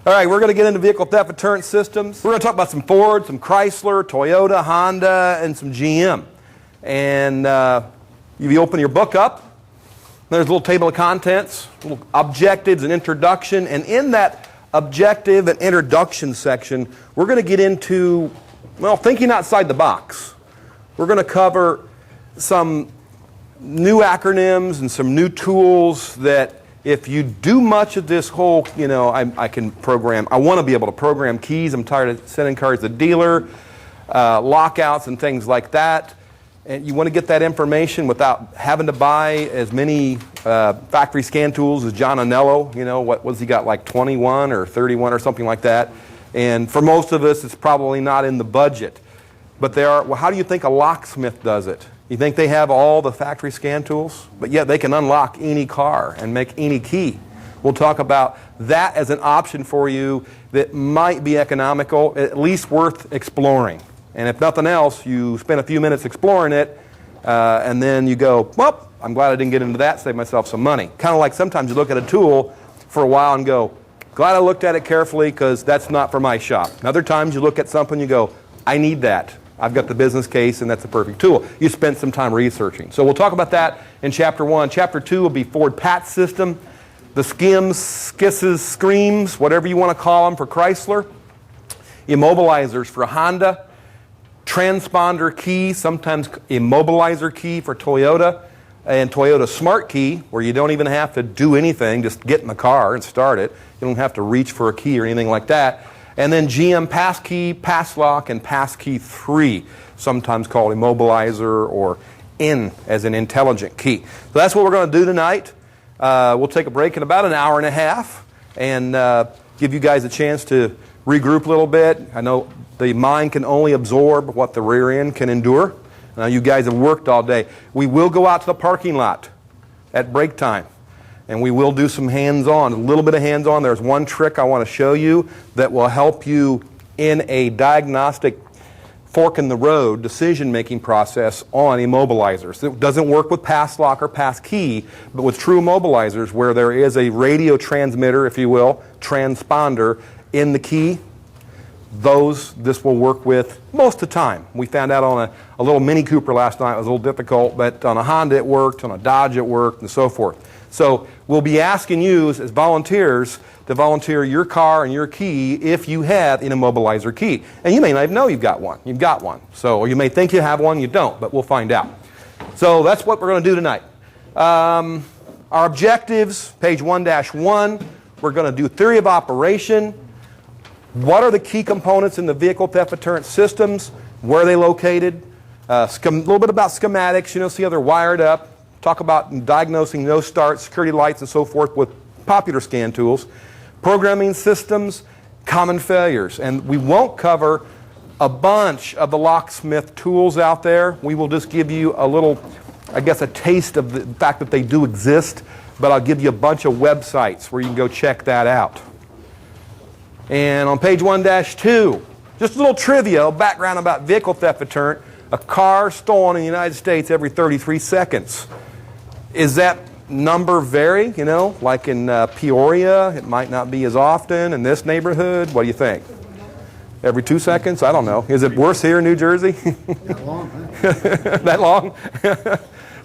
All right, we're going to get into vehicle theft deterrent systems. We're going to talk about some Ford, some Chrysler, Toyota, Honda, and some GM. And if you open your book up, there's a little table of contents, little objectives and introduction. And in that objective and introduction section, we're going to get into, well, thinking outside the box. We're going to cover some new acronyms and some new tools that if you do much of this whole, I can program, I want to be able to program keys. I'm tired of sending cars to the dealer, lockouts and things like that. And you want to get that information without having to buy as many factory scan tools as John Anello. What was he got, like 21 or 31 or something like that? And for most of us, it's probably not in the budget. But how do you think a locksmith does it? You think they have all the factory scan tools? But yet they can unlock any car and make any key. We'll talk about that as an option for you that might be economical, at least worth exploring. And if nothing else, you spend a few minutes exploring it, and then you go, well, I'm glad I didn't get into that, save myself some money. Kind of like sometimes you look at a tool for a while and go, glad I looked at it carefully because that's not for my shop. And other times you look at something and you go, I need that. I've got the business case, and that's a perfect tool. You spent some time researching. So we'll talk about that in Chapter 1. Chapter 2 will be Ford PAT system, the skims, skisses, screams, whatever you want to call them for Chrysler, immobilizers for Honda, transponder key, sometimes immobilizer key for Toyota, and Toyota Smart Key, where you don't even have to do anything, just get in the car and start it. You don't have to reach for a key or anything like that. And then GM Passkey, Passlock, and Passkey 3, sometimes called Immobilizer or N as an intelligent key. So that's what we're going to do tonight. We'll take a break in about an hour and a half and give you guys a chance to regroup a little bit. I know the mind can only absorb what the rear end can endure. Now you guys have worked all day. We will go out to the parking lot at break time. And we will do some hands-on, a little bit of hands-on. There's one trick I want to show you that will help you in a diagnostic fork-in-the-road decision-making process on immobilizers. It doesn't work with Passlock or Passkey, but with true immobilizers where there is a radio transmitter, if you will, transponder in the key, this will work with most of the time. We found out on a little Mini Cooper last night. It was a little difficult, but on a Honda it worked, on a Dodge it worked, and so forth. So we'll be asking you as volunteers to volunteer your car and your key if you have an immobilizer key. And you may not even know you've got one. You've got one. Or you may think you have one, you don't, but we'll find out. So that's what we're going to do tonight. Our objectives, page 1-1, we're going to do theory of operation. What are the key components in the vehicle theft deterrent systems? Where are they located? A little bit about schematics, see how they're wired up. Talk about diagnosing no start, security lights, and so forth with popular scan tools. Programming systems, common failures. And we won't cover a bunch of the locksmith tools out there. We will just give you a little, a taste of the fact that they do exist. But I'll give you a bunch of websites where you can go check that out. And on page 1-2, just a little trivia, background about vehicle theft deterrent. A car stolen in the United States every 33 seconds. Is that number vary? Like in Peoria, it might not be as often. In this neighborhood, what do you think? Every 2 seconds? I don't know. Is it worse here in New Jersey? That long, That long?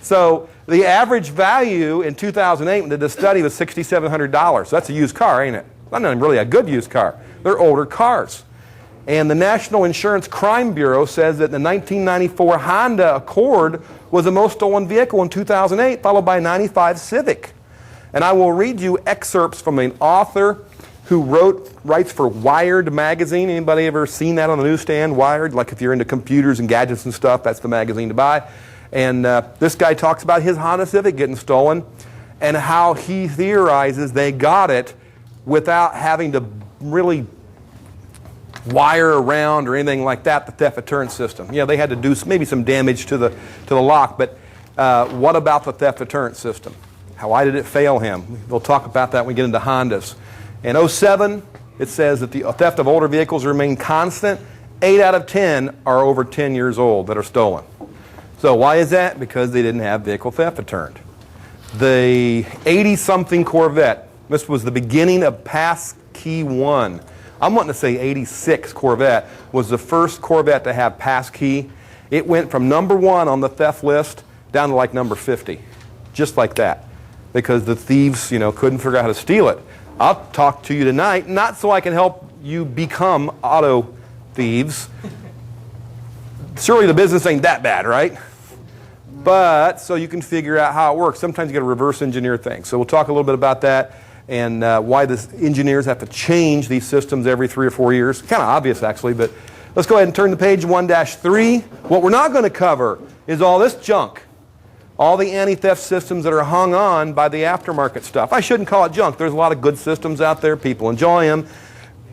So the average value in 2008 when they did the study was $6,700. That's a used car, ain't it? Not even really a good used car. They're older cars. And the National Insurance Crime Bureau says that the 1994 Honda Accord was the most stolen vehicle in 2008, followed by a 95 Civic. And I will read you excerpts from an author who writes for Wired magazine. Anybody ever seen that on the newsstand, Wired? Like if you're into computers and gadgets and stuff, that's the magazine to buy. And this guy talks about his Honda Civic getting stolen and how he theorizes they got it without having to really wire around or anything like that, the theft deterrent system. They had to do maybe some damage to the lock, but what about the theft deterrent system? Why did it fail him? We'll talk about that when we get into Hondas. In 2007, it says that the theft of older vehicles remain constant. 8 out of 10 are over 10 years old that are stolen. So why is that? Because they didn't have vehicle theft deterrent. The 80-something Corvette, this was the beginning of Passkey 1. I'm wanting to say 86 Corvette was the first Corvette to have passkey. It went from number 1 on the theft list down to like number 50. Just like that. Because the thieves, couldn't figure out how to steal it. I'll talk to you tonight, not so I can help you become auto thieves. Surely the business ain't that bad, right? But so you can figure out how it works. Sometimes you got to reverse engineer things. So we'll talk a little bit about that and why the engineers have to change these systems every 3 or 4 years. Kind of obvious, actually, but let's go ahead and turn to page 1-3. What we're not going to cover is all this junk. All the anti-theft systems that are hung on by the aftermarket stuff. I shouldn't call it junk. There's a lot of good systems out there. People enjoy them.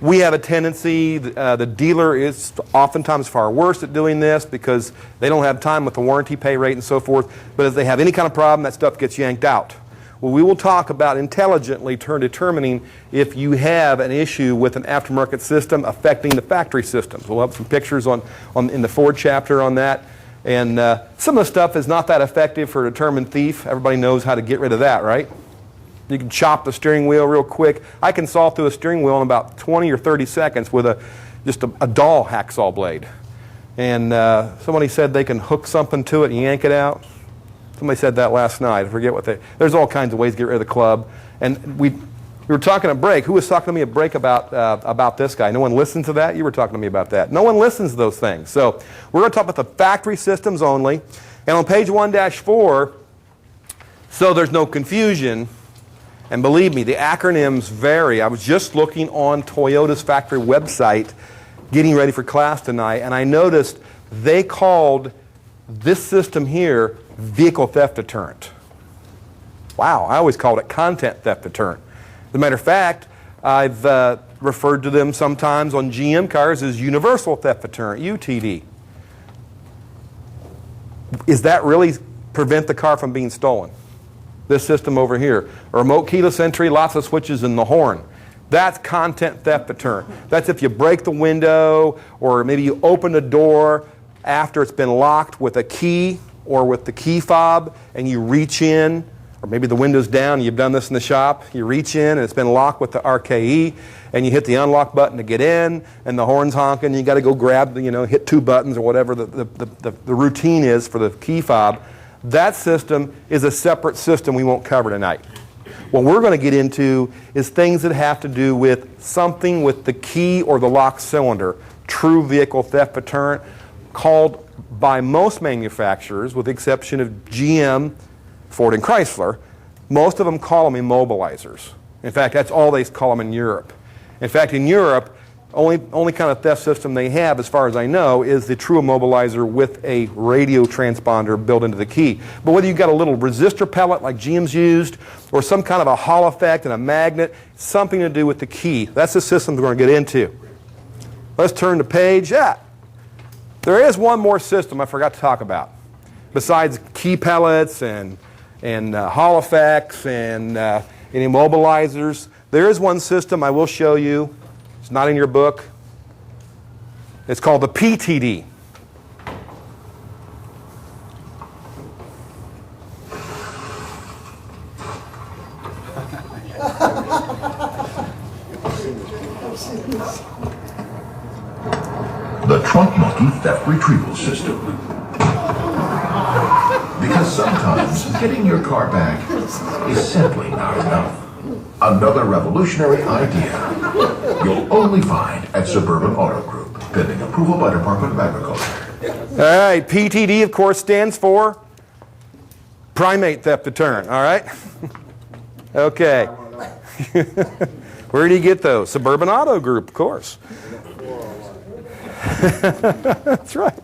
We have a tendency, the dealer is oftentimes far worse at doing this because they don't have time with the warranty pay rate and so forth. But if they have any kind of problem, that stuff gets yanked out. Well, we will talk about intelligently determining if you have an issue with an aftermarket system affecting the factory systems. We'll have some pictures in the Ford chapter on that. And some of the stuff is not that effective for a determined thief. Everybody knows how to get rid of that, right? You can chop the steering wheel real quick. I can saw through a steering wheel in about 20 or 30 seconds with just a dull hacksaw blade. And somebody said they can hook something to it and yank it out. Somebody said that last night. I forget what there's all kinds of ways to get rid of the club. And we were talking at break. Who was talking to me at break about this guy? No one listened to that? You were talking to me about that. No one listens to those things. So we're going to talk about the factory systems only. And on page 1-4, so there's no confusion, and believe me, the acronyms vary. I was just looking on Toyota's factory website, getting ready for class tonight, and I noticed they called this system here vehicle theft deterrent. Wow, I always called it content theft deterrent. As a matter of fact, I've referred to them sometimes on GM cars as universal theft deterrent, UTD. Is that really prevent the car from being stolen? This system over here. A remote keyless entry, lots of switches in the horn. That's content theft deterrent. That's if you break the window or maybe you open the door after it's been locked with a key or with the key fob and you reach in, or maybe the window's down, you've done this in the shop, you reach in and it's been locked with the RKE and you hit the unlock button to get in and the horn's honking, you got to go grab, hit 2 buttons or whatever the routine is for the key fob. That system is a separate system we won't cover tonight. What we're going to get into is things that have to do with something with the key or the lock cylinder, true vehicle theft deterrent, called by most manufacturers, with the exception of GM, Ford, and Chrysler, most of them call them immobilizers. In fact, that's all they call them in Europe. In fact, in Europe, only kind of theft system they have, as far as I know, is the true immobilizer with a radio transponder built into the key. But whether you've got a little resistor pellet like GM's used, or some kind of a Hall effect and a magnet, something to do with the key. That's the system we're going to get into. Let's turn the page. There is one more system I forgot to talk about. Besides key pellets and Hall effects and immobilizers, there is one system I will show you. It's not in your book. It's called the PTD. The trunk monkey theft retrieval system. Because sometimes getting your car back is simply not enough. Another revolutionary idea you'll only find at Suburban Auto Group, pending approval by Department of Agriculture. All right, PTD, of course, stands for primate theft deterrent, all right? Okay. Where do you get those? Suburban Auto Group, of course. That's right.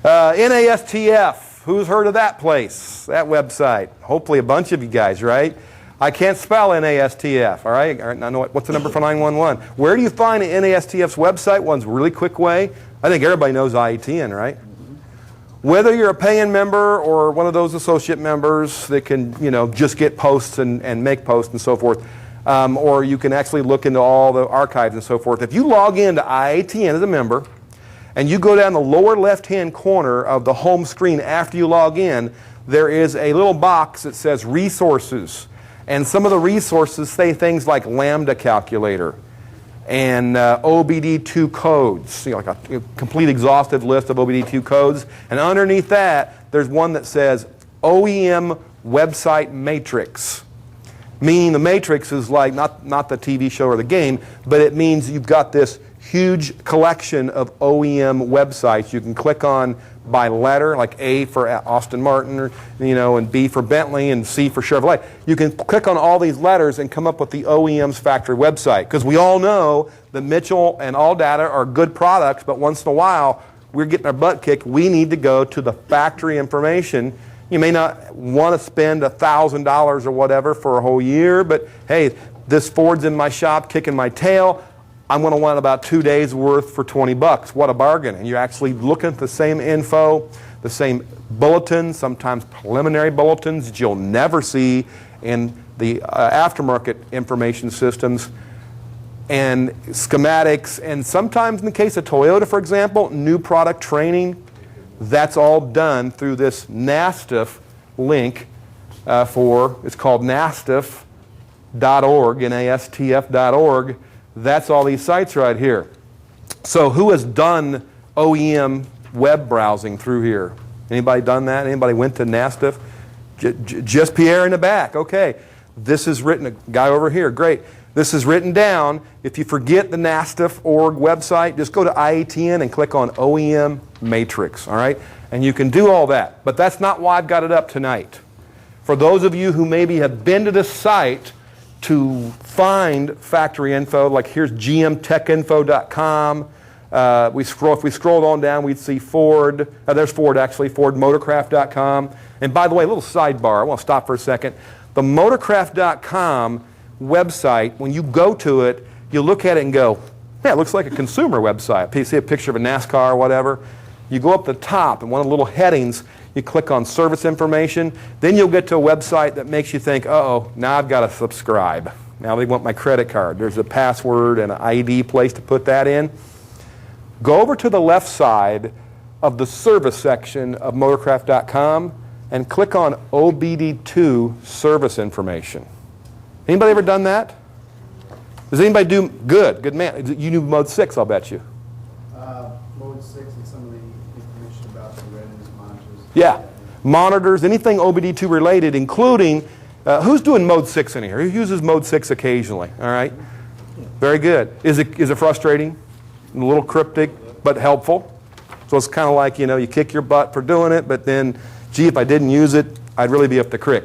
NASTF, who's heard of that place, that website? Hopefully a bunch of you guys, right? I can't spell NASTF, all right? I know what's the number for 911? Where do you find the NASTF's website? One's a really quick way. I think everybody knows IETN, right? Whether you're a paying member or one of those associate members that can, just get posts and make posts and so forth, or you can actually look into all the archives and so forth. If you log into IETN as a member and you go down the lower left-hand corner of the home screen after you log in, there is a little box that says resources. And some of the resources say things like Lambda calculator and OBD2 codes, like a complete exhaustive list of OBD2 codes. And underneath that, there's one that says OEM website matrix. Meaning the matrix is like not the TV show or the game, but it means you've got this huge collection of OEM websites you can click on by letter, like A for Aston Martin, and B for Bentley, and C for Chevrolet. You can click on all these letters and come up with the OEM's factory website. Because we all know that Mitchell and ALLDATA are good products, but once in a while, we're getting our butt kicked. We need to go to the factory information. You may not want to spend $1,000 or whatever for a whole year, but hey, this Ford's in my shop kicking my tail. I'm going to want about 2 days worth for $20. What a bargain. And you're actually looking at the same info, the same bulletins, sometimes preliminary bulletins that you'll never see in the aftermarket information systems, and schematics, and sometimes in the case of Toyota, for example, new product training. That's all done through this NASTF link it's called NASTF.org, NASTF.org. That's all these sites right here. So who has done OEM web browsing through here? Anybody done that? Anybody went to NASTF? Just Pierre in the back. Okay. This is written, a guy over here. Great. This is written down. If you forget the NASTF.org website, just go to IATN and click on OEM Matrix. All right? And you can do all that. But that's not why I've got it up tonight. For those of you who maybe have been to this site to find factory info, like here's gmtechinfo.com. If we scrolled on down, we'd see Ford. There's Ford, actually, fordmotorcraft.com. And by the way, a little sidebar. I want to stop for a second. The motorcraft.com website, when you go to it, you look at it and go, yeah, it looks like a consumer website. You see a picture of a NASCAR or whatever. You go up the top, and one of the little headings, you click on service information. Then you'll get to a website that makes you think, uh-oh, now I've got to subscribe. Now they want my credit card. There's a password and an ID place to put that in. Go over to the left side of the service section of motorcraft.com and click on OBD2 service information. Anybody ever done that? Does anybody do good? Good man. You do mode 6, I'll bet you. Mode 6 and some of the information about the readiness monitors. Yeah. Monitors, anything OBD2 related, including, who's doing mode 6 in here? Who uses mode 6 occasionally? All right. Very good. Is it frustrating? A little cryptic, but helpful. So it's kind of like, you kick your butt for doing it, but then, gee, if I didn't use it, I'd really be up the creek.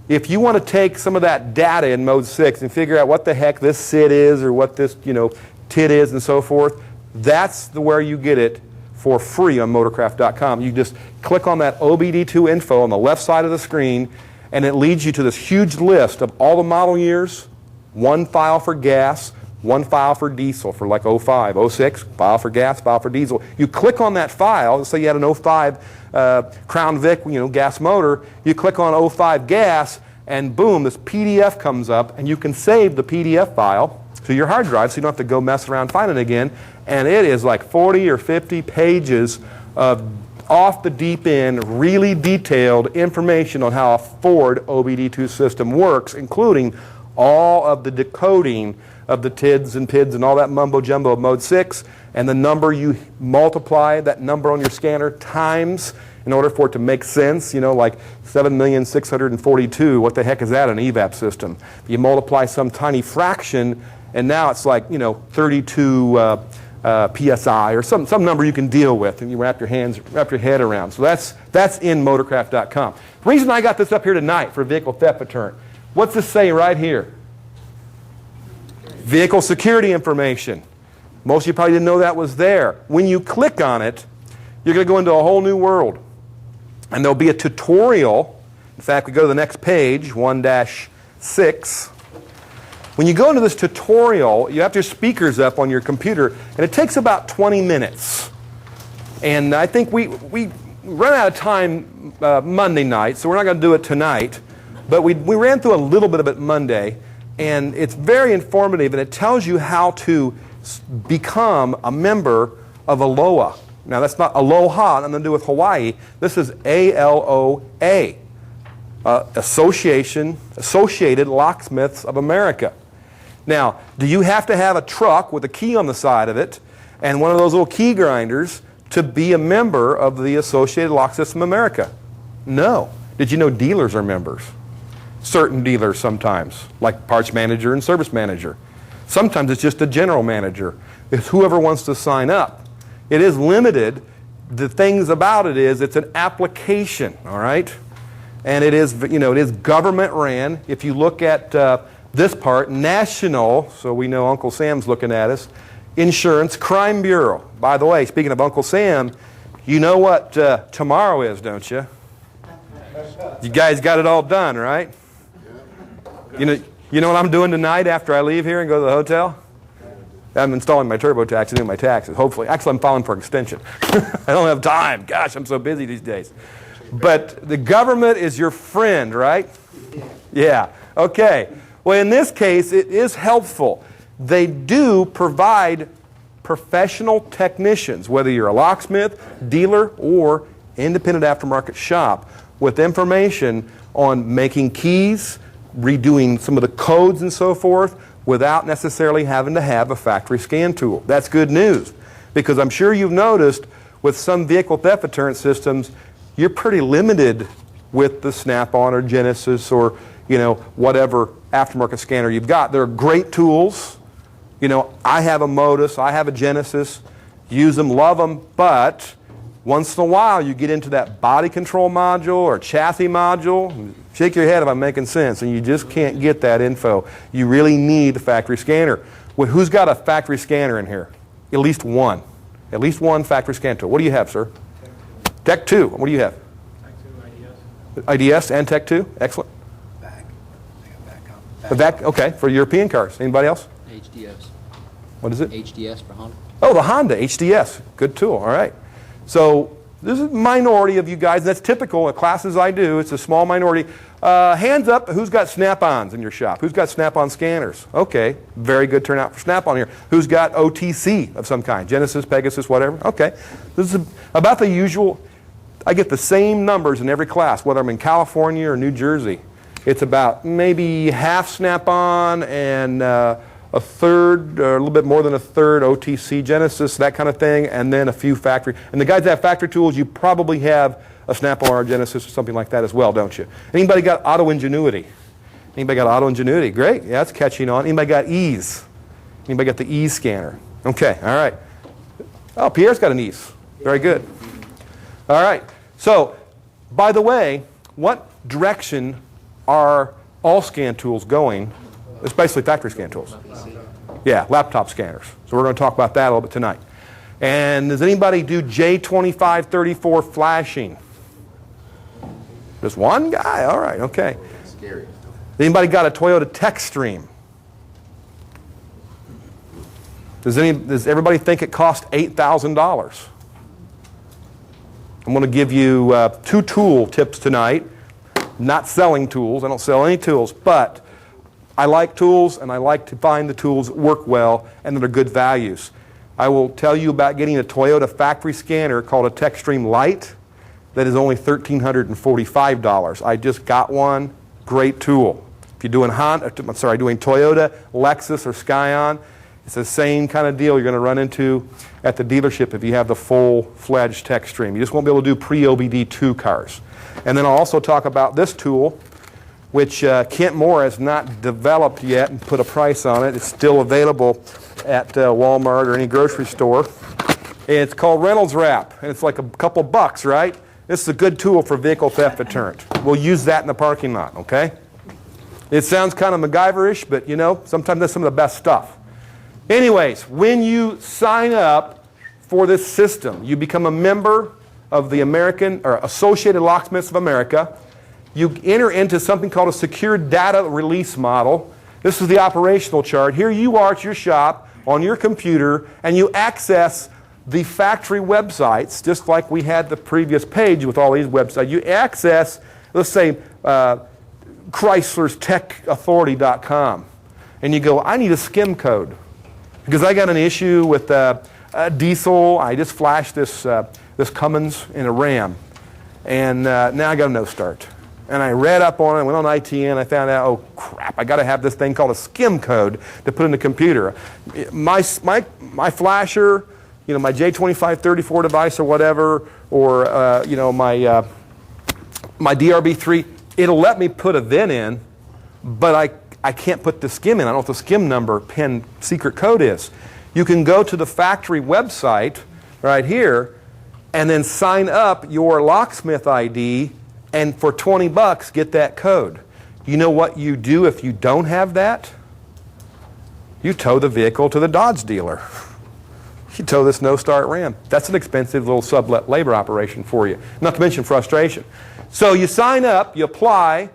If you want to take some of that data in mode 6 and figure out what the heck this SID is or what this, TID is and so forth, that's where you get it for free on motorcraft.com. You just click on that OBD2 info on the left side of the screen, and it leads you to this huge list of all the model years, one file for gas, one file for diesel for like 05, 06, file for gas, file for diesel. You click on that file, let's say you had an 05 Crown Vic, gas motor, you click on 05 gas, and boom, this PDF comes up, and you can save the PDF file to your hard drive so you don't have to go mess around finding it again. And it is like 40 or 50 pages of off the deep end, really detailed information on how a Ford OBD2 system works, including all of the decoding of the TIDs and PIDs and all that mumbo-jumbo of mode 6, and the number you multiply that number on your scanner times in order for it to make sense, like 7,642, what the heck is that, an EVAP system? You multiply some tiny fraction, and now it's like, 32 PSI, or some number you can deal with, and you wrap your head around. So that's in motorcraft.com. The reason I got this up here tonight for vehicle theft deterrent, what's this say right here? Vehicle security information. Most of you probably didn't know that was there. When you click on it, you're going to go into a whole new world. And there'll be a tutorial. In fact, we go to the next page, 1-6. When you go into this tutorial, you have your speakers up on your computer, and it takes about 20 minutes. And I think we ran out of time Monday night, so we're not going to do it tonight. But we ran through a little bit of it Monday, and it's very informative, and it tells you how to become a member of ALOA. Now, that's not Aloha, nothing to do with Hawaii. This is ALOA. Associated Locksmiths of America. Now, do you have to have a truck with a key on the side of it and one of those little key grinders to be a member of the Associated Locksmiths of America? No. Did you know dealers are members? Certain dealers sometimes, like parts manager and service manager. Sometimes it's just a general manager. It's whoever wants to sign up. It is limited. The things about it is it's an application, all right? And it is, it is government ran. If you look at this part, national, so we know Uncle Sam's looking at us, Insurance Crime Bureau. By the way, speaking of Uncle Sam, you know what tomorrow is, don't you? You guys got it all done, right? You know what I'm doing tonight after I leave here and go to the hotel? I'm installing my TurboTax and doing my taxes, hopefully. Actually, I'm filing for extension. I don't have time. Gosh, I'm so busy these days. But the government is your friend, right? Yeah. Okay. Well, in this case, it is helpful. They do provide professional technicians, whether you're a locksmith, dealer, or independent aftermarket shop, with information on making keys, redoing some of the codes and so forth, without necessarily having to have a factory scan tool. That's good news, because I'm sure you've noticed with some vehicle theft deterrent systems, you're pretty limited with the Snap-on or Genesis or whatever aftermarket scanner you've got. They're great tools. I have a Modus, I have a Genesis, use them, love them, but once in a while you get into that body control module or chassis module. Shake your head if I'm making sense, and you just can't get that info. You really need a factory scanner. Well, who's got a factory scanner in here? At least one. At least one factory scan tool. What do you have, sir? Tech 2. What do you have? Tech 2, IDS. IDS and Tech 2? Excellent. Back. I got back. Okay, for European cars. Anybody else? HDS. What is it? HDS for Honda. Oh, the Honda HDS. Good tool. All right. So this is a minority of you guys. And that's typical at classes I do. It's a small minority. Hands up, who's got Snap-ons in your shop? Who's got Snap-on scanners? Okay, very good turnout for Snap-on here. Who's got OTC of some kind? Genesis, Pegasus, whatever? Okay. This is about the usual. I get the same numbers in every class, whether I'm in California or New Jersey. It's about maybe half Snap-on and a third, or a little bit more than a third OTC, Genesis, that kind of thing, and then a few factory. And the guys that have factory tools, you probably have a Snap-on or a Genesis or something like that as well, don't you? Anybody got Auto Ingenuity? Anybody got Auto Ingenuity? Great, yeah, that's catching on. Anybody got Ease? Anybody got the Ease scanner? Okay, all right. Oh, Pierre's got an Ease. Very good. All right, so, by the way, what direction are all scan tools going, especially factory scan tools? Yeah, laptop scanners. So we're going to talk about that a little bit tonight. And does anybody do J2534 flashing? Just one guy? All right, okay. Scary. Anybody got a Toyota TechStream? Does everybody think it cost $8,000? I'm going to give you 2 tool tips tonight. Not selling tools. I don't sell any tools, but I like tools, and I like to find the tools that work well and that are good values. I will tell you about getting a Toyota factory scanner called a TechStream Lite that is only $1,345. I just got one. Great tool. If you're doing doing Toyota, Lexus, or Scion, it's the same kind of deal you're going to run into at the dealership if you have the full-fledged TechStream. You just won't be able to do pre-OBD2 cars. And then I'll also talk about this tool, which Kent Moore has not developed yet and put a price on it. It's still available at Walmart or any grocery store. It's called Reynolds Wrap, and it's like a couple bucks, right? This is a good tool for vehicle theft deterrent. We'll use that in the parking lot, okay? It sounds kind of MacGyver-ish, but sometimes that's some of the best stuff. Anyways, when you sign up for this system, you become a member of the American or Associated Locksmiths of America. You enter into something called a secure data release model. This is the operational chart. Here you are at your shop on your computer, and you access the factory websites, just like we had the previous page with all these websites. You access, let's say, Chrysler's techauthority.com, and you go, I need a skim code because I got an issue with a diesel. I just flashed this Cummins in a Ram, and now I got a no start. And I read up on it, I went on ITN, I found out, oh crap, I got to have this thing called a skim code to put in the computer. My flasher, you know, my J2534 device or whatever, or you know, my DRB3, it'll let me put a VIN in, but I can't put the skim in. I don't know what the skim number PIN secret code is. You can go to the factory website right here and then sign up your Locksmith ID, and for 20 bucks get that code. You know what you do if you don't have that? You tow the vehicle to the Dodge dealer. You tow this no-start Ram. That's an expensive little sublet labor operation for you, not to mention frustration. So you sign up, you apply,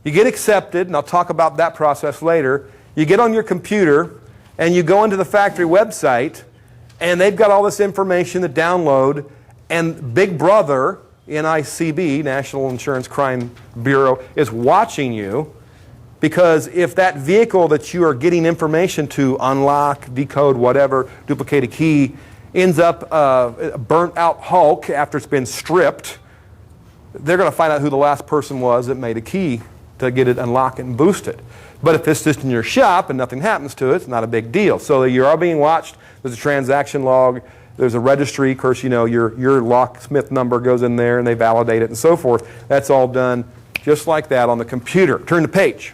you get accepted, and I'll talk about that process later. You get on your computer, and you go into the factory website, and they've got all this information to download, and Big Brother, NICB, National Insurance Crime Bureau, is watching you, because if that vehicle that you are getting information to unlock, decode, whatever, duplicate a key, ends up a burnt out Hulk after it's been stripped, they're going to find out who the last person was that made a key to get it unlocked and boosted. But if it's just in your shop and nothing happens to it, it's not a big deal. So you are being watched. There's a transaction log. There's a registry. Of course, you know, your Locksmith number goes in there and they validate it and so forth. That's all done just like that on the computer. Turn the page.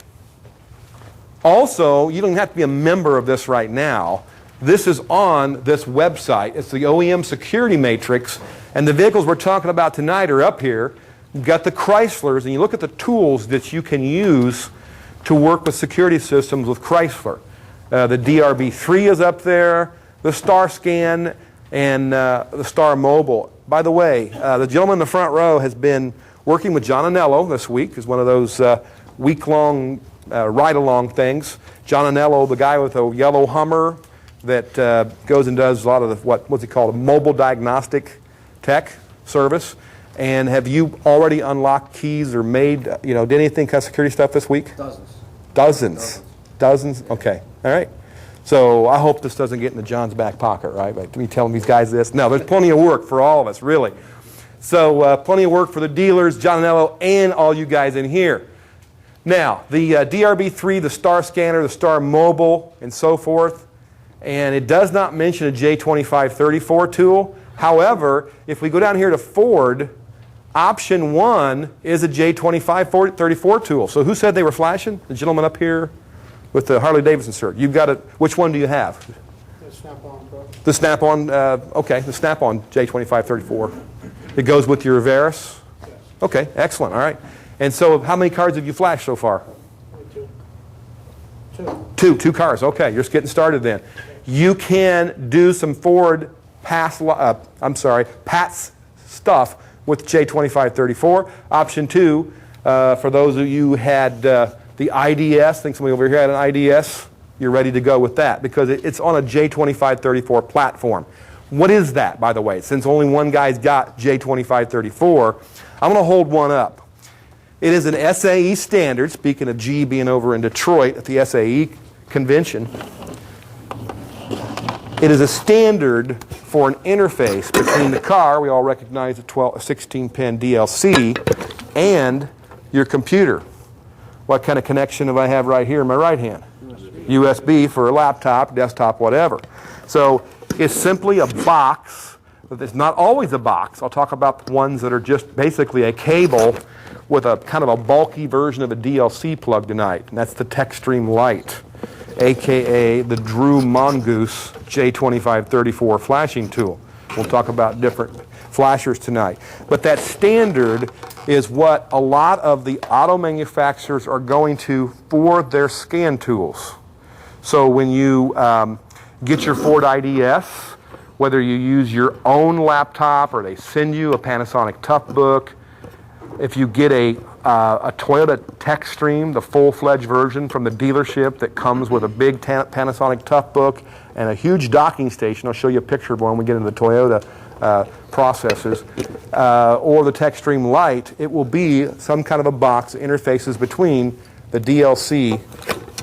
Also, you don't have to be a member of this right now. This is on this website. It's the OEM security matrix, and the vehicles we're talking about tonight are up here. You've got the Chryslers, and you look at the tools that you can use to work with security systems with Chrysler. The DRB3 is up there, the StarScan, and the Star Mobile. By the way, the gentleman in the front row has been working with John Anello this week. It's one of those week-long ride-along things. John Anello, the guy with a yellow Hummer that goes and does a lot of the, what's it called, a mobile diagnostic tech service. And have you already unlocked keys or made, you know, did anything kind of security stuff this week? Dozens? Okay. All right. So I hope this doesn't get into John's back pocket, right? Like, me telling these guys this. No, there's plenty of work for all of us, really. So plenty of work for the dealers, John Anello, and all you guys in here. Now, the DRB3, the Star Scanner, the Star Mobile, and so forth, and it does not mention a J2534 tool. However, if we go down here to Ford, option 1 is a J2534 tool. So who said they were flashing? The gentleman up here with the Harley-Davidson cert. You've got it. Which one do you have? The Snap-on, bro. The Snap-on, okay, the Snap-on J2534. It goes with your Veris? Yes. Okay, excellent, all right. And so how many cars have you flashed so far? Two cars, okay, you're just getting started then. You can do some Ford PATS stuff with J2534. Option 2, for those of you who had the IDS, I think somebody over here had an IDS, you're ready to go with that because it's on a J2534 platform. What is that, by the way? Since only one guy's got J2534, I'm going to hold one up. It is an SAE standard, speaking of G being over in Detroit at the SAE convention. It is a standard for an interface between the car, we all recognize a 16-pin DLC, and your computer. What kind of connection do I have right here in my right hand? USB for a laptop, desktop, whatever. So it's simply a box, but it's not always a box. I'll talk about the ones that are just basically a cable with a kind of a bulky version of a DLC plug tonight, and that's the TechStream Lite, aka the Drew Mongoose J2534 flashing tool. We'll talk about different flashers tonight. But that standard is what a lot of the auto manufacturers are going to for their scan tools. So when you get your Ford IDS, whether you use your own laptop or they send you a Panasonic Toughbook, if you get a Toyota TechStream, the full-fledged version from the dealership that comes with a big Panasonic Toughbook and a huge docking station, I'll show you a picture of one when we get into the Toyota processors, or the TechStream Lite, it will be some kind of a box that interfaces between the DLC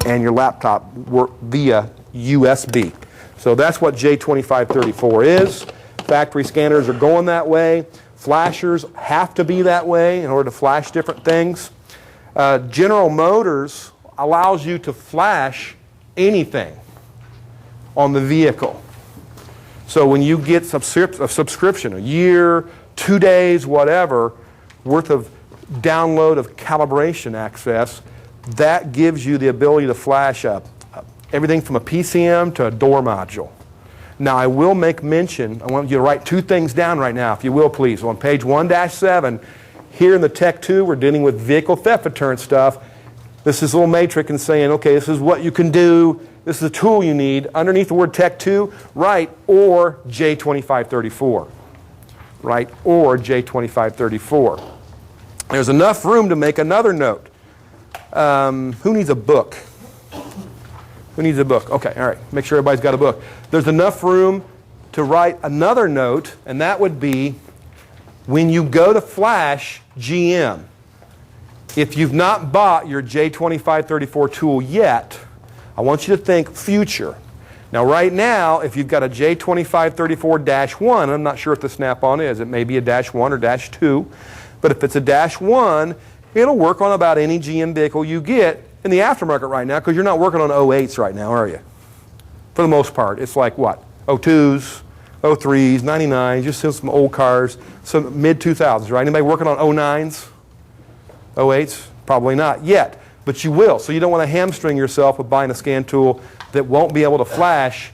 and your laptop via USB. So that's what J2534 is. factory scanners are going that way. Flashers have to be that way in order to flash different things. General Motors allows you to flash anything on the vehicle. So when you get a subscription, a year, 2 days, whatever, worth of download of calibration access, that gives you the ability to flash up everything from a PCM to a door module. Now I will make mention, I want you to write two things down right now, if you will please. On page 1-7, here in the Tech 2, we're dealing with vehicle theft deterrent stuff. This is a little matrix and saying, okay, this is what you can do. This is a tool you need. Underneath the word Tech 2, write or J2534. Right, or J2534. There's enough room to make another note. Who needs a book? Who needs a book? Okay, all right. Make sure everybody's got a book. There's enough room to write another note, and that would be when you go to flash GM, if you've not bought your J2534 tool yet, I want you to think future. Now right now, if you've got a J2534-1, I'm not sure if the snap-on is. It may be a -1 or -2. But if it's a -1, it'll work on about any GM vehicle you get in the aftermarket right now, because you're not working on 08s right now, are you? For the most part. It's like what? 02s, 03s, 99s, just some old cars, some mid-2000s, right? Anybody working on 09s? 08s? Probably not yet. But you will. So you don't want to hamstring yourself with buying a scan tool that won't be able to flash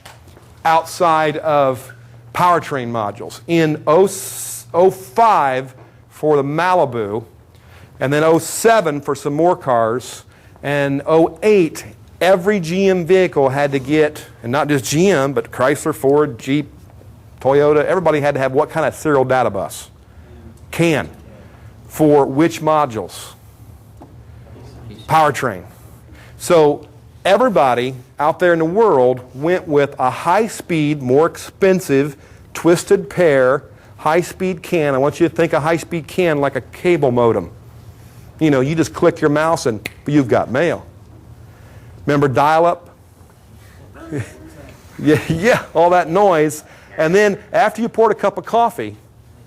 outside of powertrain modules. In 05 for the Malibu, and then 07 for some more cars, and 08, every GM vehicle had to get, and not just GM, but Chrysler, Ford, Jeep, Toyota, everybody had to have what kind of serial data bus? CAN. For which modules? Powertrain. So everybody out there in the world went with a high-speed, more expensive, twisted pair, high-speed CAN. I want you to think a high-speed CAN like a cable modem. You know, you just click your mouse and you've got mail. Remember dial-up? yeah, all that noise. And then after you poured a cup of coffee,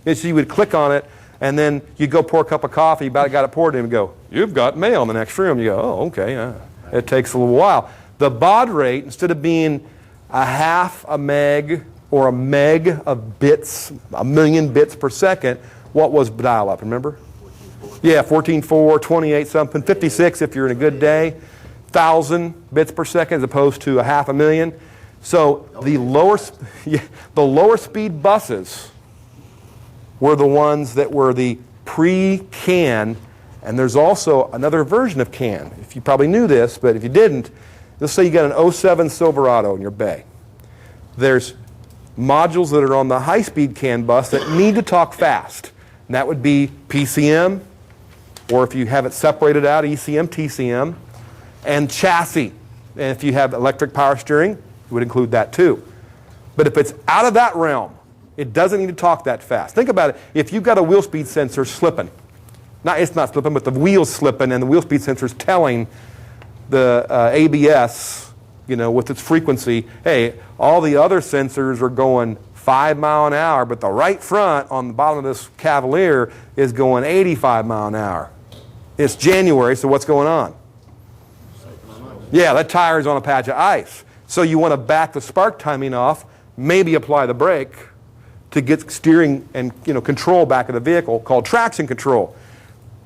so you would click on it, and then you'd go pour a cup of coffee, about got it poured in, and go, you've got mail in the next room. You go, oh, okay. It takes a little while. The baud rate, instead of being a half a meg or a meg of bits, 1,000,000 bits per second, what was dial-up, remember? Yeah, 14.4, 28 something, 56 if you're in a good day, 1,000 bits per second as opposed to a half a million. So the lower speed buses were the ones that were the pre-CAN, and there's also another version of CAN. If you probably knew this, but if you didn't, let's say you got an 07 Silverado in your bay. There's modules that are on the high-speed CAN bus that need to talk fast. And that would be PCM, or if you have it separated out, ECM, TCM, and chassis. And if you have electric power steering, it would include that too. But if it's out of that realm, it doesn't need to talk that fast. Think about it. If you've got a wheel speed sensor slipping, it's not slipping, but the wheel's slipping, and the wheel speed sensor's telling the ABS, you know, with its frequency, hey, all the other sensors are going 5 miles an hour, but the right front on the bottom of this Cavalier is going 85 miles an hour. It's January, so what's going on? Yeah, that tire's on a patch of ice. So you want to back the spark timing off, maybe apply the brake to get steering and control back of the vehicle, called traction control.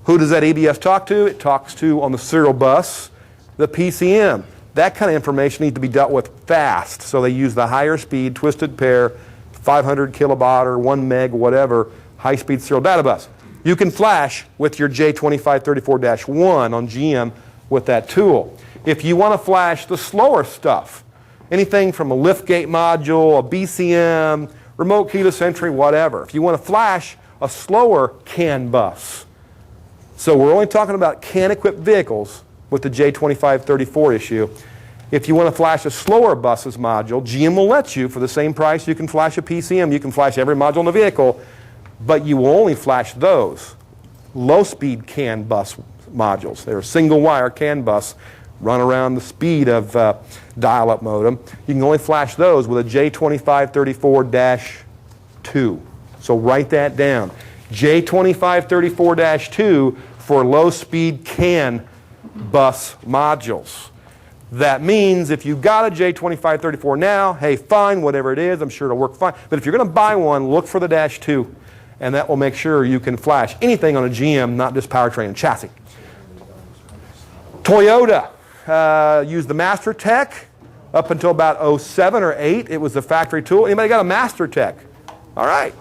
Who does that ABS talk to? It talks to, on the serial bus, the PCM. That kind of information needs to be dealt with fast, so they use the higher speed, twisted pair, 500 kilobaud or 1 meg, whatever, high-speed serial data bus. You can flash with your J2534-1 on GM with that tool. If you want to flash the slower stuff, anything from a liftgate module, a BCM, remote keyless entry, whatever. If you want to flash a slower CAN bus. So we're only talking about CAN-equipped vehicles with the J2534 issue. If you want to flash a slower buses module, GM will let you, for the same price you can flash a PCM, you can flash every module in the vehicle, but you will only flash those low-speed CAN bus modules. They're a single-wire CAN bus, run around the speed of dial-up modem. You can only flash those with a J2534-1 -2. So write that down. J2534-2 for low-speed CAN bus modules. That means if you've got a J2534 now, hey, fine, whatever it is, I'm sure it'll work fine. But if you're going to buy one, look for the -2, and that will make sure you can flash anything on a GM, not just powertrain and chassis. Toyota used the Master Tech up until about 07 or 08. It was the factory tool. Anybody got a Master Tech? All right.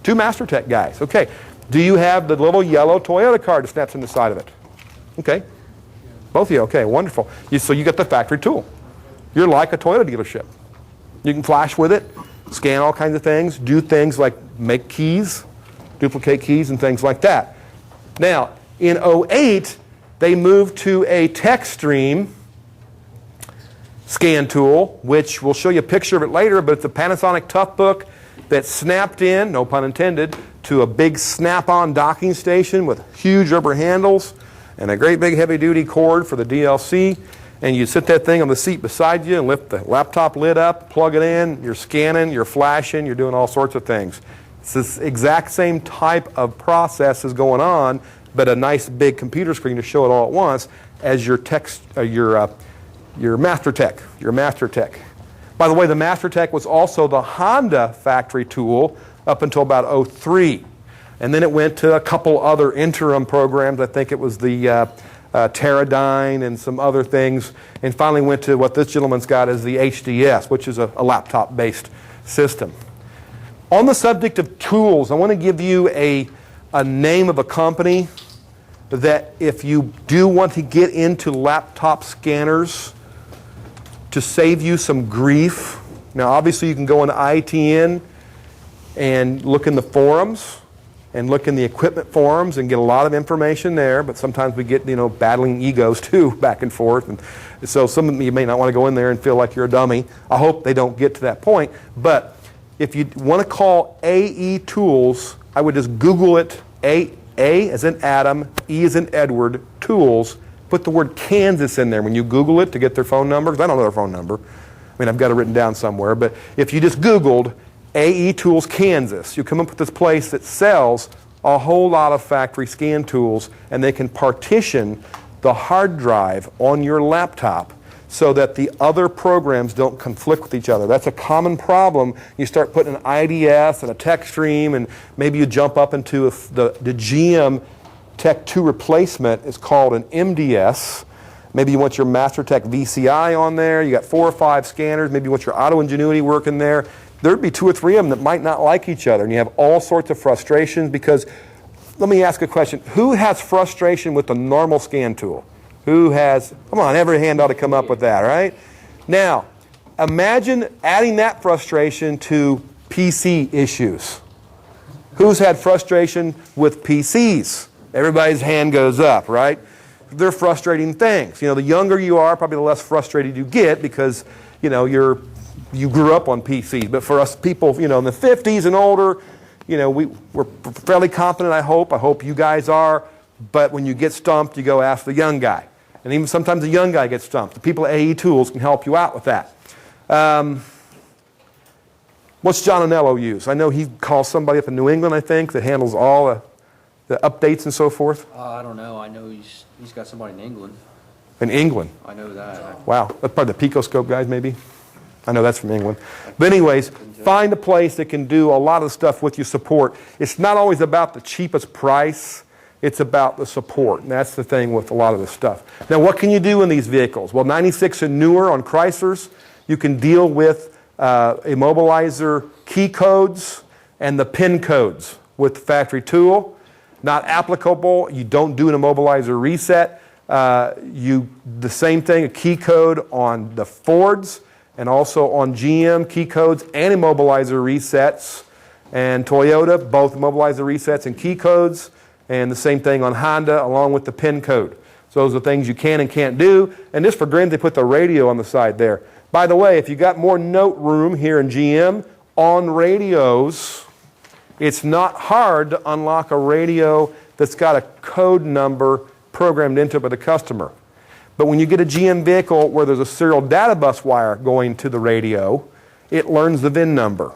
Two Master Tech guys. Okay. Do you have the little yellow Toyota card that snaps in the side of it? Okay. Both of you. Okay, wonderful. So you got the factory tool. You're like a Toyota dealership. You can flash with it, scan all kinds of things, do things like make keys, duplicate keys, and things like that. Now, in 08, they moved to a TechStream scan tool, which we'll show you a picture of it later, but it's a Panasonic Toughbook that snapped in, no pun intended, to a big snap-on docking station with huge rubber handles and a great big heavy-duty cord for the DLC. And you sit that thing on the seat beside you and lift the laptop lid up, plug it in, you're scanning, you're flashing, you're doing all sorts of things. It's this exact same type of process is going on, but a nice big computer screen to show it all at once as your Master Tech. By the way, the Master Tech was also the Honda factory tool up until about 03. And then it went to a couple other interim programs. I think it was the Teradyne and some other things, and finally went to what this gentleman's got as the HDS, which is a laptop-based system. On the subject of tools, I want to give you a name of a company that if you do want to get into laptop scanners to save you some grief. Now, obviously, you can go into ITN and look in the forums and look in the equipment forums and get a lot of information there, but sometimes we get, battling egos too, back and forth. And so some of you may not want to go in there and feel like you're a dummy. I hope they don't get to that point. But if you want to call AE Tools, I would just Google it, A as in Adam, E as in Edward, Tools. Put the word Kansas in there when you Google it to get their phone number, because I don't know their phone number. I mean, I've got it written down somewhere. But if you just Googled AE Tools Kansas, you come up with this place that sells a whole lot of factory scan tools, and they can partition the hard drive on your laptop so that the other programs don't conflict with each other. That's a common problem. You start putting an IDS and a TechStream, and maybe you jump up into the GM Tech 2 replacement is called an MDS. Maybe you want your Master Tech VCI on there. You got 4 or 5 scanners. Maybe you want your Auto Ingenuity working there. There'd be 2 or 3 of them that might not like each other, and you have all sorts of frustrations because, let me ask a question. Who has frustration with the normal scan tool? Who has, come on, every hand ought to come up with that, right? Now, imagine adding that frustration to PC issues. Who's had frustration with PCs? Everybody's hand goes up, right? They're frustrating things. The younger you are, probably the less frustrated you get because, you grew up on PCs. But for us people, in the 50s and older, we're fairly confident, I hope. I hope you guys are. But when you get stumped, you go ask the young guy. And even sometimes the young guy gets stumped. The people at AE Tools can help you out with that. What's John Anello use? I know he calls somebody up in New England, I think, that handles all the updates and so forth. I don't know. I know he's got somebody in England. In England? I know that. Wow. That's probably the Picoscope guys, maybe? I know that's from England. But anyways, find a place that can do a lot of stuff with your support. It's not always about the cheapest price. It's about the support, and that's the thing with a lot of this stuff. Now, what can you do in these vehicles? Well, 96 and newer on Chryslers, you can deal with Immobilizer key codes and the pin codes with the factory tool. Not applicable. You don't do an Immobilizer reset. The same thing, a key code on the Fords and also on GM key codes and Immobilizer resets. And Toyota, both Immobilizer resets and key codes. And the same thing on Honda along with the pin code. So those are things you can and can't do. And just for granted, they put the radio on the side there. By the way, if you got more note room here in GM, on radios, it's not hard to unlock a radio that's got a code number programmed into it by the customer. But when you get a GM vehicle where there's a serial data bus wire going to the radio, it learns the VIN number.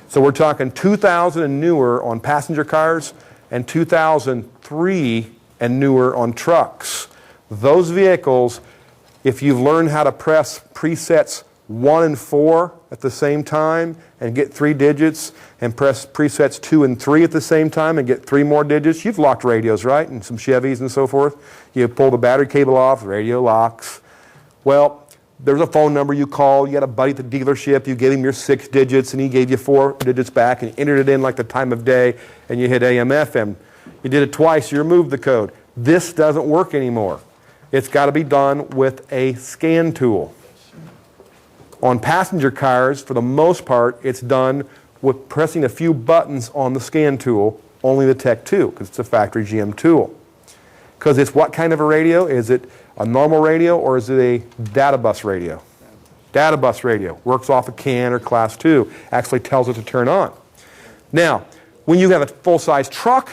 So we're talking 2000 and newer on passenger cars and 2003 and newer on trucks. Those vehicles, if you've learned how to press presets 1 and 4 at the same time and get 3 digits, and press presets 2 and 3 at the same time and get 3 more digits, you've locked radios, right? And some Chevys and so forth. You pull the battery cable off, the radio locks. Well, there's a phone number you call, you got a buddy at the dealership, you gave him your 6 digits and he gave you 4 digits back and you entered it in like the time of day and you hit AM, FM. You did it twice, you removed the code. This doesn't work anymore. It's got to be done with a scan tool. On passenger cars, for the most part, it's done with pressing a few buttons on the scan tool, only the Tech 2, because it's a factory GM tool. Because it's what kind of a radio? Is it a normal radio or is it a data bus radio? Data bus radio. Works off a CAN or Class 2. Actually tells it to turn on. Now, when you have a full-size truck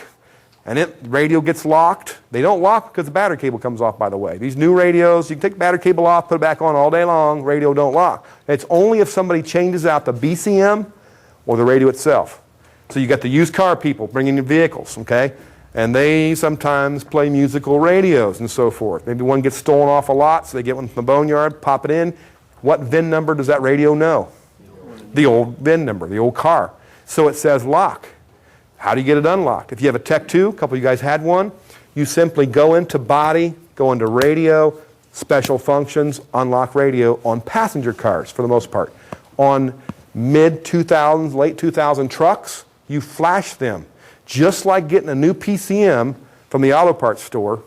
and radio gets locked, they don't lock because the battery cable comes off, by the way. These new radios, you can take the battery cable off, put it back on all day long, radio don't lock. It's only if somebody changes out the BCM or the radio itself. So you got the used car people bringing in vehicles, okay? And they sometimes play musical radios and so forth. Maybe one gets stolen off a lot, so they get one from the boneyard, pop it in. What VIN number does that radio know? The old VIN number, the old car. So it says lock. How do you get it unlocked? If you have a Tech 2, a couple of you guys had one, you simply go into body, go into radio, special functions, unlock radio on passenger cars for the most part. On mid-2000s, late 2000 trucks, you flash them. Just like getting a new PCM from the auto parts store,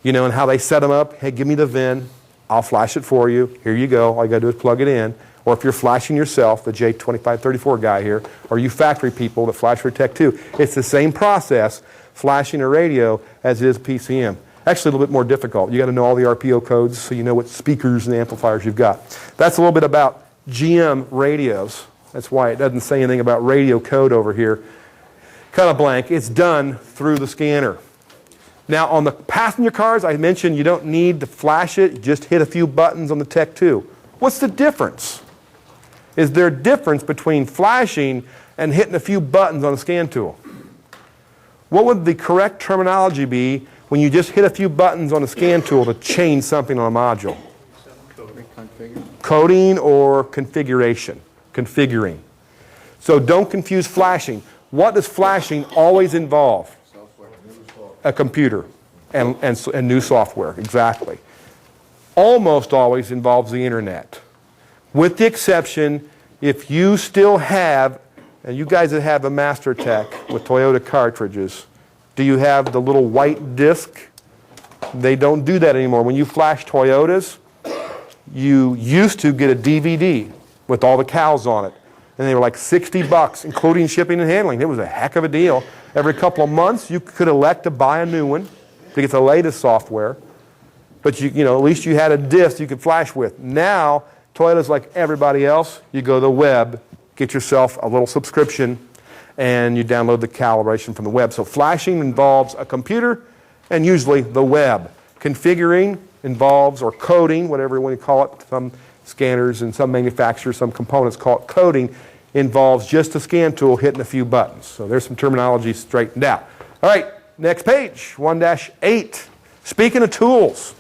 you know, and how they set them up. Hey, give me the VIN. I'll flash it for you. Here you go. All you got to do is plug it in. Or if you're flashing yourself, the J2534 guy here, or you factory people that flash for Tech 2, it's the same process, flashing a radio, as it is PCM. Actually, a little bit more difficult. You got to know all the RPO codes so you know what speakers and amplifiers you've got. That's a little bit about GM radios. That's why it doesn't say anything about radio code over here. Kind of blank. It's done through the scanner. Now, on the passenger cars, I mentioned you don't need to flash it. Just hit a few buttons on the Tech 2. What's the difference? Is there a difference between flashing and hitting a few buttons on a scan tool? What would the correct terminology be when you just hit a few buttons on a scan tool to change something on a module? Coding or configuration. Configuring. So don't confuse flashing. What does flashing always involve? A computer and new software, exactly. Almost always involves the internet. With the exception, if you still have, and you guys that have a Master Tech with Toyota cartridges, do you have the little white disc? They don't do that anymore. When you flash Toyotas, you used to get a DVD with all the cows on it. And they were like $60, including shipping and handling. It was a heck of a deal. Every couple of months, you could elect to buy a new one to get the latest software. But you know, at least you had a disc you could flash with. Now, Toyota's like everybody else. You go to the web, get yourself a little subscription, and you download the calibration from the web. So flashing involves a computer and usually the web. Configuring involves, or coding, whatever you want to call it, some scanners and some manufacturers, some components call it coding, involves just a scan tool hitting a few buttons. So there's some terminology straightened out. All right, next page, 1-8. Speaking of tools,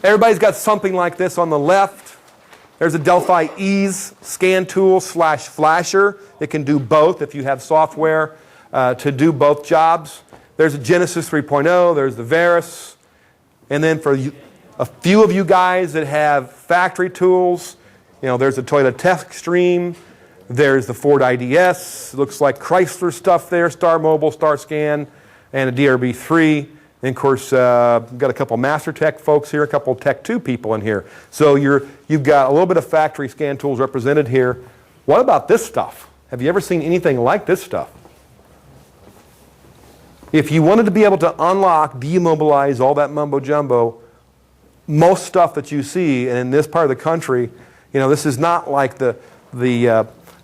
everybody's got something like this on the left. There's a Delphi Ease scan tool / flasher. It can do both if you have software to do both jobs. There's a Genesis 3.0. There's the Veris. And then for a few of you guys that have factory tools, you know, there's the Toyota TechStream. There's the Ford IDS. It looks like Chrysler stuff there. Star Mobile, Star Scan, and a DRB3. And of course, we've got a couple Master Tech folks here, a couple Tech 2 people in here. So you've got a little bit of factory scan tools represented here. What about this stuff? Have you ever seen anything like this stuff? If you wanted to be able to unlock, demobilize all that mumbo jumbo, most stuff that you see, and in this part of the country, you know, this is not like the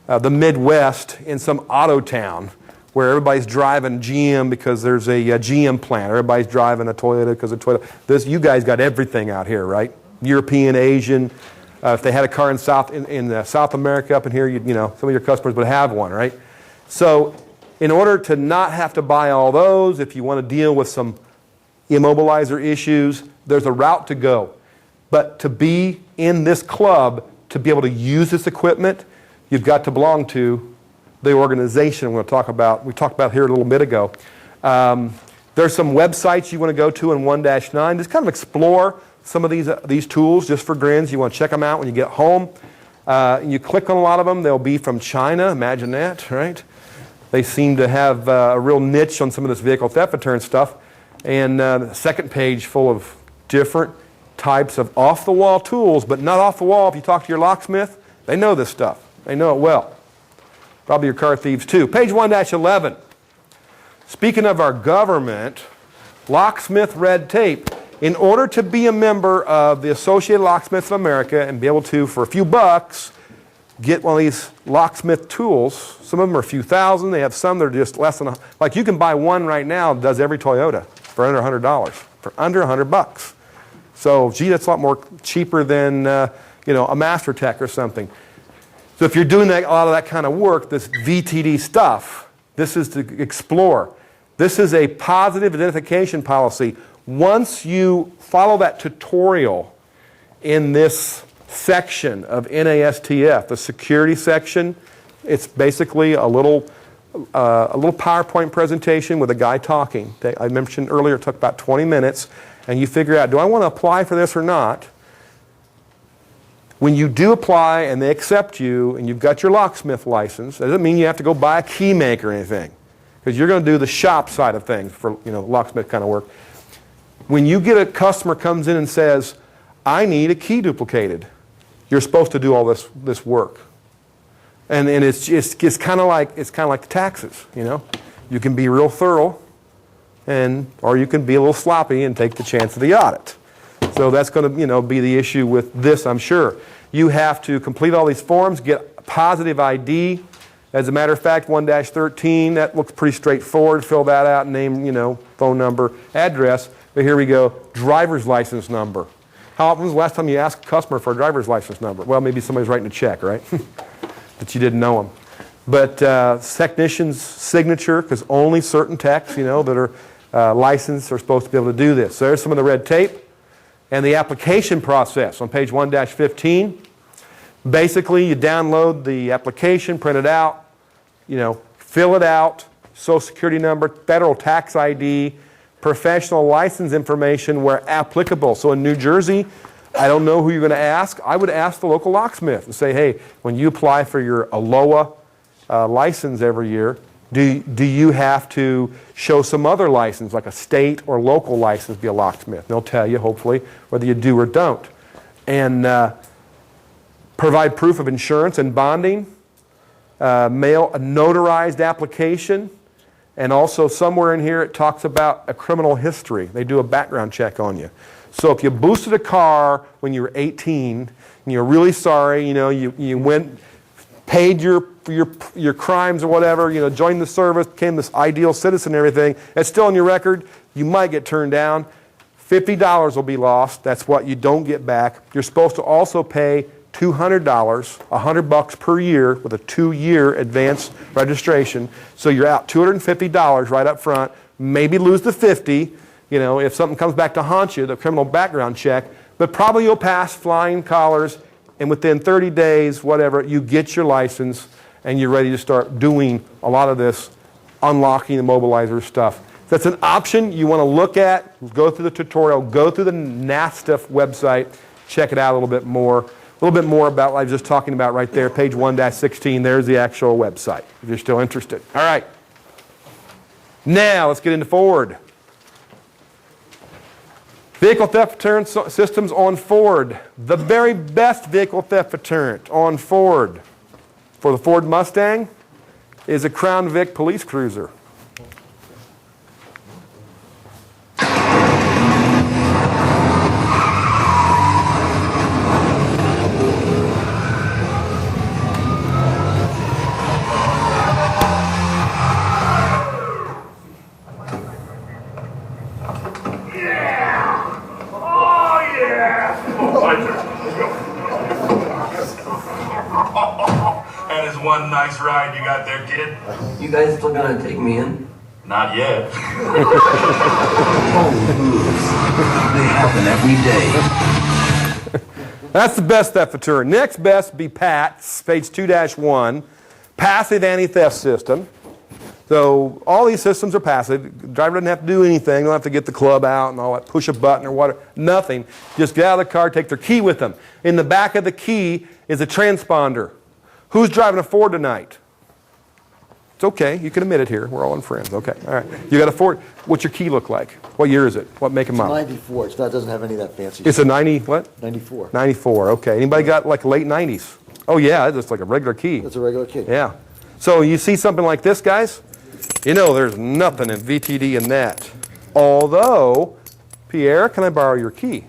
Midwest in some auto town where everybody's driving GM because there's a GM plant. Everybody's driving a Toyota because of Toyota. You guys got everything out here, right? European, Asian, If they had a car in South America up in here, you know, some of your customers would have one, right? So in order to not have to buy all those, if you want to deal with some Immobilizer issues, there's a route to go. But to be in this club, to be able to use this equipment, you've got to belong to the organization we talked about here a little bit ago. There's some websites you want to go to in 1-9. Just kind of explore some of these tools just for grins. You want to check them out when you get home. You click on a lot of them. They'll be from China. Imagine that, right? They seem to have a real niche on some of this vehicle theft deterrent stuff. And the second page full of different types of off-the-wall tools, but not off the wall. If you talk to your locksmith, they know this stuff. They know it well. Probably your car thieves too. Page 1-11. Speaking of our government, locksmith red tape. In order to be a member of the Associated Locksmiths of America and be able to, for a few bucks, get one of these locksmith tools, some of them are a few thousand. They have some that are just less than, like you can buy one right now that does every Toyota for under $100, for under $100. So, gee, that's a lot more cheaper than, you know, a MasterTech or something. So if you're doing a lot of that kind of work, this VTD stuff, this is to explore. This is a positive identification policy. Once you follow that tutorial in this section of NASTF, the security section, it's basically a little PowerPoint presentation with a guy talking. I mentioned earlier it took about 20 minutes, and you figure out, do I want to apply for this or not? When you do apply and they accept you and you've got your locksmith license, that doesn't mean you have to go buy a key maker or anything, because you're going to do the shop side of things for, you know, locksmith kind of work. When you get a customer comes in and says, I need a key duplicated, you're supposed to do all this work. And it's kind of like the taxes, you know. You can be real thorough, or you can be a little sloppy and take the chance of the audit. So that's going to, you know, be the issue with this, I'm sure. You have to complete all these forms, get a positive ID. As a matter of fact, 1-13, that looks pretty straightforward. Fill that out, name, you know, phone number, address. But here we go, driver's license number. How often was the last time you asked a customer for a driver's license number? Well, maybe somebody's writing a check, right? That you didn't know them. But technician's signature, because only certain techs, you know, that are licensed are supposed to be able to do this. So there's some of the red tape. And the application process on page 1-15. Basically, you download the application, print it out, you know, fill it out, Social Security number, federal tax ID, professional license information where applicable. So in New Jersey, I don't know who you're going to ask. I would ask the local locksmith and say, hey, when you apply for your ALOA license every year, do you have to show some other license, like a state or local license, be a locksmith? And they'll tell you, hopefully, whether you do or don't. And provide proof of insurance and bonding. Mail a notarized application. And also somewhere in here it talks about a criminal history. They do a background check on you. So if you boosted a car when you were 18 and you're really sorry, you know, you went, paid your crimes or whatever, you know, joined the service, became this ideal citizen and everything, it's still on your record, you might get turned down. $50 will be lost. That's what you don't get back. You're supposed to also pay $200, $100 per year with a 2-year advance registration. So you're out $250 right up front, maybe lose the $50, you know, if something comes back to haunt you, the criminal background check, but probably you'll pass flying colors, and within 30 days, whatever, you get your license and you're ready to start doing a lot of this unlocking Immobilizer stuff. That's an option you want to look at. Go through the tutorial, go through the NASTF website, check it out a little bit more. A little bit more about what I was just talking about right there, page 1-16. There's the actual website, if you're still interested. All right. Now, let's get into Ford. Vehicle theft deterrent systems on Ford. The very best vehicle theft deterrent on Ford for the Ford Mustang is a Crown Vic police cruiser. activated? You guys still gonna take me in? Not yet. They happen every day. That's the best theft deterrent. Next best would be PATS, page 2-1, passive anti-theft system. So all these systems are passive. The driver doesn't have to do anything. They don't have to get the club out and all that, push a button or whatever. Nothing. Just get out of the car, take their key with them. In the back of the key is a transponder. Who's driving a Ford tonight? It's okay. You can admit it here. We're all in friends. Okay. All right. You got a Ford. What's your key look like? What year is it? What make and model? 94. It doesn't have any of that fancy It's a 90 what? 94. 94. Okay. Anybody got like late 90s? Oh yeah, it's just like a regular key. That's a regular key. Yeah. So you see something like this, guys? You know there's nothing in VTD in that. Although, Pierre, can I borrow your key?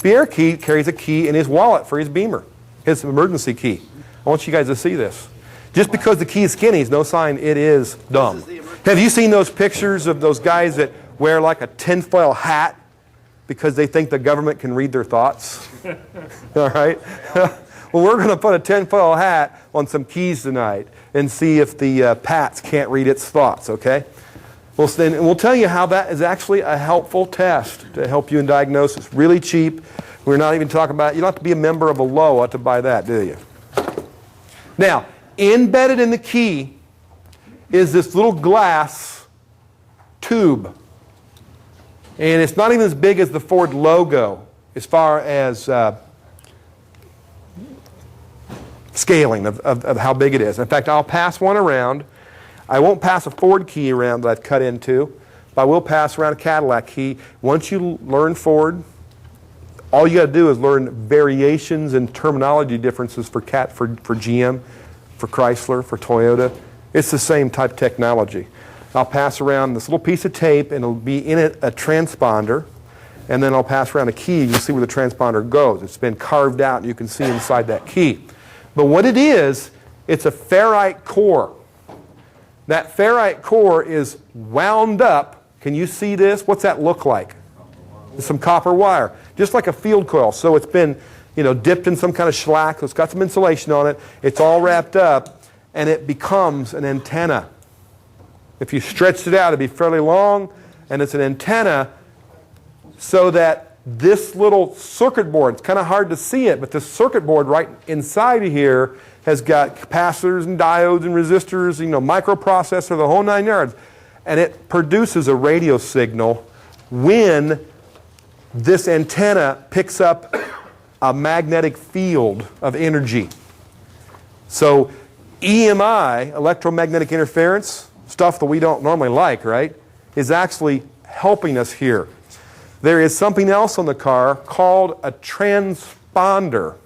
Pierre carries a key in his wallet for his Beamer, his emergency key. I want you guys to see this. Just because the key is skinny is no sign it is dumb. Have you seen those pictures of those guys that wear like a tinfoil hat because they think the government can read their thoughts? All right? Well, we're going to put a tinfoil hat on some keys tonight and see if the PATS can't read its thoughts, okay? We'll tell you how that is actually a helpful test to help you in diagnosis. Really cheap. We're not even talking about, you don't have to be a member of a LOA to buy that, do you? Now, embedded in the key is this little glass tube. And it's not even as big as the Ford logo as far as scaling of how big it is. In fact, I'll pass one around. I won't pass a Ford key around that I've cut into, but I will pass around a Cadillac key. Once you learn Ford, all you got to do is learn variations and terminology differences for GM, for Chrysler, for Toyota. It's the same type of technology. I'll pass around this little piece of tape, and it'll be in it a transponder, and then I'll pass around a key. You can see where the transponder goes. It's been carved out, and you can see inside that key. But what it is, it's a ferrite core. That ferrite core is wound up. Can you see this? What's that look like? It's some copper wire, just like a field coil. So it's been, dipped in some kind of shellac. So it's got some insulation on it. It's all wrapped up, and it becomes an antenna. If you stretched it out, it'd be fairly long, and it's an antenna so that this little circuit board, it's kind of hard to see it, but this circuit board right inside of here has got capacitors and diodes and resistors, microprocessor, the whole 9 yards. And it produces a radio signal when this antenna picks up a magnetic field of energy. So EMI, electromagnetic interference, stuff that we don't normally like, right, is actually helping us here. There is something else on the car called a transceiver.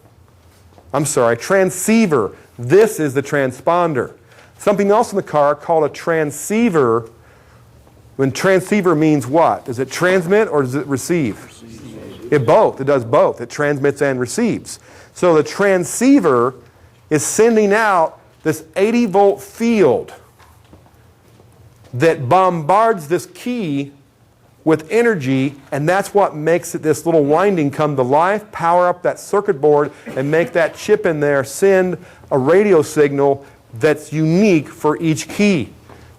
This is the transponder. Something else in the car called a transceiver. When transceiver means what? Does it transmit or does it receive? It does both. It transmits and receives. So the transceiver is sending out this 80-volt field that bombards this key with energy, and that's what makes it, this little winding come to life, power up that circuit board, and make that chip in there send a radio signal that's unique for each key.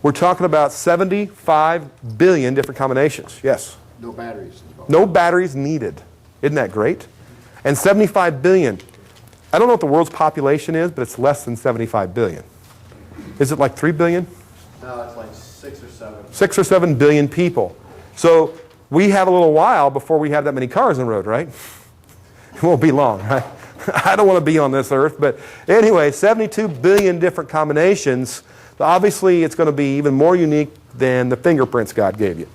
We're talking about 75 billion different combinations. Yes? No batteries involved. No batteries needed. Isn't that great? And 75 billion. I don't know what the world's population is, but it's less than 75 billion. Is it like 3 billion? No, it's like 6 or 7. 6 or 7 billion people. So we have a little while before we have that many cars on the road, right? It won't be long, right? I don't want to be on this earth, but anyway, 72 billion different combinations. Obviously, it's going to be even more unique than the fingerprints God gave you.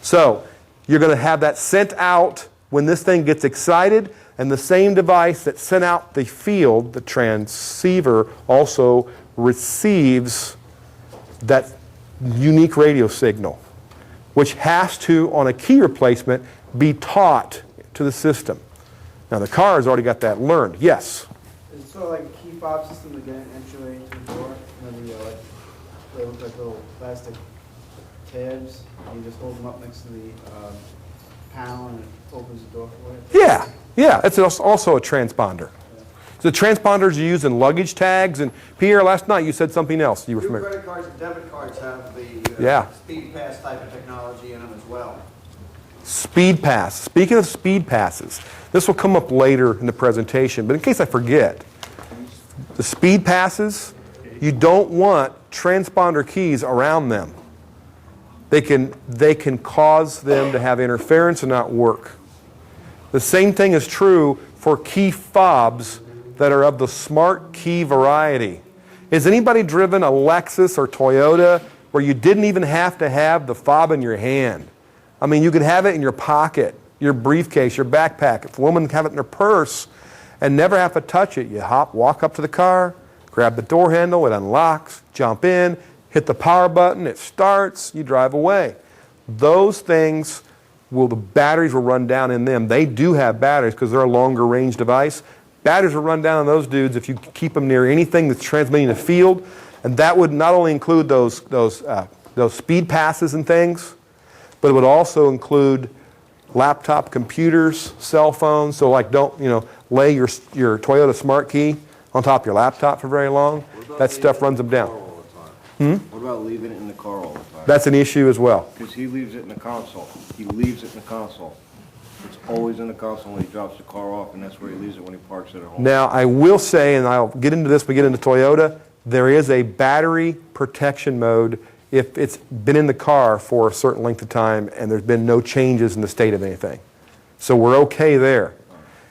So you're going to have that sent out when this thing gets excited, and the same device that sent out the field, the transceiver, also receives that unique radio signal, which has to, on a key replacement, be taught to the system. Now, the car has already got that learned. Yes? Is it sort of like a key fob system to get an entryway to the door? They look like little plastic tabs, and you just hold them up next to the panel, and it opens the door for you? Yeah. It's also a transponder. So the transponders you use in luggage tags, and Pierre, last night you said something else. You were Your familiar. credit cards and debit cards have the Yeah. speed pass type of technology in them as well. Speed pass. Speaking of speed passes, this will come up later in the presentation, but in case I forget, the speed passes, you don't want transponder keys around them. They can cause them to have interference and not work. The same thing is true for key fobs that are of the smart key variety. Has anybody driven a Lexus or Toyota where you didn't even have to have the fob in your hand? I mean, you could have it in your pocket, your briefcase, your backpack. If a woman can have it in her purse and never have to touch it, you walk up to the car, grab the door handle, it unlocks, jump in, hit the power button, it starts, you drive away. Those things, the batteries will run down in them. They do have batteries because they're a longer range device. Batteries will run down on those dudes if you keep them near anything that's transmitting a field. And that would not only include those speed passes and things, but it would also include laptop computers, cell phones. So like don't lay your Toyota Smart Key on top of your laptop for very long. That stuff runs them down. What about leaving it in the car all the time? That's an issue as well. Because he leaves it in the console. He leaves it in the console. It's always in the console when he drops the car off, and that's where he leaves it when he parks it at home. Now, I will say, and I'll get into this when we get into Toyota, there is a battery protection mode if it's been in the car for a certain length of time and there's been no changes in the state of anything. So we're okay there.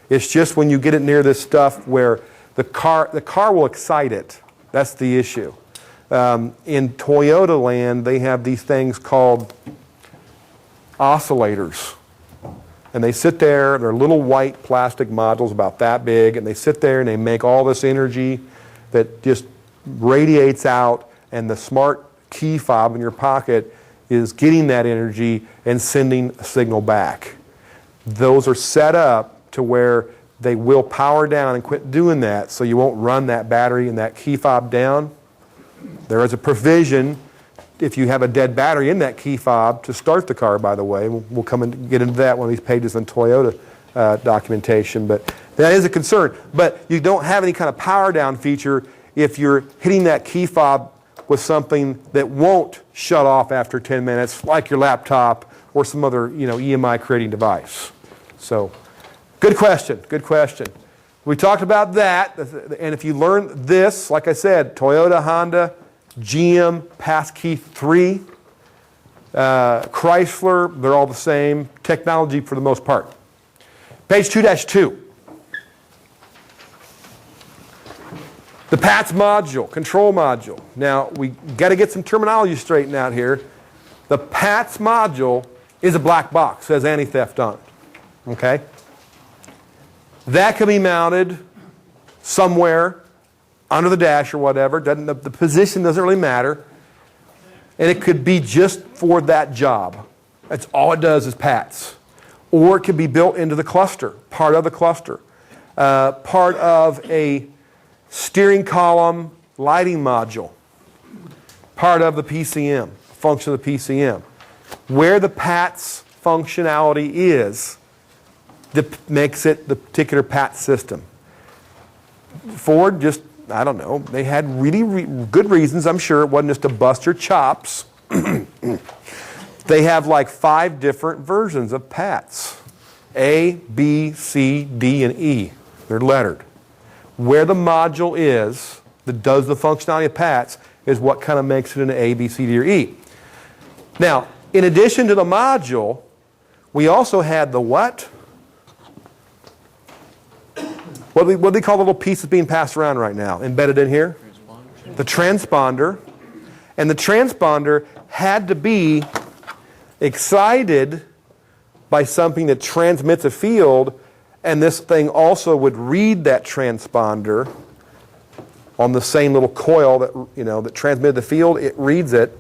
It's just when you get it near this stuff where the car will excite it. That's the issue. In Toyota land, they have these things called oscillators. And they sit there, they're little white plastic modules about that big, and they sit there and they make all this energy that just radiates out, and the smart key fob in your pocket is getting that energy and sending a signal back. Those are set up to where they will power down and quit doing that, so you won't run that battery and that key fob down. There is a provision if you have a dead battery in that key fob to start the car, by the way. We'll come and get into that one of these pages on Toyota documentation, but that is a concern. But you don't have any kind of power down feature if you're hitting that key fob with something that won't shut off after 10 minutes, like your laptop or some other EMI creating device. So, good question, good question. We talked about that, and if you learn this, like I said, Toyota, Honda, GM, Passkey 3, Chrysler, they're all the same. Technology for the most part. Page 2-2. The PATS module, control module. Now, we got to get some terminology straightened out here. The PATS module is a black box, says anti-theft on it. Okay? That can be mounted somewhere under the dash or whatever. The position doesn't really matter. And it could be just for that job. That's all it does is PATS. Or it could be built into the cluster, part of the cluster. Part of a steering column lighting module. Part of the PCM, function of the PCM. Where the PATS functionality is, that makes it the particular PATS system. Ford just, I don't know, they had really good reasons, I'm sure. It wasn't just to bust your chops. They have like 5 different versions of PATS. A, B, C, D, and E. They're lettered. Where the module is that does the functionality of PATS is what kind of makes it an A, B, C, D, or E. Now, in addition to the module, we also had the what? What do they call the little piece that's being passed around right now, embedded in here? The transponder. And the transponder had to be excited by something that transmits a field, and this thing also would read that transponder on the same little coil that that transmitted the field. It reads it.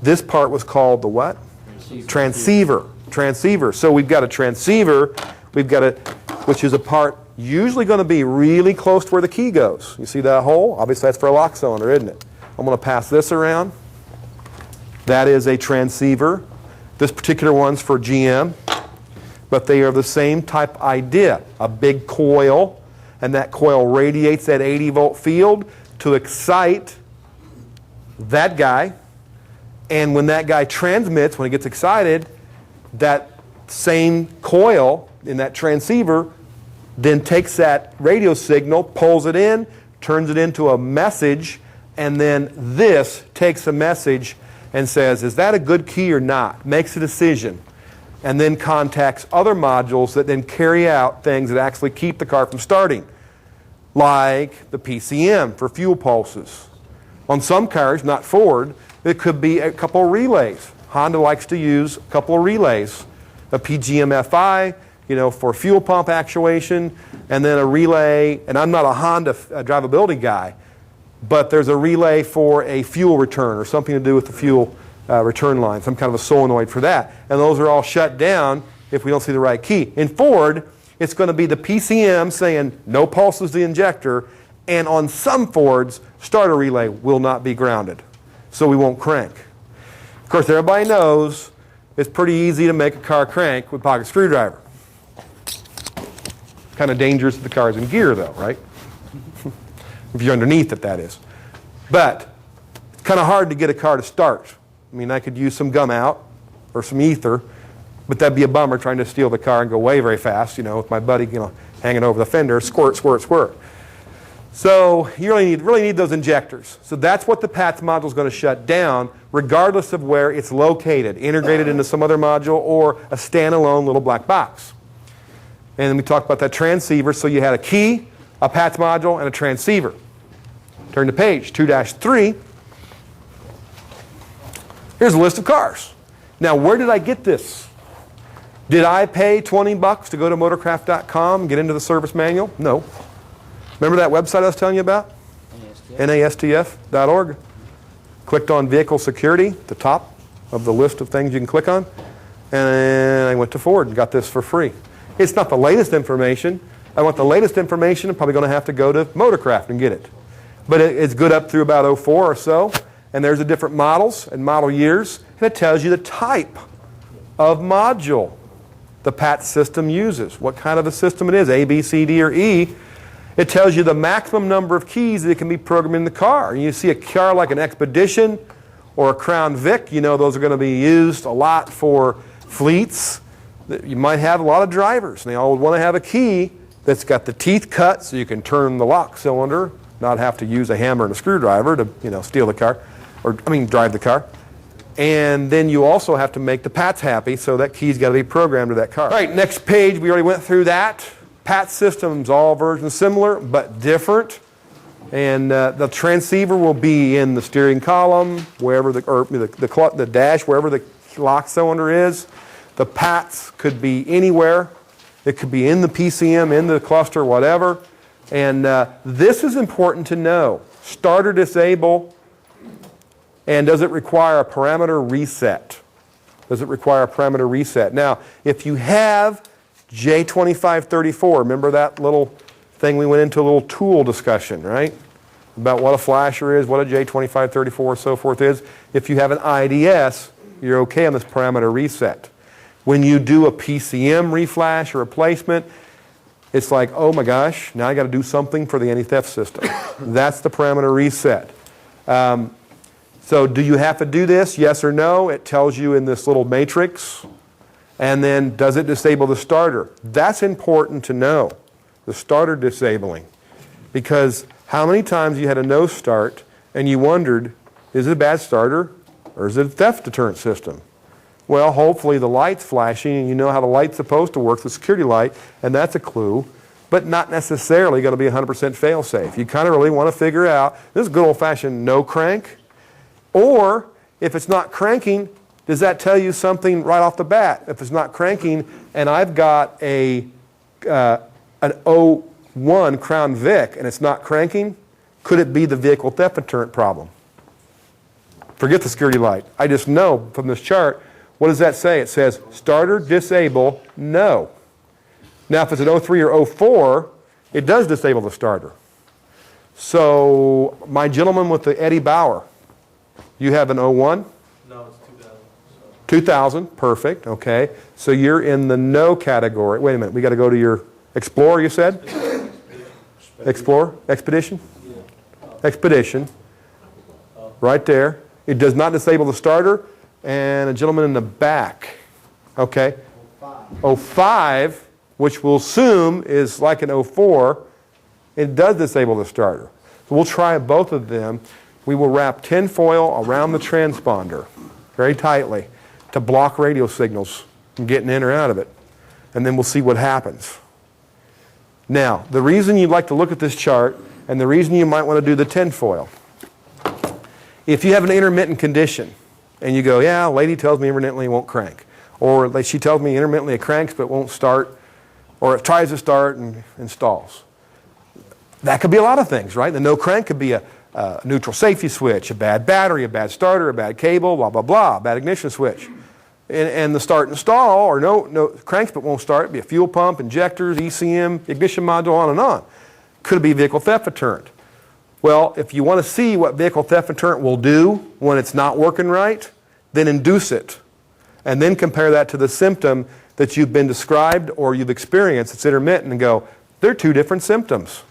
This part was called the what? Transceiver. Transceiver. So we've got a transceiver. We've got which is a part usually going to be really close to where the key goes. You see that hole? Obviously that's for a lock cylinder, isn't it? I'm going to pass this around. That is a transceiver. This particular one's for GM, but they are the same type idea. A big coil and that coil radiates that 80 volt field to excite that guy. And when that guy transmits, when he gets excited, that same coil in that transceiver then takes that radio signal, pulls it in, turns it into a message, and then this takes a message and says, is that a good key or not? Makes a decision. And then contacts other modules that then carry out things that actually keep the car from starting, like the PCM for fuel pulses. On some cars, not Ford, it could be a couple of relays. Honda likes to use a couple of relays. A PGM-FI, for fuel pump actuation, and then a relay, and I'm not a Honda drivability guy, but there's a relay for a fuel return or something to do with the fuel return line, some kind of a solenoid for that. And those are all shut down if we don't see the right key. In Ford, it's going to be the PCM saying no pulses the injector, and on some Fords, starter relay will not be grounded, so we won't crank. Of course, everybody knows it's pretty easy to make a car crank with a pocket screwdriver. Kind of dangerous if the car's in gear, though, right? If you're underneath it, that is. But it's kind of hard to get a car to start. I mean, I could use some gum out or some ether, but that'd be a bummer trying to steal the car and go way very fast, with my buddy, hanging over the fender, squirt, squirt, squirt. So you really need those injectors. So that's what the PATS module is going to shut down, regardless of where it's located, integrated into some other module or a standalone little black box. And then we talked about that transceiver. So you had a key, a PATS module, and a transceiver. Turn to page 2-3. Here's a list of cars. Now, where did I get this? Did I pay $20 to go to motorcraft.com and get into the service manual? No. Remember that website I was telling you about? NASTF.org. Clicked on vehicle security, the top of the list of things you can click on. And I went to Ford and got this for free. It's not the latest information. I want the latest information. I'm probably going to have to go to Motorcraft and get it. But it's good up through about 04 or so. And there's the different models and model years. And it tells you the type of module the PATS system uses. What kind of a system it is, A, B, C, D, or E. It tells you the maximum number of keys that can be programmed in the car. And you see a car like an Expedition or a Crown Vic, those are going to be used a lot for fleets. You might have a lot of drivers, and they all want to have a key that's got the teeth cut so you can turn the lock cylinder, not have to use a hammer and a screwdriver to steal the car, drive the car. And then you also have to make the PATS happy, so that key's got to be programmed to that car. All right, next page, we already went through that. PATS systems, all versions similar, but different. And the transceiver will be in the steering column, wherever the dash, wherever the lock cylinder is. The PATS could be anywhere. It could be in the PCM, in the cluster, whatever. And this is important to know. Starter disable, and does it require a parameter reset? Does it require a parameter reset? Now, if you have J2534, remember that little thing we went into, a little tool discussion, right? About what a flasher is, what a J2534 so forth is. If you have an IDS, you're okay on this parameter reset. When you do a PCM reflash or replacement, it's like, oh my gosh, now I got to do something for the anti-theft system. That's the parameter reset. So do you have to do this? Yes or no? It tells you in this little matrix. And then, does it disable the starter? That's important to know, the starter disabling. Because how many times you had a no start and you wondered, is it a bad starter or is it a theft deterrent system? Well, hopefully the light's flashing and you know how the light's supposed to work, the security light, and that's a clue, but not necessarily going to be 100% fail-safe. You kind of really want to figure out, this is good old-fashioned no crank, or if it's not cranking, does that tell you something right off the bat? If it's not cranking and I've got an 01 Crown Vic and it's not cranking, could it be the vehicle theft deterrent problem? Forget the security light. I just know from this chart, what does that say? It says starter disable, no. Now if it's an 03 or 04, it does disable the starter. So my gentleman with the Eddie Bauer, you have an 01? 2000, perfect, okay. So you're in the no category. Wait a minute, we got to go to your Explorer, you said? Explorer? Expedition? Expedition. Right there. It does not disable the starter. And a gentleman in the back. Okay. 05, which we'll assume is like an 04, it does disable the starter. So we'll try both of them. We will wrap tin foil around the transponder very tightly to block radio signals from getting in or out of it. And then we'll see what happens. Now, the reason you'd like to look at this chart and the reason you might want to do the tin foil, if you have an intermittent condition and you go, yeah, lady tells me intermittently it won't crank, or like she tells me intermittently it cranks but won't start, or it tries to start and stalls. That could be a lot of things, right? The no crank could be a neutral safety switch, a bad battery, a bad starter, a bad cable, blah, blah, blah, bad ignition switch. And the start and stall, or no cranks but won't start, be a fuel pump, injectors, ECM, ignition module, on and on. Could be vehicle theft deterrent. Well, if you want to see what vehicle theft deterrent will do when it's not working right, then induce it. And then compare that to the symptom that you've been described or you've experienced. It's intermittent, and go, they're two different symptoms.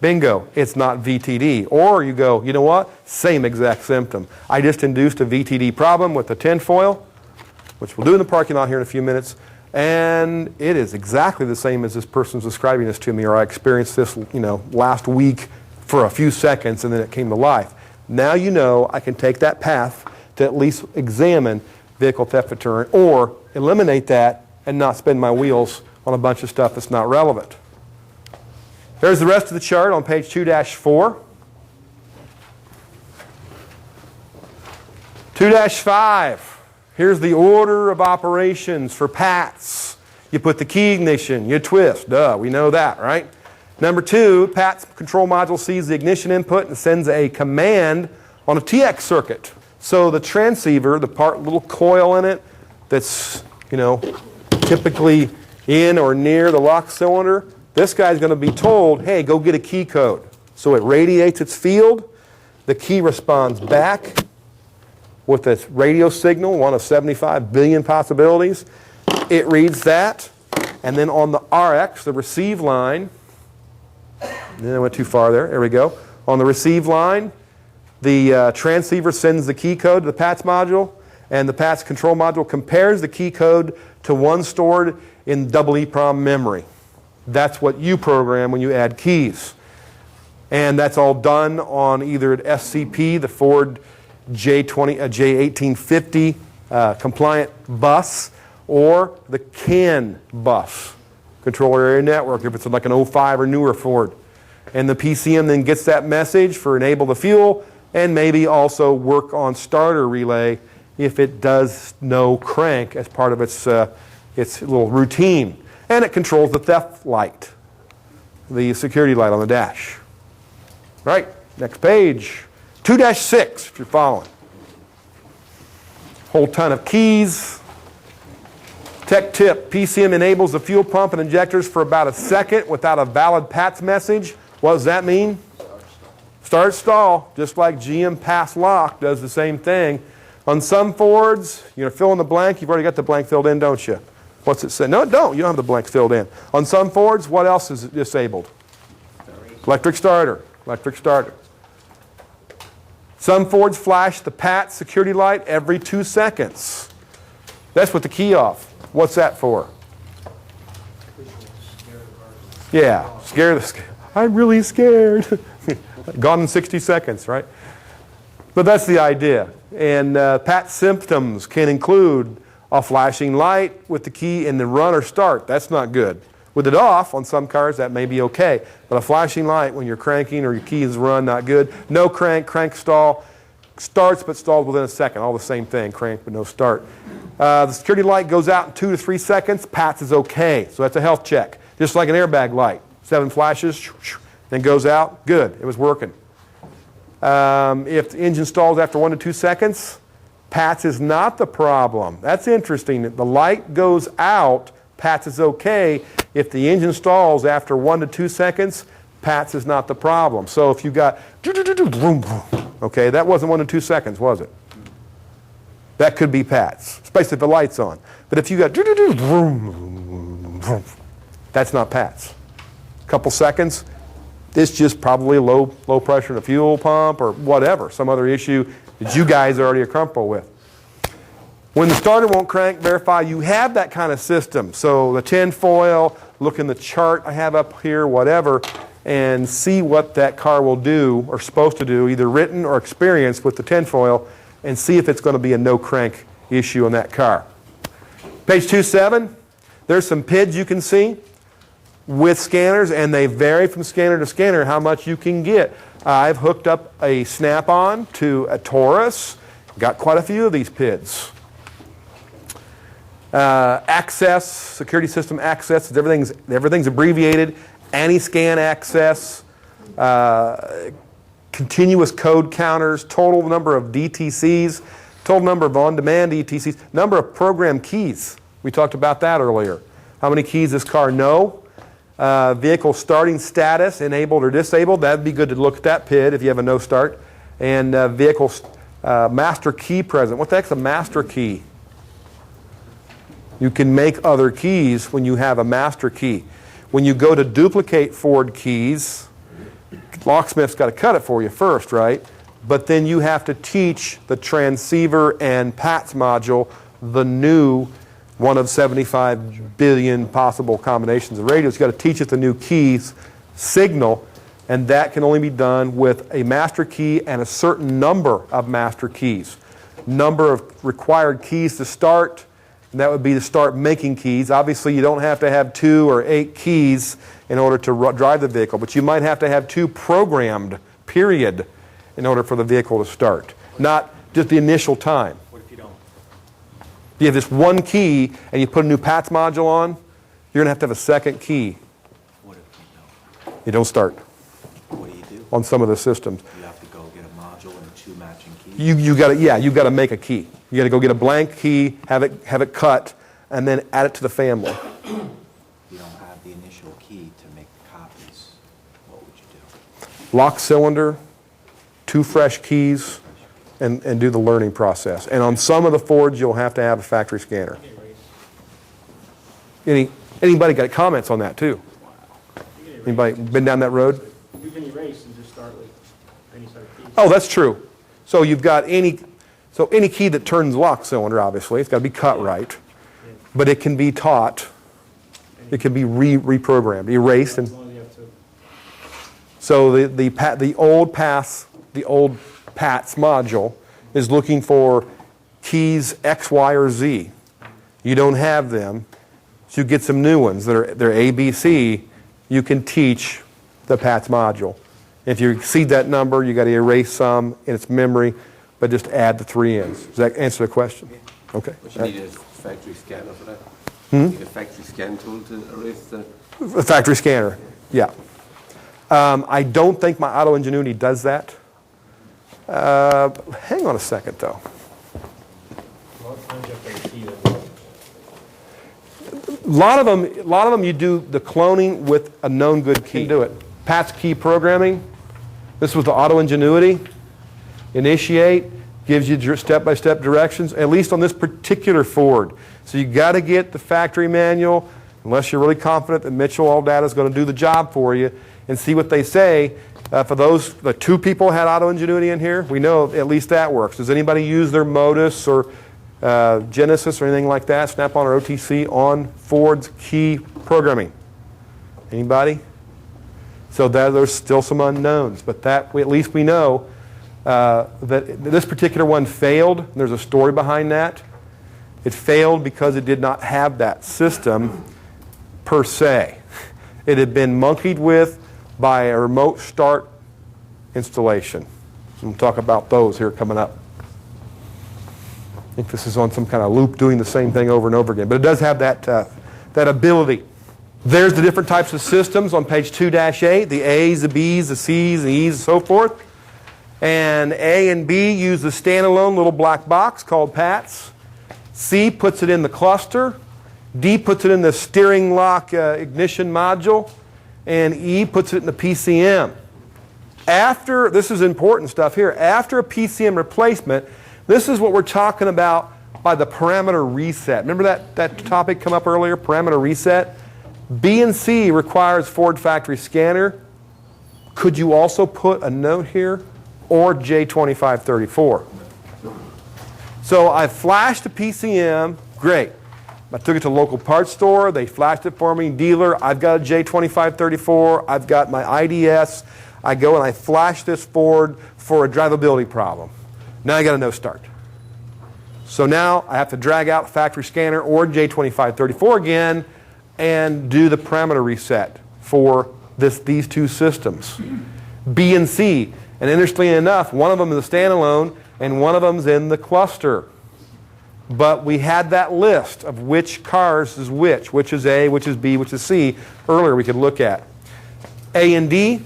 Bingo, it's not VTD. Or you go, you know what? Same exact symptom. I just induced a VTD problem with the tin foil, which we'll do in the parking lot here in a few minutes, and it is exactly the same as this person's describing this to me, or I experienced this, last week for a few seconds and then it came to life. Now you know I can take that path to at least examine vehicle theft deterrent or eliminate that and not spin my wheels on a bunch of stuff that's not relevant. There's the rest of the chart on page 2-4. 2-5. Here's the order of operations for PATs. You put the key ignition, you twist. Duh, we know that, right? Number 2, PAT's control module sees the ignition input and sends a command on a TX circuit. So the transceiver, the little coil in it that's, typically in or near the lock cylinder, this guy's going to be told, hey, go get a key code. So it radiates its field. The key responds back with a radio signal, one of 75 billion possibilities. It reads that, and then on the RX, the receive line, then I went too far there we go. On the receive line, the transceiver sends the key code to the PATS module, and the PATS control module compares the key code to one stored in EEPROM memory. That's what you program when you add keys. And that's all done on either an SCP, the Ford J1850 compliant bus, or the CAN bus, controller area network, if it's like an 05 or newer Ford. And the PCM then gets that message for enable the fuel and maybe also work on starter relay if it does no crank as part of its little routine. And it controls the theft light, the security light on the dash. Right, next page. 2-6, if you're following. Whole ton of keys. Tech tip, PCM enables the fuel pump and injectors for about a second without a valid PATS message. What does that mean? Start stall, just like GM pass lock does the same thing. On some Fords, fill in the blank. You've already got the blank filled in, don't you? What's it say? No, it don't. You don't have the blank filled in. On some Fords, what else is disabled? Electric starter. Electric starter. Some Fords flash the PAT security light every 2 seconds. That's with the key off. What's that for? Yeah, I'm really scared. Gone in 60 seconds, right? But that's the idea. And PAT symptoms can include a flashing light with the key in the run or start. That's not good. With it off, on some cars, that may be okay. But a flashing light when you're cranking or your key is run, not good. No crank, crank stall. Starts but stalls within a second. All the same thing, crank but no start. The security light goes out in 2 to 3 seconds. PATS is okay. So that's a health check. Just like an airbag light. 7 flashes, then goes out. Good, it was working. If the engine stalls after 1 to 2 seconds, PATS is not the problem. That's interesting. The light goes out, PATS is okay. If the engine stalls after 1 to 2 seconds, PATS is not the problem. So if you got, okay, that wasn't 1 to 2 seconds, was it? That could be PATS, especially if the light's on. But if you got, that's not PATS. A couple seconds, It's just probably low pressure in the fuel pump or whatever, some other issue that you guys already are comfortable with. When the starter won't crank, verify you have that kind of system. So the tin foil, look in the chart I have up here, whatever, and see what that car will do or supposed to do, either written or experienced with the tin foil, and see if it's going to be a no crank issue on that car. Page 27, there's some PIDs you can see with scanners, and they vary from scanner to scanner how much you can get. I've hooked up a Snap-on to a Taurus, got quite a few of these PIDs. Access, security system access, everything's abbreviated. Anti-scan access, continuous code counters, total number of DTCs, total number of on-demand DTCs, number of program keys. We talked about that earlier. How many keys this car know? Vehicle starting status, enabled or disabled. That'd be good to look at that PID if you have a no start. And vehicle master key present. What the heck's a master key? You can make other keys when you have a master key. When you go to duplicate Ford keys, Locksmith's got to cut it for you first, right? But then you have to teach the transceiver and PATS module the new one of 75 billion possible combinations of radios. You've got to teach it the new keys signal, and that can only be done with a master key and a certain number of master keys. Number of required keys to start, and that would be to start making keys. Obviously, you don't have to have 2 or 8 keys in order to drive the vehicle, but you might have to have 2 programmed, period, in order for the vehicle to start. Not just the initial time. What if you don't? If you have this one key and you put a new PATS module on, you're going to have a second key. What if you don't? You don't start What do you do? on some of the systems. You have to go get a module and 2 matching keys? You got to, yeah, you've got to make a key. You got to go get a blank key, have it cut, and then add it to the family. You don't have the initial key to make the copies. What would you do? Lock cylinder, 2 fresh keys, and do the learning process. And on some of the Fords, you'll have to have a factory scanner. Anybody got comments on that too? Anybody been down that road? You can erase and just start with any sort of keys. Oh, that's true. So you've got any key that turns lock cylinder, obviously, it's got to be cut right. But it can be taught. It can be reprogrammed, erased, and As long as you have to. so the old PATS module is looking for keys X, Y, or Z. You don't have them, so you get some new ones they're A, B, C. You can teach the PATS module. If you exceed that number, you got to erase some in its memory, but just add the 3 ins. Does that answer the question? Okay. But you need a factory scanner for that? You need a factory scan tool to erase the... A factory scanner, yeah. I don't think my Auto Ingenuity does that. Hang on a second, though. A lot of times you have to have a key that works. A lot of them you do the cloning with a known good key. Do it. PATS key programming. This was the Auto Ingenuity. Initiate gives you step-by-step directions, at least on this particular Ford. So you got to get the factory manual, unless you're really confident that Mitchell All Data is going to do the job for you, and see what they say. For those, the 2 people had Auto Ingenuity in here, we know at least that works. Does anybody use their Modus or Genesis or anything like that, Snap-on or OTC, on Ford's key programming? Anybody? So there's still some unknowns, but at least we know that this particular one failed. There's a story behind that. It failed because it did not have that system per se. It had been monkeyed with by a remote start installation. We'll talk about those here coming up. I think this is on some kind of loop doing the same thing over and over again. But it does have that ability. There's the different types of systems on page 2-8, the A's, the B's, the C's, the E's, and so forth. And A and B use the standalone little black box called PATS. C puts it in the cluster. D puts it in the steering lock ignition module. And E puts it in the PCM. After, this is important stuff here, after a PCM replacement, this is what we're talking about by the parameter reset. Remember that topic come up earlier, parameter reset? B and C requires Ford factory scanner. Could you also put a note here, or J2534? So I flashed a PCM, great. I took it to the local parts store, they flashed it for me, dealer, I've got a J2534, I've got my IDS, I go and I flash this Ford for a drivability problem. Now I got a no start. So now I have to drag out factory scanner or J2534 again and do the parameter reset for these two systems. B and C, and interestingly enough, one of them is a standalone and one of them is in the cluster. But we had that list of which cars is which is A, which is B, which is C, earlier we could look at. A and D,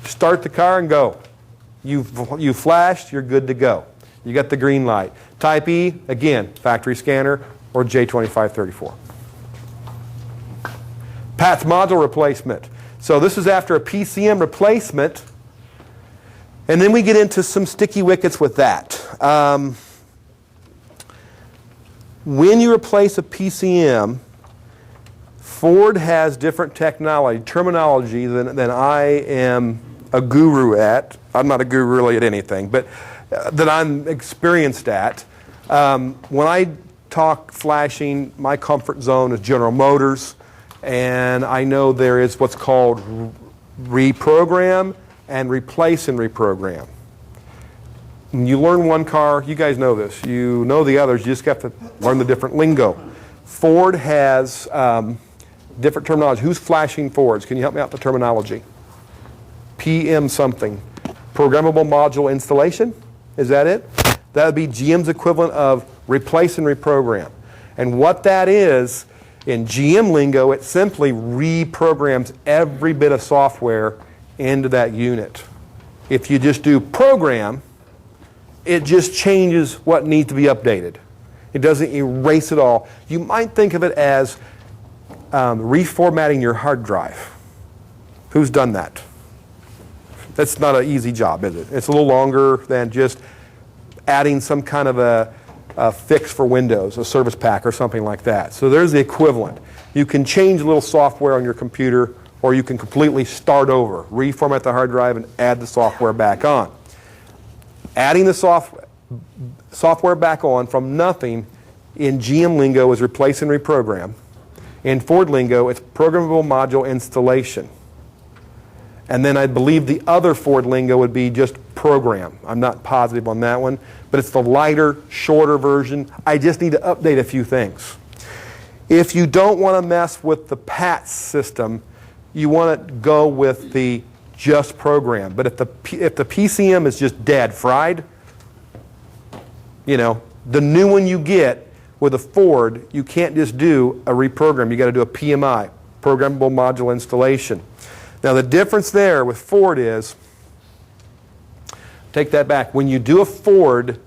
start the car and go. You flashed, you're good to go. You got the green light. Type E, again, factory scanner or J2534. PATS module replacement. So this is after a PCM replacement. And then we get into some sticky wickets with that. When you replace a PCM, Ford has different terminology than I am a guru at. I'm not a guru really at anything, but that I'm experienced at. When I talk flashing, my comfort zone is General Motors, and I know there is what's called reprogram and replace and reprogram. When you learn one car, you guys know this, you know the others, you just have to learn the different lingo. Ford has different terminology. Who's flashing Fords? Can you help me out with the terminology? PM something. Programmable module installation? Is that it? That would be GM's equivalent of replace and reprogram. And what that is, in GM lingo, it simply reprograms every bit of software into that unit. If you just do program, it just changes what needs to be updated. It doesn't erase it all. You might think of it as reformatting your hard drive. Who's done that? That's not an easy job, is it? It's a little longer than just adding some kind of a fix for Windows, a service pack or something like that. So there's the equivalent. You can change a little software on your computer, or you can completely start over, reformat the hard drive and add the software back on. Adding the software back on from nothing in GM lingo is replace and reprogram. In Ford lingo, it's programmable module installation. And then I believe the other Ford lingo would be just program. I'm not positive on that one, but it's the lighter, shorter version. I just need to update a few things. If you don't want to mess with the PATS system, you want to go with the just program. But if the PCM is just dead, fried, you know, the new one you get with a Ford, you can't just do a reprogram. You got to do a PMI, programmable module installation. Now the difference there with Ford is, take that back, when you do a Ford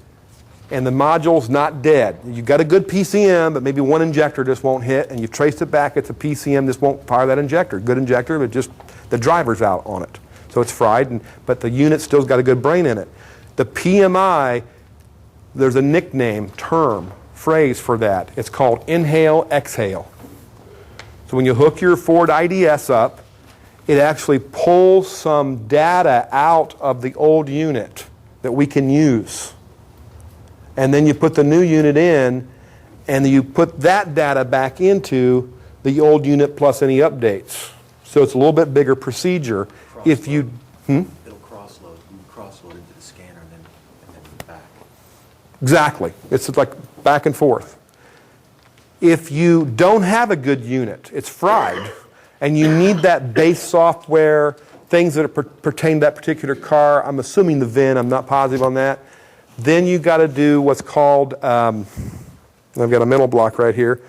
and the module's not dead, you got a good PCM, but maybe one injector just won't hit, and you traced it back, it's a PCM, this won't fire that injector. Good injector, but just the driver's out on it. So it's fried, but the unit still's got a good brain in it. The PMI, there's a nickname, term, phrase for that. It's called inhale, exhale. So when you hook your Ford IDS up, it actually pulls some data out of the old unit that we can use. And then you put the new unit in, and you put that data back into the old unit plus any updates. So it's a little bit bigger procedure. If you, It'll cross-load. You cross-load into the scanner and then back. Exactly. It's like back and forth. If you don't have a good unit, it's fried, and you need that base software, things that pertain to that particular car, I'm assuming the VIN, I'm not positive on that, then you got to do what's called, I've got a mental block right here,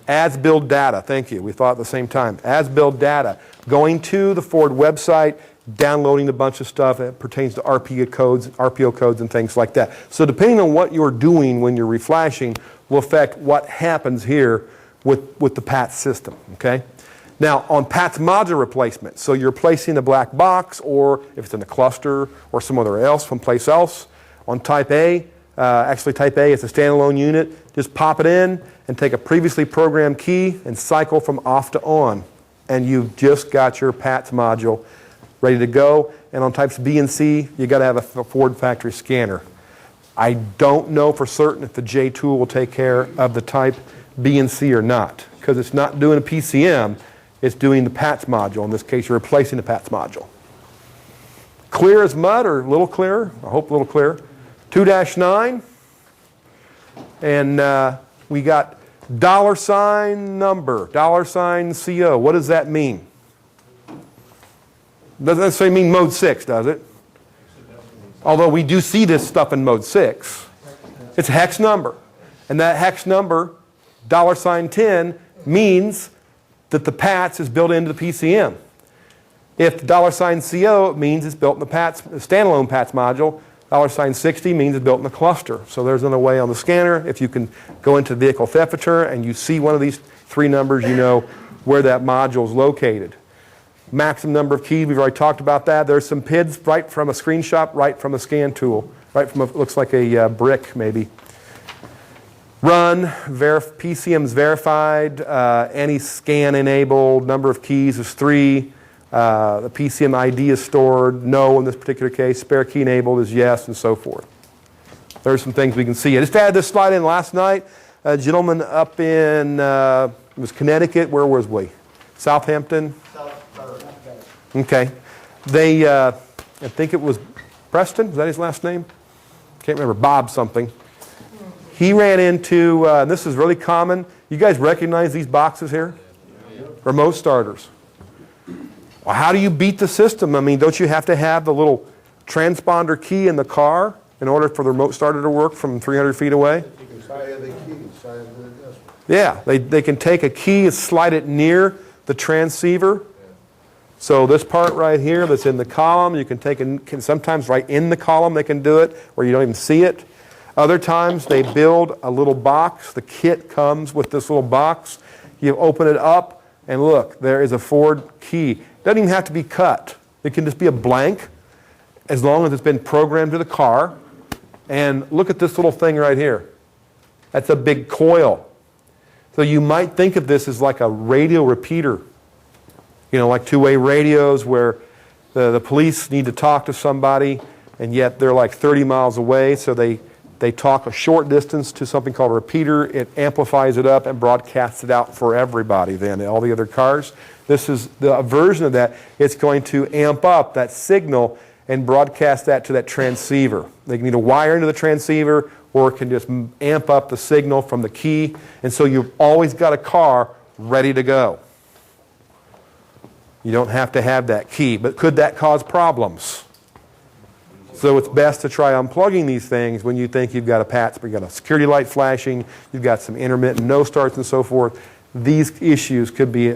as-build data. Thank you. We thought at the same time. As-build data. Going to the Ford website, downloading a bunch of stuff that pertains to RPO codes and things like that. So depending on what you're doing when you're reflashing will affect what happens here with the PATS system. Okay? Now, on PATS module replacement, so you're replacing the black box, or if it's in the cluster or somewhere else, someplace else, on Type A, actually Type A is a standalone unit, just pop it in and take a previously programmed key and cycle from off to on. And you've just got your PATS module ready to go. And on types B and C, you got to have a Ford factory scanner. I don't know for certain if the J tool will take care of the type B and C or not, because it's not doing a PCM, it's doing the PATS module. In this case, you're replacing the PATS module. Clear as mud, or a little clearer? I hope a little clearer. 2-9, and we got $ number, $CO. What does that mean? Doesn't necessarily mean mode 6, does it? Although we do see this stuff in mode 6. It's a hex number. And that hex number, $10, means that the PATS is built into the PCM. If $CO, it means it's built in the PATS, standalone PATS module. $60 means it's built in the cluster. So there's another way on the scanner. If you can go into vehicle theft deterrent and you see one of these 3 numbers, you know where that module is located. Maximum number of keys, we've already talked about that. There's some PIDs right from a screenshot, right from a scan tool, right from looks like a brick maybe. Run, PCM's verified, any scan enabled, number of keys is 3. The PCM ID is stored, no in this particular case. Spare key enabled is yes, and so forth. There's some things we can see. I just added this slide in last night. A gentleman up in, it was Connecticut, where was we? Southampton? Okay. They, I think it was Preston, is that his last name? Can't remember, Bob something. He ran into, this is really common. You guys recognize these boxes here? Remote starters. Well, how do you beat the system? I mean, don't you have to have the little transponder key in the car in order for the remote starter to work from 300 feet away? Yeah, they can take a key and slide it near the transceiver. So this part right here that's in the column, you can take it, sometimes right in the column they can do it, where you don't even see it. Other times they build a little box. The kit comes with this little box. You open it up, and look, there is a Ford key. It doesn't even have to be cut. It can just be a blank, as long as it's been programmed to the car. And look at this little thing right here. That's a big coil. So you might think of this as like a radio repeater. You know, like two-way radios where the police need to talk to somebody, and yet they're like 30 miles away, so they talk a short distance to something called a repeater. It amplifies it up and broadcasts it out for everybody then, all the other cars. This is a version of that. It's going to amp up that signal and broadcast that to that transceiver. They can either wire into the transceiver or it can just amp up the signal from the key, and so you've always got a car ready to go. You don't have to have that key, but could that cause problems? So it's best to try unplugging these things when you think you've got a PATS, but you've got a security light flashing, you've got some intermittent no starts and so forth. These issues could be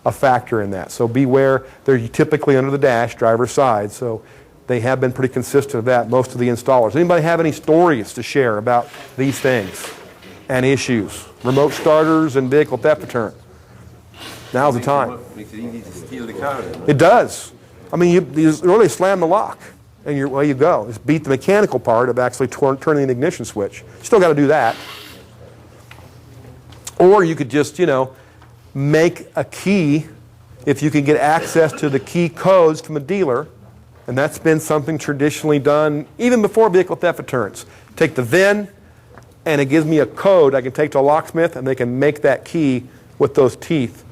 a factor in that. So beware. They're typically under the dash, driver's side, so they have been pretty consistent with that, most of the installers. Anybody have any stories to share about these things and issues? Remote starters and vehicle theft deterrent. Now's the time. Makes it easy to steal the car. It does. I mean, you really slam the lock, and away you go. Just beat the mechanical part of actually turning the ignition switch. Still got to do that. Or you could just, make a key if you can get access to the key codes from a dealer, and that's been something traditionally done even before vehicle theft deterrents. Take the VIN, and it gives me a code I can take to a locksmith, and they can make that key with those teeth.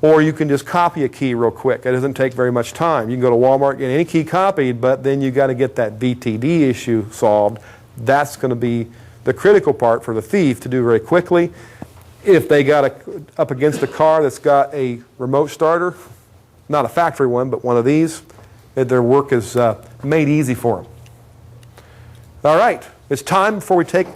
Or you can just copy a key real quick. It doesn't take very much time. You can go to Walmart, get any key copied, but then you've got to get that VTD issue solved. That's going to be the critical part for the thief to do very quickly. If they got up against a car that's got a remote starter, not a factory one, but one of these, their work is made easy for them. All right, it's time before we take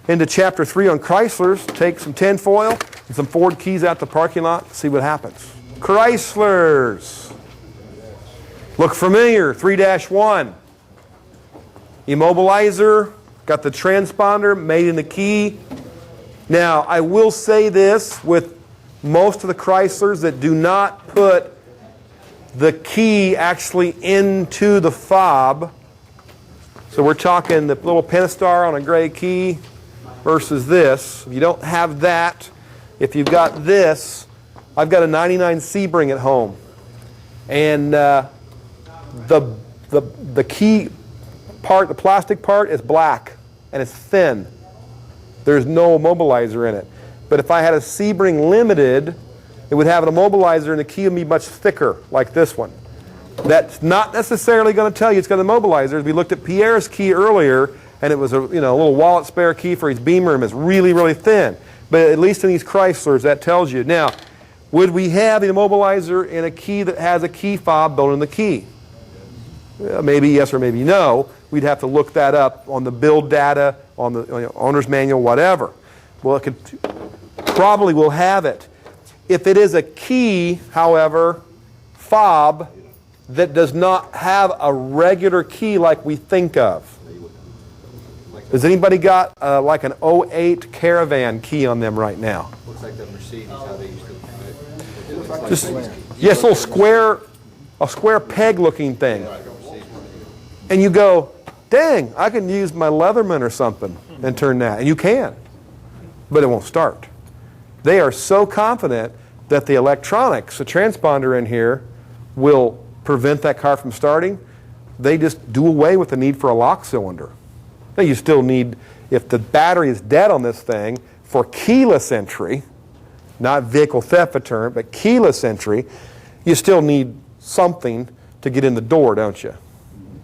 into Chapter 3 on Chryslers, take some tinfoil and some Ford keys out the parking lot, see what happens. Chryslers. Look familiar, 3-1. Immobilizer, got the transponder made in the key. Now, I will say this, with most of the Chryslers that do not put the key actually into the fob, so we're talking the little Pentastar on a gray key versus this. If you don't have that, if you've got this, I've got a 99 Sebring at home. And the key part, the plastic part, is black and it's thin. There's no immobilizer in it. But if I had a Sebring Limited, it would have an immobilizer and the key would be much thicker, like this one. That's not necessarily going to tell you it's got an immobilizer. We looked at Pierre's key earlier, and it was a little wallet spare key for his Beamer, and it's really, really thin. But at least in these Chryslers, that tells you. Now, would we have the immobilizer in a key that has a key fob built in the key? Maybe yes or maybe no. We'd have to look that up on the build data, on the owner's manual, whatever. Well, it could probably will have it. If it is a key, however, fob that does not have a regular key like we think of. Has anybody got like an 08 Caravan key on them right now? Looks like the Mercedes, how they used to. Just, yes, a square peg-looking thing. And you go, dang, I can use my Leatherman or something and turn that. And you can, but it won't start. They are so confident that the electronics, the transponder in here, will prevent that car from starting. They just do away with the need for a lock cylinder. Now you still need, if the battery is dead on this thing, for keyless entry, not vehicle theft deterrent, but keyless entry, you still need something to get in the door, don't you?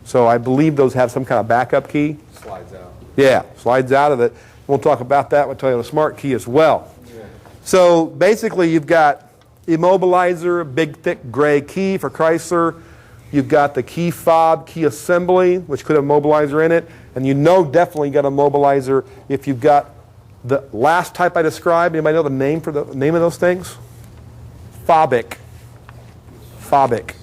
So I believe those have some kind of backup key. Slides out. Yeah, slides out of it. We'll talk about that with Toyota Smart Key as well. Yeah. So basically you've got immobilizer, big thick gray key for Chrysler. You've got the key fob, key assembly, which could have immobilizer in it. And you know definitely got a immobilizer if you've got the last type I described. Anybody know the name for the name of those things? Fobic. Fobic.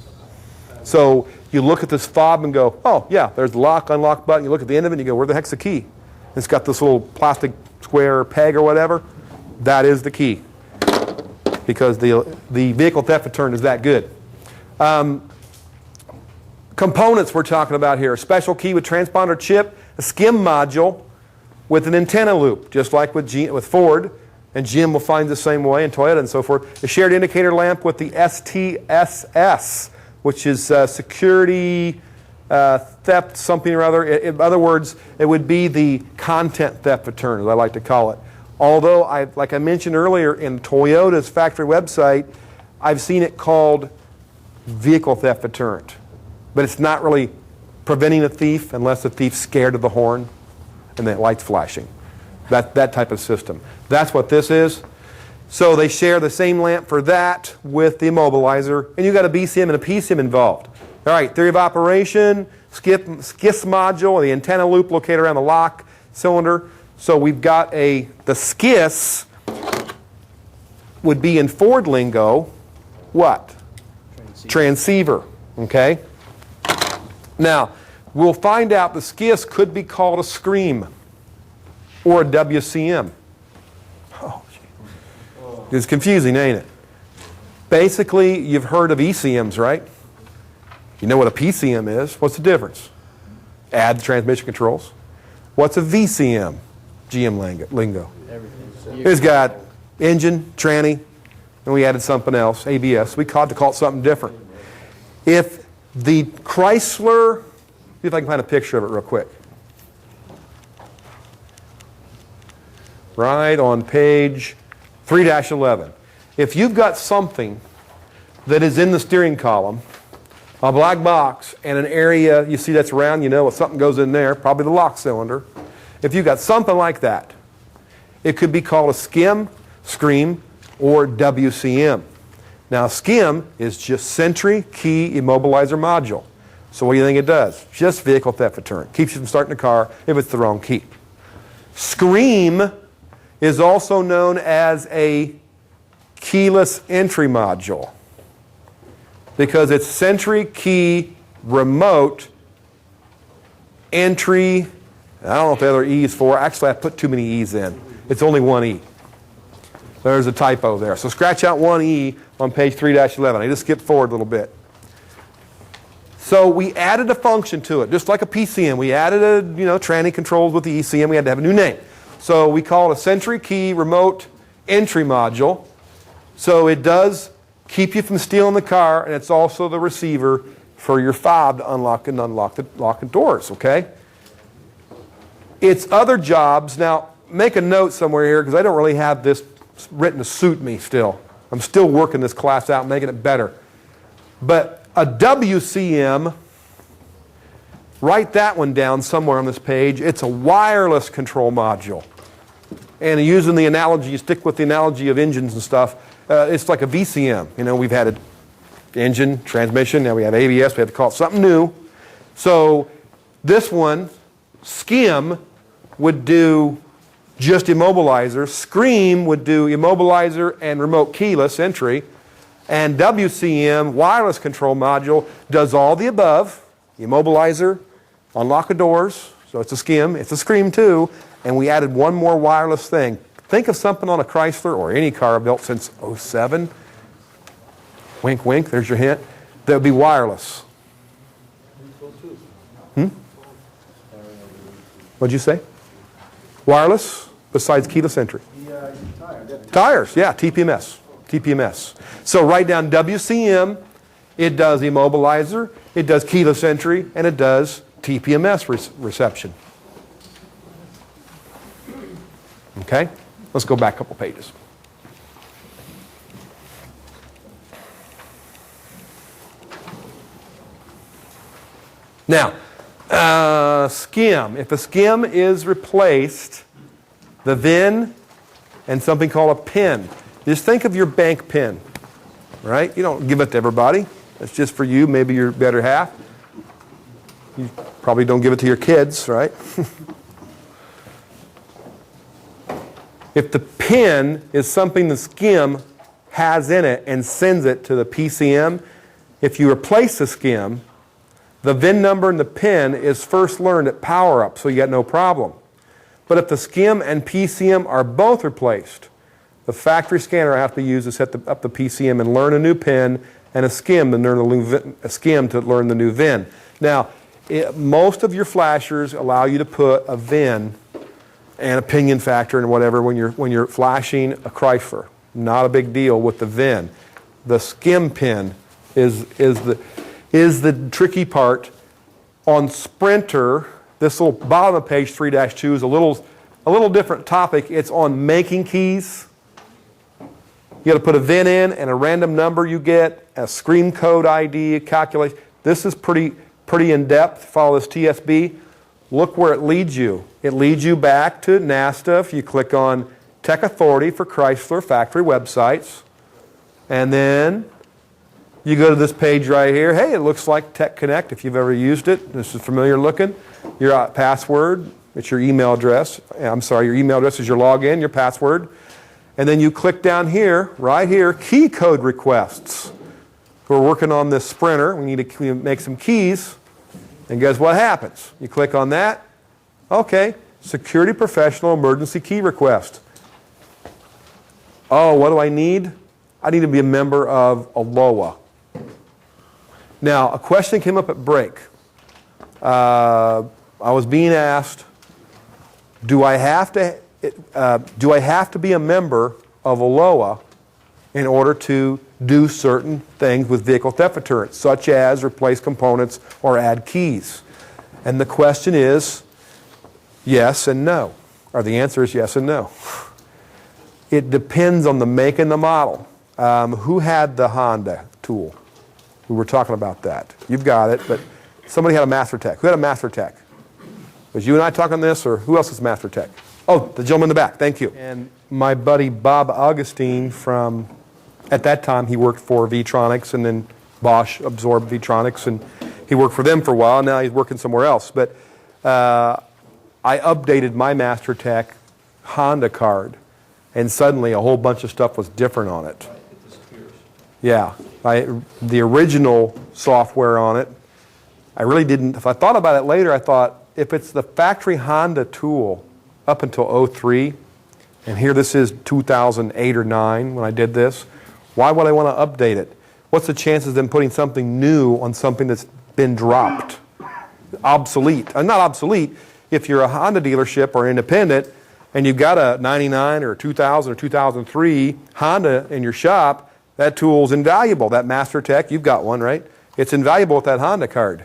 So you look at this fob and go, oh yeah, there's the lock, unlock button. You look at the end of it and you go, where the heck's the key? It's got this little plastic square peg or whatever. That is the key. Because the vehicle theft deterrent is that good. Components we're talking about here. A special key with transponder chip, a skim module with an antenna loop, just like with Ford. And GM will find the same way, and Toyota and so forth. A shared indicator lamp with the STSS, which is security theft something or other. In other words, it would be the content theft deterrent, as I like to call it. Although, like I mentioned earlier, in Toyota's factory website, I've seen it called vehicle theft deterrent. But it's not really preventing a thief unless the thief's scared of the horn and the light's flashing. That type of system. That's what this is. So they share the same lamp for that with the immobilizer. And you've got a BCM and a PCM involved. All right, theory of operation, SKIS module, the antenna loop located around the lock cylinder. So we've got the SKIS would be in Ford lingo, what? Transceiver. Okay? Now, we'll find out the SKIS could be called a scream or a WCM. Oh, gee. It's confusing, ain't it? Basically, you've heard of ECMs, right? You know what a PCM is. What's the difference? Add the transmission controls. What's a VCM? GM lingo. It's got engine, tranny, and we added something else, ABS. We called it something different. If the Chrysler, see if I can find a picture of it real quick. Right on page 3-11. If you've got something that is in the steering column, a black box, and an area you see that's round, you know if something goes in there, probably the lock cylinder. If you've got something like that, it could be called a skim, scream, or WCM. Now, skim is just Sentry Key Immobilizer Module. So what do you think it does? Just vehicle theft deterrent. Keeps you from starting the car if it's the wrong key. Scream is also known as a keyless entry module because it's Sentry Key Remote Entry. I don't know if the other E is for. Actually, I put too many E's in. It's only one E. There's a typo there. So scratch out one E on page 3-11. I just skipped forward a little bit. So we added a function to it, just like a PCM. We added tranny controls with the ECM. We had to have a new name. So we call it a Sentry Key Remote Entry Module. So it does keep you from stealing the car, and it's also the receiver for your fob to unlock and unlock the doors, okay? It's other jobs. Now, make a note somewhere here because I don't really have this written to suit me still. I'm still working this class out, making it better. But a WCM, write that one down somewhere on this page. It's a wireless control module. And using the analogy, you stick with the analogy of engines and stuff, it's like a VCM. You know, we've had an engine, transmission, now we have ABS, we have to call it something new. So this one, SCIM, would do just immobilizer. SCREAM would do immobilizer and remote keyless entry. And WCM, wireless control module, does all the above. Immobilizer, unlock the doors, so it's a SCIM, it's a SCREAM too, and we added one more wireless thing. Think of something on a Chrysler or any car built since '07. Wink, wink, there's your hint. That would be wireless. What'd you say? Wireless, besides keyless entry. Tires, yeah, TPMS. TPMS. So write down WCM, it does immobilizer, it does keyless entry, and it does TPMS reception. Okay? Let's go back a couple pages. Now, SCIM. If a SCIM is replaced, the VIN and something called a PIN. Just think of your bank PIN, right? You don't give it to everybody. It's just for you, maybe your better half. You probably don't give it to your kids, right? If the PIN is something the SCIM has in it and sends it to the PCM, if you replace the SCIM, the VIN number and the PIN is first learned at power up, so you got no problem. But if the SCIM and PCM are both replaced, the factory scanner I have to use to set up the PCM and learn a new PIN, and a SCIM to learn the new VIN. Now, most of your flashers allow you to put a VIN and a pinion factor and whatever when you're flashing a Chrysler. Not a big deal with the VIN. The SCIM pin is the tricky part. On Sprinter, this little bottom of page 3-2 is a little different topic. It's on making keys. You got to put a VIN in and a random number you get, a screen code ID, a calculation. This is pretty in depth. Follow this TSB. Look where it leads you. It leads you back to NASTF. You click on Tech Authority for Chrysler factory websites. And then you go to this page right here. Hey, it looks like Tech Connect if you've ever used it. This is familiar looking. Your password, it's your email address. I'm sorry, your email address is your login, your password. And then you click down here, right here, key code requests. We're working on this Sprinter. We need to make some keys. And guess what happens? You click on that. Okay, security professional emergency key request. Oh, what do I need? I need to be a member of ALOA. Now, a question came up at break. I was being asked, do I have to be a member of ALOA in order to do certain things with vehicle theft deterrent, such as replace components or add keys? And the question is yes and no. Or the answer is yes and no. It depends on the make and the model. Who had the Honda tool? We were talking about that. You've got it, but somebody had a Master Tech. Who had a Master Tech? Was you and I talking this, or who else is Master Tech? Oh, the gentleman in the back. Thank you. And my buddy Bob Augustine from, at that time, he worked for Vitronics, and then Bosch absorbed Vitronics, and he worked for them for a while. Now he's working somewhere else. But I updated my Master Tech Honda card, and suddenly a whole bunch of stuff was different on it. Yeah, the original software on it, I really didn't. If I thought about it later, I thought, if it's the factory Honda tool up until 03, and here this is 2008 or 9 when I did this, why would I want to update it? What's the chances of them putting something new on something that's been dropped? Obsolete. Not obsolete. If you're a Honda dealership or independent and you've got a 99 or 2000 or 2003 Honda in your shop, that tool's invaluable. That Master Tech, you've got one, right? It's invaluable with that Honda card.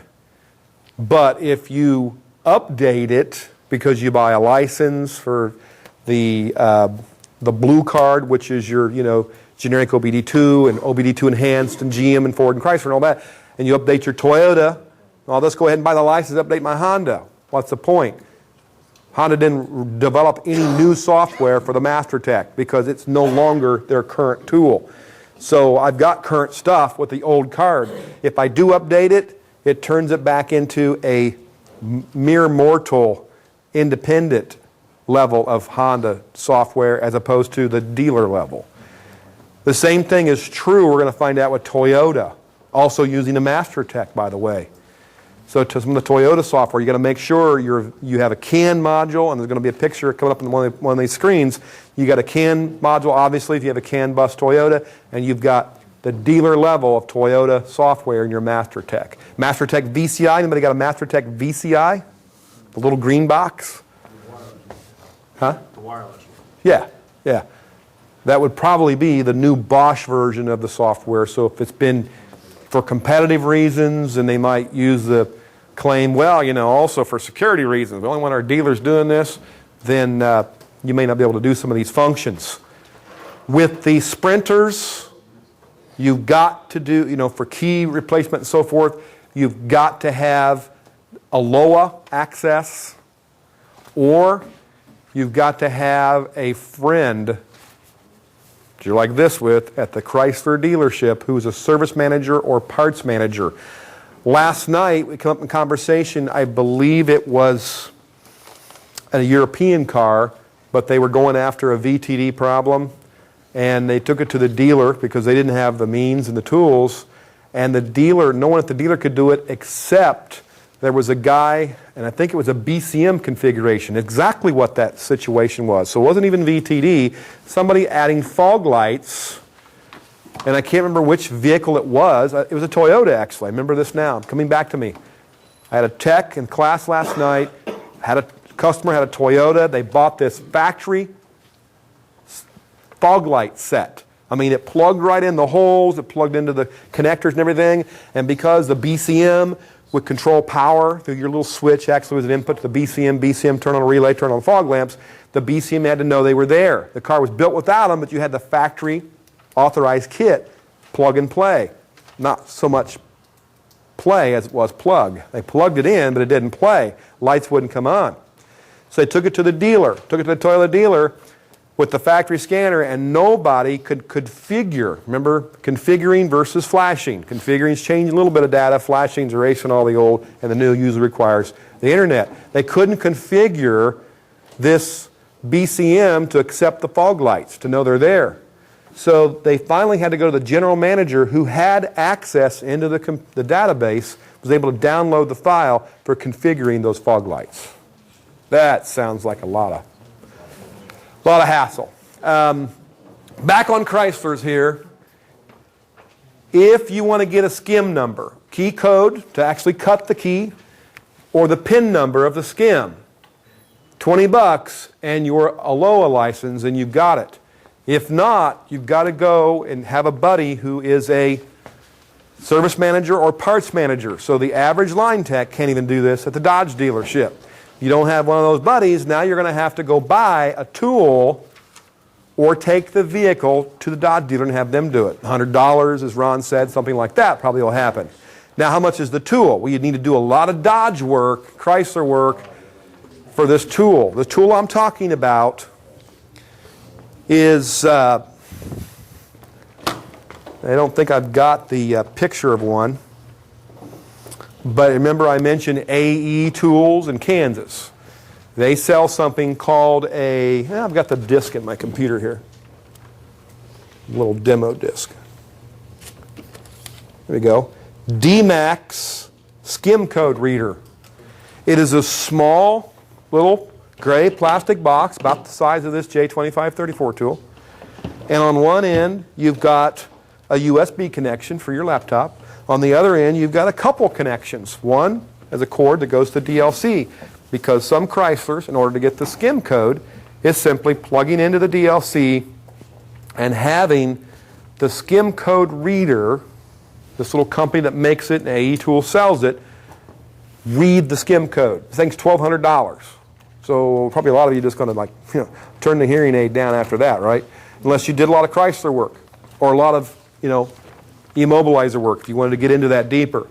But if you update it because you buy a license for the blue card, which is your generic OBD2 and OBD2 enhanced and GM and Ford and Chrysler and all that, and you update your Toyota, well, let's go ahead and buy the license, update my Honda. What's the point? Honda didn't develop any new software for the MasterTech because it's no longer their current tool. So I've got current stuff with the old card. If I do update it, it turns it back into a mere mortal independent level of Honda software as opposed to the dealer level. The same thing is true, we're going to find out with Toyota, also using the MasterTech, by the way. So to some of the Toyota software, you got to make sure you have a CAN module, and there's going to be a picture coming up on one of these screens. You got a CAN module, obviously, if you have a CAN bus Toyota, and you've got the dealer level of Toyota software in your MasterTech. MasterTech VCI, anybody got a MasterTech VCI? The little green box? Huh? The wireless. Yeah, yeah. That would probably be the new Bosch version of the software. So if it's been for competitive reasons, and they might use the claim, well, also for security reasons, we only want our dealers doing this, then you may not be able to do some of these functions. With the sprinters, you've got to do, for key replacement and so forth, you've got to have a LOA access, or you've got to have a friend that you're like this with at the Chrysler dealership who's a service manager or parts manager. Last night, we came up in conversation, I believe it was a European car, but they were going after a VTD problem, and they took it to the dealer because they didn't have the means and the tools, and the dealer, no one at the dealer could do it except there was a guy, and I think it was a BCM configuration, exactly what that situation was. So it wasn't even VTD, somebody adding fog lights, and I can't remember which vehicle it was. It was a Toyota, actually. I remember this now, coming back to me. I had a tech in class last night, had a customer had a Toyota. They bought this factory fog light set. I mean, it plugged right in the holes, it plugged into the connectors and everything, and because the BCM would control power through your little switch, actually was an input to the BCM turn on a relay, turn on fog lamps, the BCM had to know they were there. The car was built without them, but you had the factory authorized kit, plug and play. Not so much play as it was plug. They plugged it in, but it didn't play. Lights wouldn't come on. So they took it to the dealer, took it to the Toyota dealer with the factory scanner, and nobody could configure. Remember, configuring versus flashing. Configuring is changing a little bit of data. Flashing is erasing all the old, and the new usually requires the internet. They couldn't configure this BCM to accept the fog lights, to know they're there. So they finally had to go to the general manager who had access into the database, was able to download the file for configuring those fog lights. That sounds like a lot of hassle. Back on Chryslers here. If you want to get a skim number, key code to actually cut the key, or the PIN number of the skim, $20 and you're a LOA license and you've got it. If not, you've got to go and have a buddy who is a service manager or parts manager. So the average line tech can't even do this at the Dodge dealership. You don't have one of those buddies, now you're going to have to go buy a tool or take the vehicle to the Dodge dealer and have them do it. $100, as Ron said, something like that probably will happen. Now, how much is the tool? Well, you need to do a lot of Dodge work, Chrysler work for this tool. The tool I'm talking about is, I don't think I've got the picture of one. But remember I mentioned AE Tools in Kansas. They sell something called I've got the disc in my computer here. A little demo disc. There we go. D-Max Skim Code Reader. It is a small little gray plastic box about the size of this J2534 tool. And on one end you've got a USB connection for your laptop. On the other end, you've got a couple connections. One as a cord that goes to DLC, because some Chryslers, in order to get the skim code, is simply plugging into the DLC and having the skim code reader this little company that makes it, and AE Tool sells it, read the skim code. The thing's $1,200. So probably a lot of you just going to turn the hearing aid down after that, right? Unless you did a lot of Chrysler work or a lot of, Immobilizer work if you wanted to get into that deeper.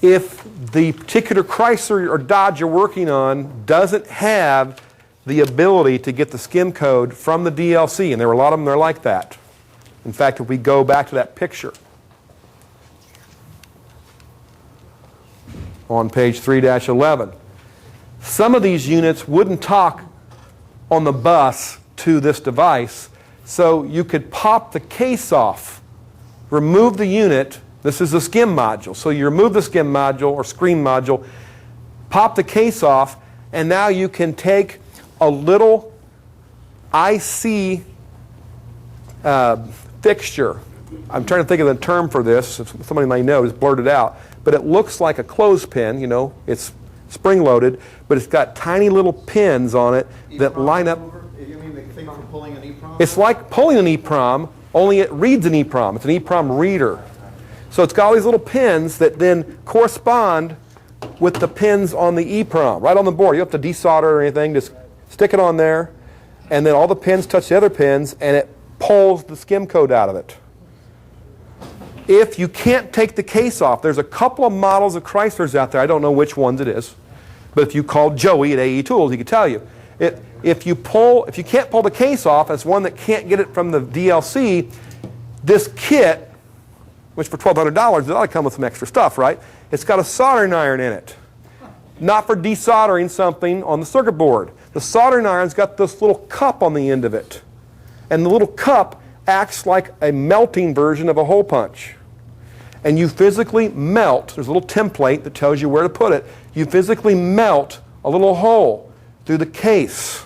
If the particular Chrysler or Dodge you're working on doesn't have the ability to get the skim code from the DLC, and there are a lot of them that are like that. In fact, if we go back to that picture on page 3-11, some of these units wouldn't talk on the bus to this device, so you could pop the case off, remove the unit. This is the skim module. So you remove the skim module or screen module, pop the case off, and now you can take a little IC fixture. I'm trying to think of the term for this. If somebody may know, it's blurted out. But it looks like a clothespin. It's spring-loaded, but it's got tiny little pins on it that line up. You mean the thing for pulling an EEPROM? It's like pulling an EEPROM, only it reads an EEPROM. It's an EEPROM reader. So it's got all these little pins that then correspond with the pins on the EEPROM, right on the board. You don't have to desolder or anything. Just stick it on there, and then all the pins touch the other pins, and it pulls the skim code out of it. If you can't take the case off, there's a couple of models of Chryslers out there. I don't know which ones it is, but if you call Joey at AE Tools, he could tell you. If you can't pull the case off, as one that can't get it from the DLC, this kit, which for $1,200, it ought to come with some extra stuff, right? It's got a soldering iron in it. Not for desoldering something on the circuit board. The soldering iron's got this little cup on the end of it. And the little cup acts like a melting version of a hole punch. And you physically melt, there's a little template that tells you where to put it, you physically melt a little hole through the case.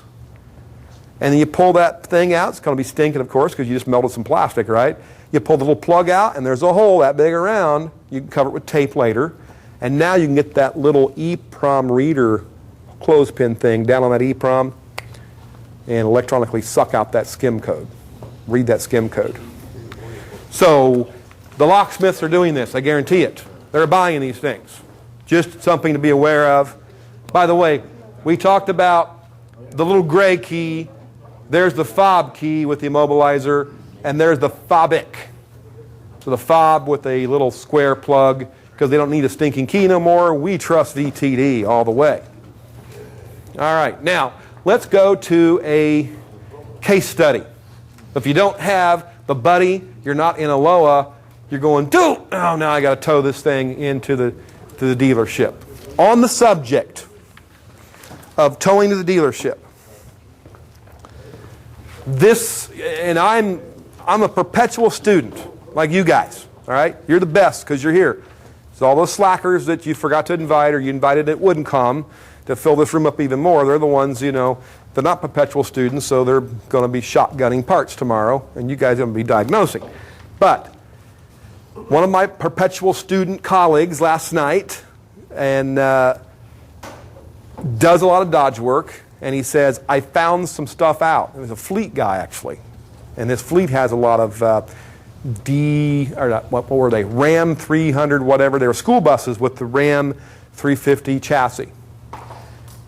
And then you pull that thing out. It's going to be stinking, of course, because you just melted some plastic, right? You pull the little plug out, and there's a hole that big around. You can cover it with tape later. And now you can get that little EEPROM reader clothespin thing down on that EEPROM and electronically suck out that skim code. Read that skim code. So the locksmiths are doing this, I guarantee it. They're buying these things. Just something to be aware of. By the way, we talked about the little gray key. There's the fob key with the Immobilizer, and there's the fobic. So the fob with a little square plug, because they don't need a stinking key no more. We trust VTD all the way. All right, now let's go to a case study. If you don't have the buddy, you're not in a LOA, you're going, oh, now I got to tow this thing into the dealership. On the subject of towing to the dealership, and I'm a perpetual student, like you guys, all right? You're the best because you're here. So all those slackers that you forgot to invite or you invited that wouldn't come to fill this room up even more, they're the ones, they're not perpetual students, so they're going to be shotgunning parts tomorrow, and you guys are going to be diagnosing. But one of my perpetual student colleagues last night and does a lot of Dodge work, and he says, I found some stuff out. It was a fleet guy, actually. And this fleet has a lot of what were they? Ram 300, whatever. They were school buses with the Ram 350 chassis.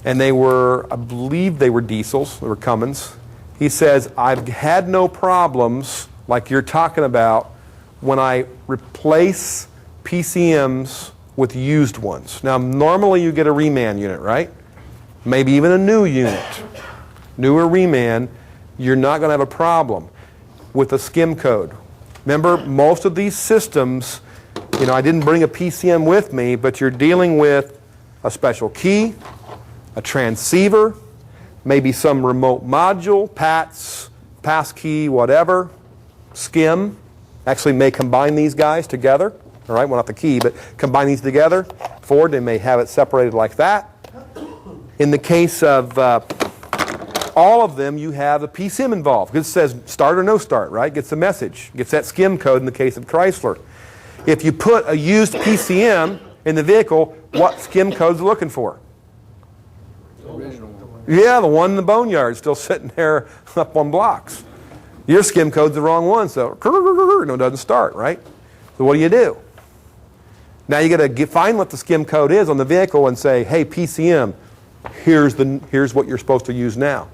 And they were, I believe they were diesels. They were Cummins. He says, I've had no problems like you're talking about when I replace PCMs with used ones. Now, normally you get a reman unit, right? Maybe even a new unit. Newer reman, you're not going to have a problem with a skim code. Remember, most of these systems, I didn't bring a PCM with me, but you're dealing with a special key, a transceiver, maybe some remote module, PATS, passkey, whatever, skim. Actually may combine these guys together. All right, well, not the key, but combine these together. Ford, they may have it separated like that. In the case of all of them, you have a PCM involved. It says start or no start, right? Gets the message. Gets that skim code in the case of Chrysler. If you put a used PCM in the vehicle, what skim code is it looking for? Yeah, the one in the boneyard still sitting there up on blocks. Your skim code's the wrong one, so it doesn't start, right? So what do? Now you got to find what the skim code is on the vehicle and say, hey, PCM, here's what you're supposed to use now.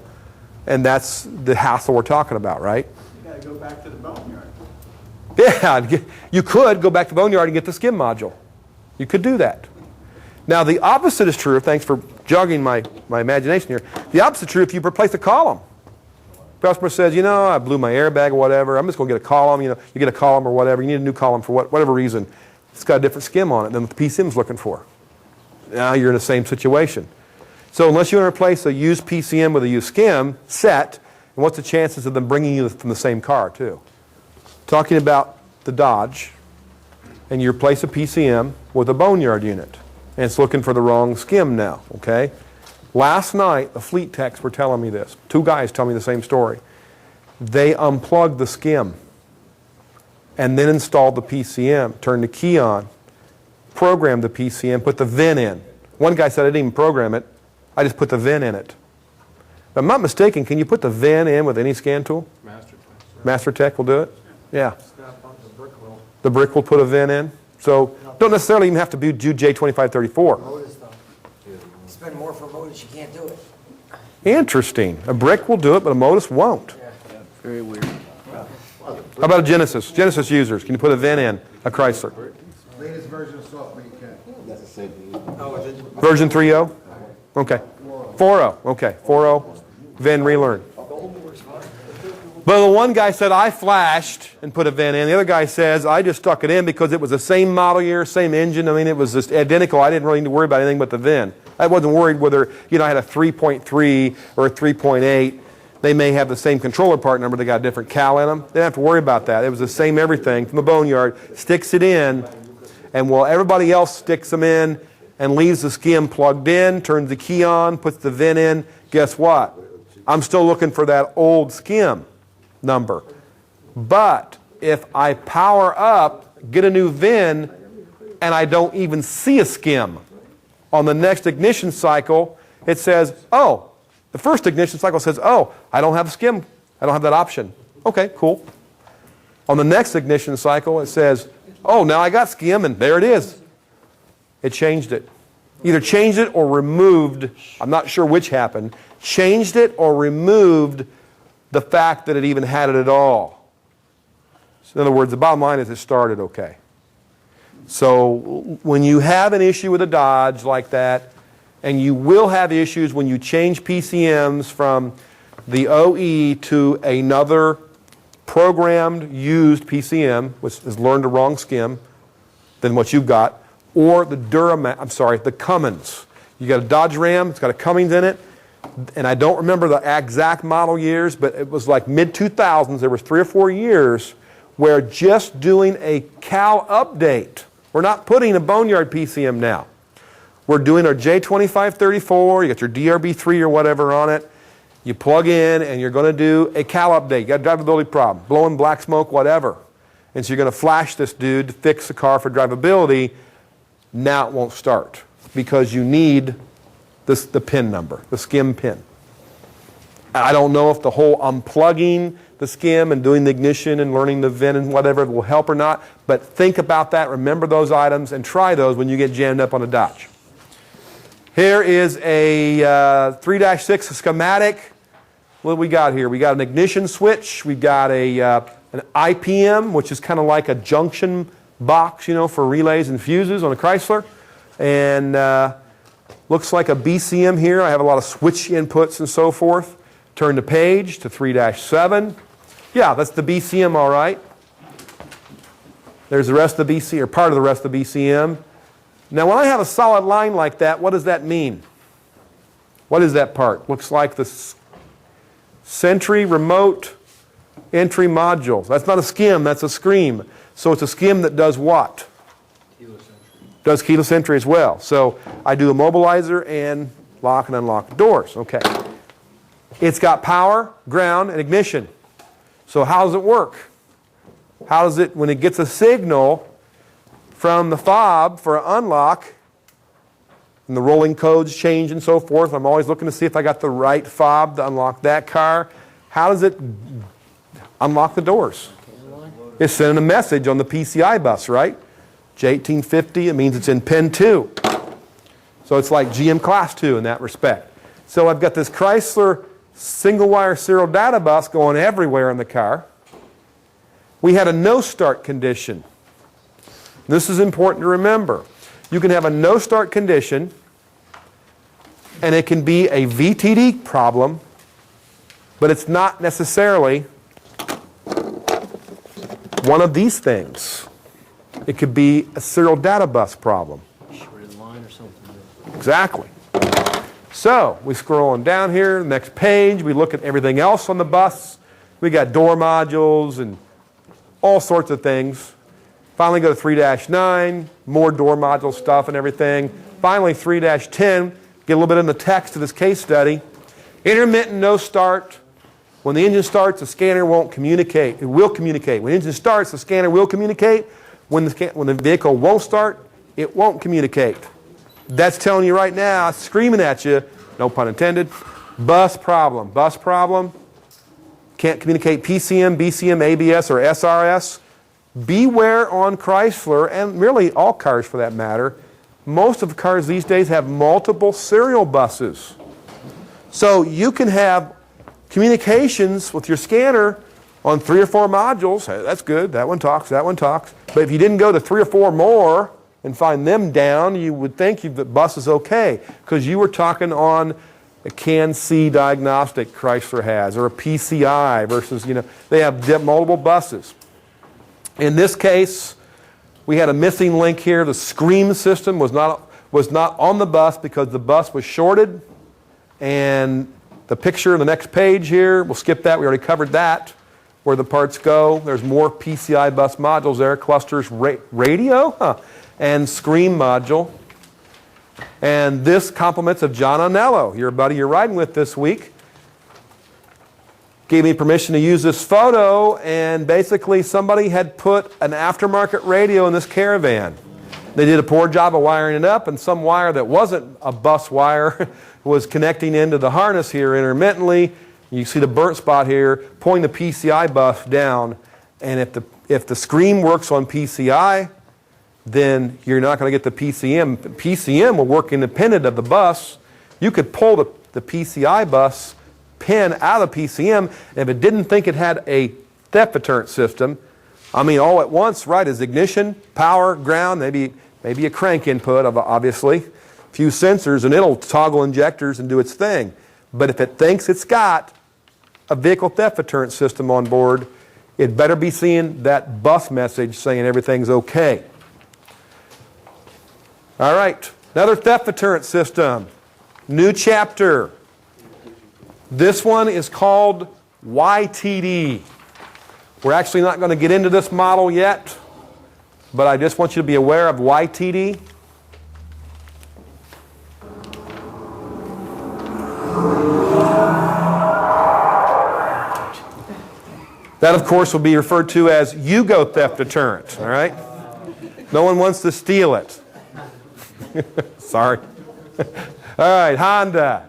And that's the hassle we're talking about, right? You gotta go back to the boneyard. Yeah, you could go back to the boneyard and get the skim module. You could do that. Now the opposite is true. Thanks for jogging my imagination here. The opposite is true if you replace a column. The customer says, you know, I blew my airbag or whatever. I'm just going to get a column. You know, you get a column or whatever. You need a new column for whatever reason. It's got a different skim on it than the PCM's looking for. Now you're in the same situation. So unless you want to replace a used PCM with a used skim set, and what's the chances of them bringing you from the same car too? Talking about the Dodge, and you replace a PCM with a boneyard unit, and it's looking for the wrong skim now, okay? Last night, the fleet techs were telling me this. 2 guys tell me the same story. They unplugged the skim and then installed the PCM, turned the key on, programmed the PCM, put the VIN in. One guy said, I didn't even program it. I just put the VIN in it. If I'm not mistaken, can you put the VIN in with any scan tool? MasterTech will do it? Yeah. The brick will put a VIN in. So don't necessarily even have to do J2534. Modus though. Spend more for Modus, you can't do it. Interesting. A brick will do it, but a Modus won't. Yeah, very weird. How about a Genesis? Genesis users, can you put a VIN in a Chrysler? Latest version of software you can. That's the same thing. Version 3.0? Okay. 4.0. Okay. 4.0. VIN relearn. But the one guy said, I flashed and put a VIN in. The other guy says, I just stuck it in because it was the same model year, same engine. I mean, it was just identical. I didn't really need to worry about anything but the VIN. I wasn't worried whether, you know, I had a 3.3 or a 3.8. They may have the same controller part number. They got a different cal in them. They didn't have to worry about that. It was the same everything from the boneyard, sticks it in, and while everybody else sticks them in and leaves the skim plugged in, turns the key on, puts the VIN in, guess what? I'm still looking for that old skim number. But if I power up, get a new VIN, and I don't even see a skim, on the next ignition cycle, it says, oh, the first ignition cycle says, oh, I don't have a skim. I don't have that option. Okay, cool. On the next ignition cycle, it says, oh, now I got skim, and there it is. It changed it. Either changed it or removed, I'm not sure which happened, changed it or removed the fact that it even had it at all. So in other words, the bottom line is it started okay. So when you have an issue with a Dodge like that, and you will have issues when you change PCMs from the OE to another programmed used PCM, which has learned a wrong skim than what you've got, or the Cummins. You got a Dodge Ram, it's got a Cummins in it, and I don't remember the exact model years, but it was like mid-2000s. There was 3 or 4 years where just doing a cal update, we're not putting a boneyard PCM now. We're doing our J2534, you got your DRB3 or whatever on it. You plug in and you're going to do a cal update. You got a drivability problem, blowing black smoke, whatever. And so you're going to flash this dude to fix the car for drivability. Now it won't start because you need the PIN number, the skim PIN. I don't know if the whole unplugging the skim and doing the ignition and learning the VIN and whatever will help or not, but think about that, remember those items, and try those when you get jammed up on a Dodge. Here is a 3-6 schematic. What do we got here? We got an ignition switch. We've got an IPM, which is kind of like a junction box, you know, for relays and fuses on a Chrysler. And looks like a BCM here. I have a lot of switch inputs and so forth. Turn the page to 3-7. Yeah, that's the BCM, all right. There's the rest of the BCM, or part of the rest of the BCM. Now, when I have a solid line like that, what does that mean? What is that part? Looks like the Sentry remote entry module. That's not a skim, that's a scream. So it's a skim that does what? Keyless entry. Does keyless entry as well. So I do Immobilizer and lock and unlock doors. Okay. It's got power, ground, and ignition. So how does it work? How does it, when it gets a signal from the fob for an unlock, and the rolling codes change and so forth, I'm always looking to see if I got the right fob to unlock that car. How does it unlock the doors? It's sending a message on the PCI bus, right? J1850, it means it's in pin 2. So it's like GM class 2 in that respect. So I've got this Chrysler single wire serial data bus going everywhere in the car. We had a no start condition. This is important to remember. You can have a no start condition and it can be a VTD problem, but it's not necessarily one of these things. It could be a serial data bus problem. Shorted line or something. Exactly. So we scroll on down here, next page, we look at everything else on the bus. We got door modules and all sorts of things. Finally go to 3-9, more door module stuff and everything. Finally 3-10, get a little bit in the text of this case study. Intermittent no start. When the engine starts, the scanner won't communicate. It will communicate. When the engine starts, the scanner will communicate. When the vehicle won't start, it won't communicate. That's telling you right now, screaming at you, no pun intended, bus problem. Bus problem, can't communicate PCM, BCM, ABS, or SRS. Beware on Chrysler, and really all cars for that matter, most of the cars these days have multiple serial buses. So you can have communications with your scanner on 3 or 4 modules. Hey, that's good, that one talks, that one talks. But if you didn't go to 3 or 4 more and find them down, you would think the bus is okay, because you were talking on a CAN-C diagnostic Chrysler has, or a PCI versus, they have multiple buses. In this case, we had a missing link here. The scream system was not on the bus because the bus was shorted. And the picture in the next page here, we'll skip that. We already covered that, where the parts go. There's more PCI bus modules there. Clusters radio and scream module. And this compliments of John Onello, your buddy you're riding with this week. Gave me permission to use this photo, and basically somebody had put an aftermarket radio in this Caravan. They did a poor job of wiring it up, and some wire that wasn't a bus wire was connecting into the harness here intermittently. You see the burnt spot here, pulling the PCI bus down, and if the screen works on PCI, then you're not going to get the PCM. PCM will work independent of the bus. You could pull the PCI bus pin out of the PCM, and if it didn't think it had a theft deterrent system, all at once, right, is ignition, power, ground, maybe a crank input, obviously, a few sensors, and it'll toggle injectors and do its thing. But if it thinks it's got a vehicle theft deterrent system on board, it better be seeing that bus message saying everything's okay. All right, another theft deterrent system, new chapter. This one is called YTD. We're actually not going to get into this model yet, but I just want you to be aware of YTD. That, of course, will be referred to as Yugo theft deterrent, all right? No one wants to steal it. Sorry. All right, Honda.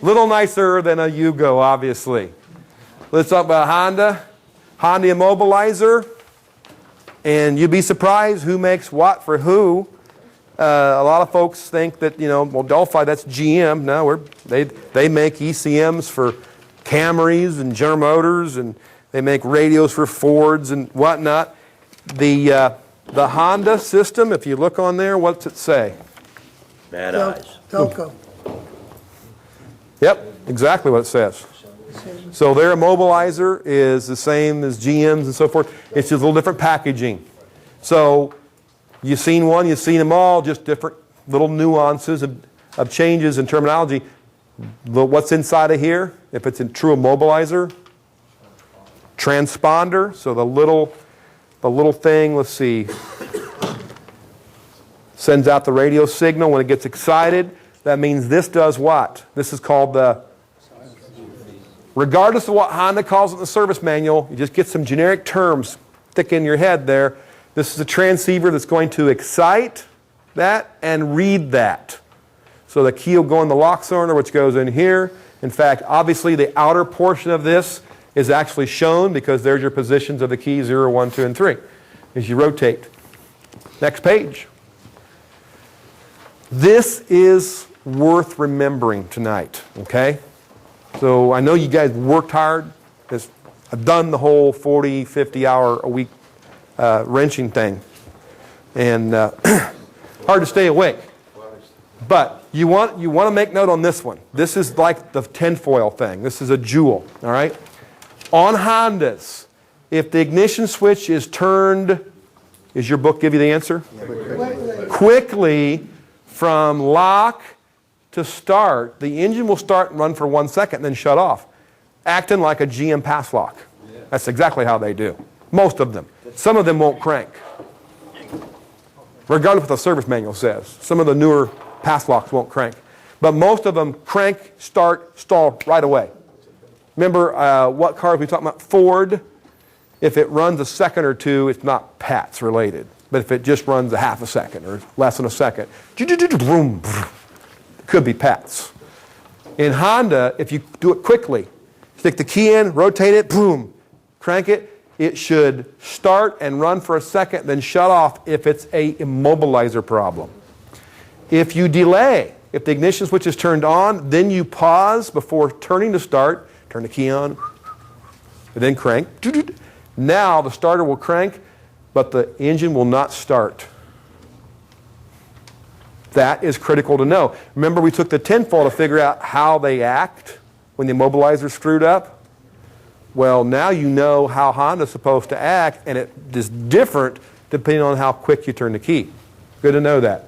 Little nicer than a Yugo, obviously. Let's talk about Honda. Honda Immobilizer. And you'd be surprised who makes what for who. A lot of folks think that, well, Delphi, that's GM. No, they make ECMs for Camrys and General Motors, and they make radios for Fords and whatnot. The Honda system, if you look on there, what's it say? Bad eyes. Telco. Yep, exactly what it says. So their Immobilizer is the same as GM's and so forth. It's just a little different packaging. So you've seen one, you've seen them all, just different little nuances of changes in terminology. What's inside of here? If it's a true Immobilizer, transponder, so the little thing, let's see, sends out the radio signal when it gets excited. That means this does what? This is called the, regardless of what Honda calls it in the service manual, you just get some generic terms thick in your head there. This is a transceiver that's going to excite that and read that. So the key will go in the lock cylinder, which goes in here. In fact, obviously the outer portion of this is actually shown because there's your positions of the key 0, 1, 2, and 3 as you rotate. Next page. This is worth remembering tonight, okay? So I know you guys worked hard. I've done the whole 40, 50 hour a week wrenching thing. And hard to stay awake. But you want to make note on this one. This is like the tinfoil thing. This is a jewel, all right? On Hondas, if the ignition switch is turned, does your book give you the answer? Quickly from lock to start, the engine will start and run for 1 second, then shut off, acting like a GM pass lock. That's exactly how they do. Most of them. Some of them won't crank, regardless of what the service manual says. Some of the newer pass locks won't crank. But most of them crank, start, stall right away. Remember what cars we talked about? Ford. If it runs a second or two, it's not PATS related. But if it just runs a half a second or less than a second, boom, it could be PATS. In Honda, if you do it quickly, stick the key in, rotate it, boom, crank it, it should start and run for a second, then shut off if it's an immobilizer problem. If you delay, if the ignition switch is turned on, then you pause before turning to start, turn the key on, and then crank. Now the starter will crank, but the engine will not start. That is critical to know. Remember, we took the tinfoil to figure out how they act when the immobilizer screwed up? Well, now you know how Honda's supposed to act, and it is different depending on how quick you turn the key. Good to know that.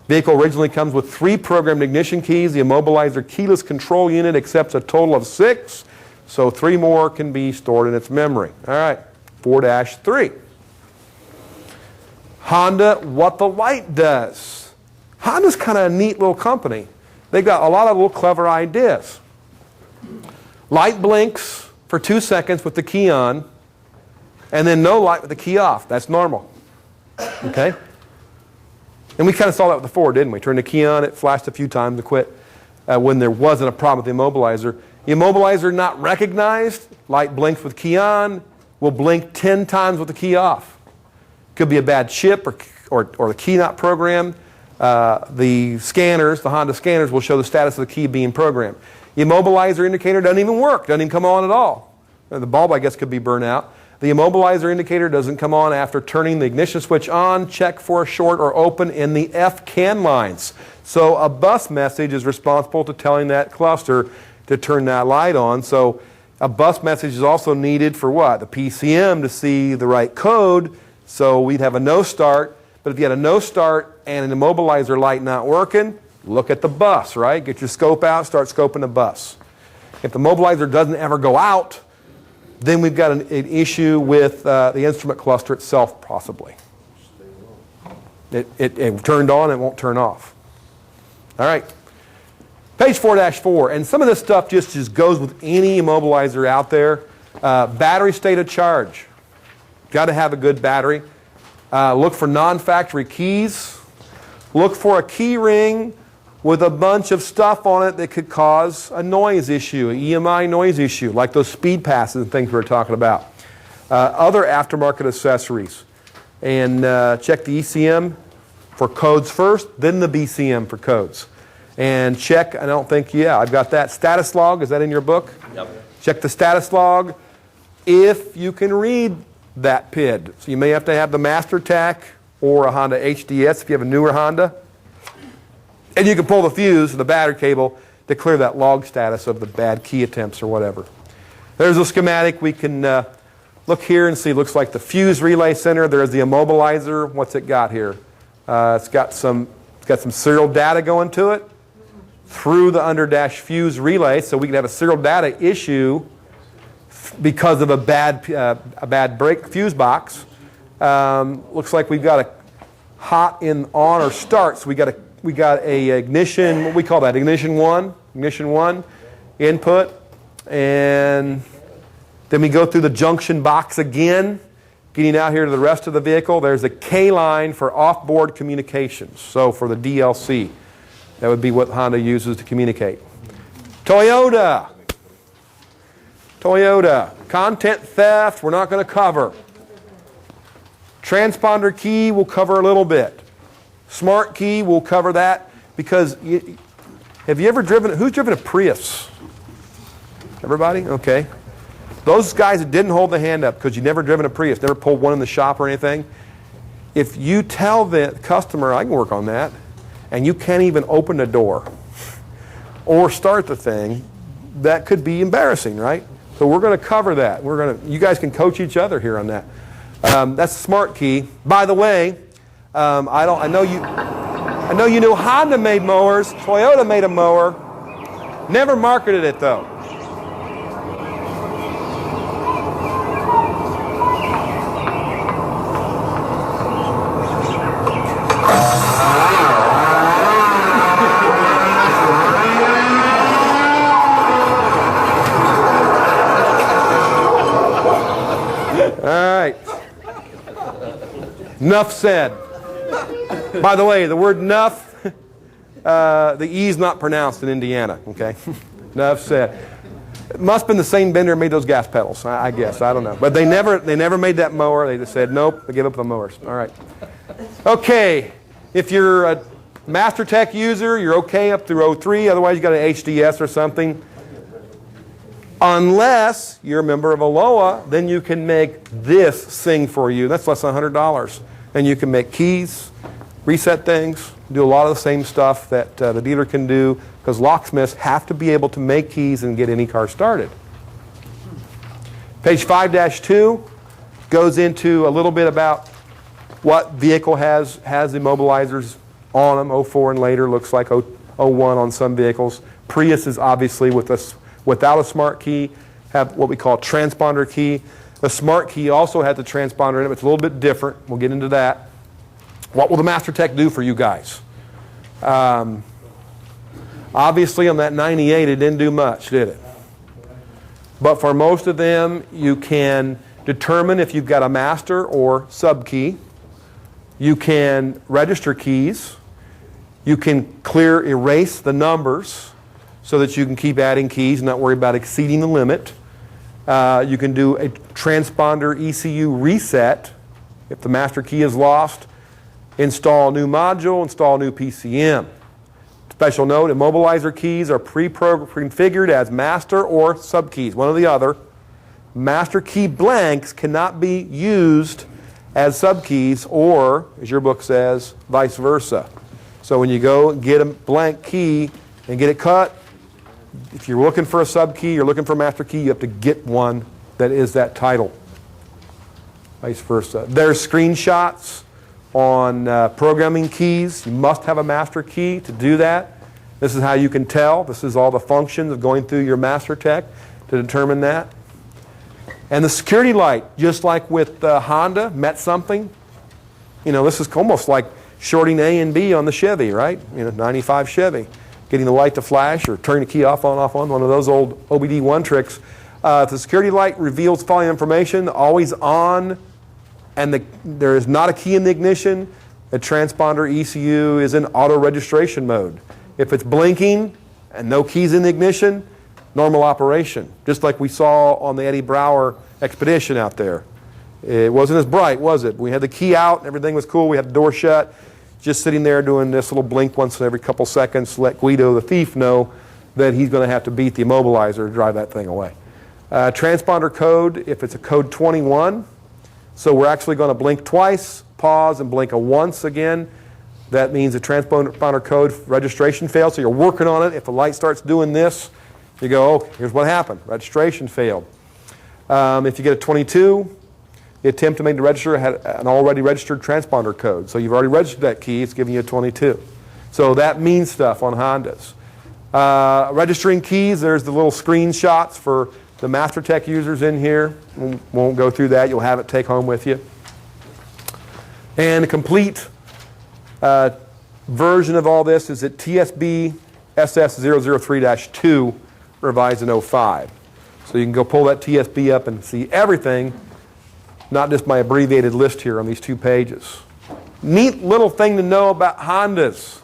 Vehicle originally comes with 3 programmed ignition keys. The immobilizer keyless control unit accepts a total of 6, so 3 more can be stored in its memory. All right, 4-3. Honda, what the light does. Honda's kind of a neat little company. They've got a lot of little clever ideas. Light blinks for 2 seconds with the key on, and then no light with the key off. That's normal. Okay? And we kind of saw that with the Ford, didn't we? Turned the key on, it flashed a few times and quit when there wasn't a problem with the immobilizer. The immobilizer not recognized, light blinks with key on, will blink 10 times with the key off. Could be a bad chip or the key not programmed. The scanners, the Honda scanners, will show the status of the key being programmed. The immobilizer indicator doesn't even work, doesn't even come on at all. The bulb, I guess, could be burnt out. The immobilizer indicator doesn't come on after turning the ignition switch on. Check for a short or open in the F-CAN lines. So a bus message is responsible to telling that cluster to turn that light on. So a bus message is also needed for what? The PCM to see the right code. So we'd have a no start. But if you had a no start and an immobilizer light not working, look at the bus, right? Get your scope out, start scoping the bus. If the immobilizer doesn't ever go out, then we've got an issue with the instrument cluster itself, possibly. It turned on, it won't turn off. All right. Page 4-4. And some of this stuff just goes with any immobilizer out there. Battery state of charge. Got to have a good battery. Look for non-factory keys. Look for a key ring with a bunch of stuff on it that could cause a noise issue, an EMI noise issue, like those speed passes and things we were talking about. Other aftermarket accessories. And check the ECM for codes first, then the BCM for codes. And check, I don't think, yeah, I've got that. Status log, is that in your book? Yep. Check the status log if you can read that PID. So you may have to have the Master Tac or a Honda HDS if you have a newer Honda. And you can pull the fuse or the battery cable to clear that log status of the bad key attempts or whatever. There's a schematic. We can look here and see. Looks like the fuse relay center. There's the immobilizer. What's it got here? It's got some serial data going to it through the under-dash fuse relay. So we can have a serial data issue because of a bad break fuse box. Looks like we've got a hot in on or start. So we got a ignition, what we call that, ignition one input, and then we go through the junction box again, getting out here to the rest of the vehicle. There's a K line for off-board communications, so for the DLC. That would be what Honda uses to communicate. Toyota. Content theft, we're not going to cover. Transponder key, we'll cover a little bit. Smart key, we'll cover that because have you ever driven, who's driven a Prius? Everybody? Okay. Those guys that didn't hold the hand up because you've never driven a Prius, never pulled one in the shop or anything, if you tell the customer, I can work on that, and you can't even open the door or start the thing, that could be embarrassing, right? So we're going to cover that. You guys can coach each other here on that. That's the smart key. By the way, I know you knew Honda made mowers. Toyota made a mower. Never marketed it though. Enough said. By the way, the word enough, the E's not pronounced in Indiana, okay? Enough said. It must have been the same vendor who made those gas pedals, I guess. I don't know. But they never made that mower. They just said, nope, they gave up the mowers. All right. Okay. If you're a MasterTech user, you're okay up through 03. Otherwise, you got an HDS or something. Unless you're a member of Aloha, then you can make this sing for you. That's less than $100. And you can make keys, reset things, do a lot of the same stuff that the dealer can do because locksmiths have to be able to make keys and get any car started. Page 5-2 goes into a little bit about what vehicle has immobilizers on them. 04 and later looks like 01 on some vehicles. Prius is obviously without a smart key, have what we call transponder key. The smart key also has the transponder in it. It's a little bit different. We'll get into that. What will the MasterTech do for you guys? Obviously on that 98 it didn't do much, did it? But for most of them you can determine if you've got a master or sub key. You can register keys. You can erase the numbers so that you can keep adding keys and not worry about exceeding the limit. You can do a transponder ECU reset. If the master key is lost, install a new module, install a new PCM. Special note, immobilizer keys are pre-configured as master or sub keys, one or the other. Master key blanks cannot be used as sub keys or, as your book says, vice versa. So when you go get a blank key and get it cut, if you're looking for a sub key, you're looking for a master key, you have to get one that is that title. Vice versa. There's screenshots on programming keys. You must have a master key to do that. This is how you can tell. This is all the functions of going through your MasterTech to determine that. And the security light, just like with Honda, met something. You know, this is almost like shorting A and B on the Chevy, right? You know, 95 Chevy. Getting the light to flash or turning the key off on, one of those old OBD1 tricks. If the security light reveals following information, always on, and there is not a key in the ignition, the transponder ECU is in auto registration mode. If it's blinking and no keys in the ignition, normal operation. Just like we saw on the Eddie Brower expedition out there. It wasn't as bright, was it? We had the key out and everything was cool. We had the door shut. Just sitting there doing this little blink once every couple seconds to let Guido the thief know that he's going to have to beat the immobilizer to drive that thing away. Transponder code, if it's a code 21, so we're actually going to blink twice, pause, and blink once again. That means the transponder code registration failed, so you're working on it. If the light starts doing this, you go, oh, here's what happened. Registration failed. If you get a 22, the attempt to make the register had an already registered transponder code. So you've already registered that key, it's giving you a 22. So that means stuff on Hondas. Registering keys, there's the little screenshots for the MasterTech users in here. Won't go through that, you'll have it take home with you. And a complete version of all this is at TSB SS003-2, revised in 05. So you can go pull that TSB up and see everything, not just my abbreviated list here on these 2 pages. Neat little thing to know about Hondas.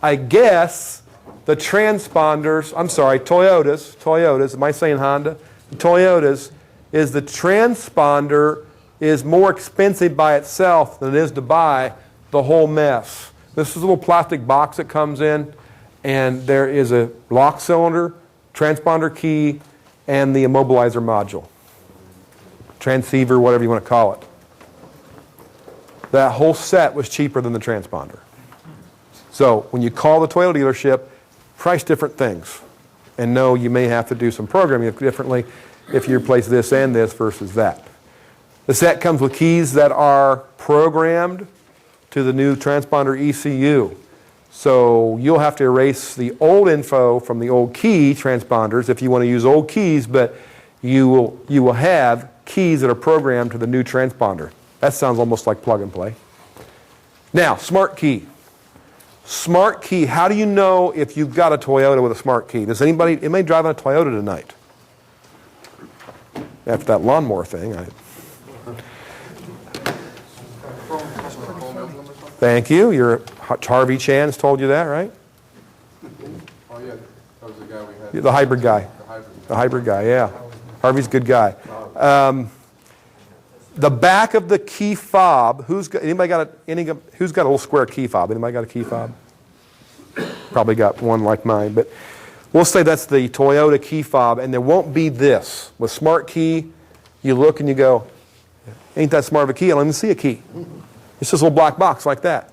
I guess the transponders, I'm sorry, Toyotas, am I saying Honda? The Toyotas is the transponder is more expensive by itself than it is to buy the whole mess. This is a little plastic box that comes in, and there is a lock cylinder, transponder key, and the immobilizer module. Transceiver, whatever you want to call it. That whole set was cheaper than the transponder. So when you call the Toyota dealership, price different things. And no, you may have to do some programming differently if you replace this and this versus that. The set comes with keys that are programmed to the new transponder ECU. So you'll have to erase the old info from the old key transponders if you want to use old keys, but you will have keys that are programmed to the new transponder. That sounds almost like plug and play. Now, smart key. Smart key, how do you know if you've got a Toyota with a smart key? Does anybody driving a Toyota tonight? After that lawnmower thing. Thank you. Harvey Chan's told you that, right? Oh yeah, that was the guy we had. The hybrid guy. The hybrid guy, yeah. Harvey's a good guy. The back of the key fob, who's got a little square key fob? Anybody got a key fob? Probably got one like mine, but we'll say that's the Toyota key fob, and there won't be this. With smart key, you look and you go, ain't that smart of a key? I don't even see a key. It's just a little black box like that.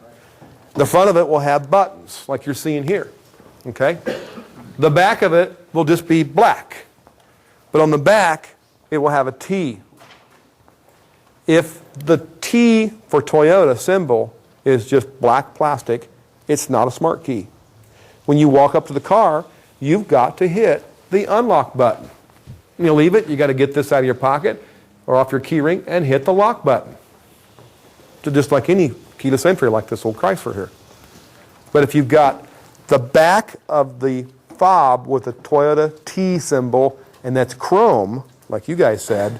The front of it will have buttons, like you're seeing here. Okay? The back of it will just be black. But on the back, it will have a T. If the T for Toyota symbol is just black plastic, it's not a smart key. When you walk up to the car, you've got to hit the unlock button. You leave it, you got to get this out of your pocket or off your key ring and hit the lock button. So just like any keyless entry, like this old Chrysler here. But if you've got the back of the fob with a Toyota T symbol, and that's chrome, like you guys said,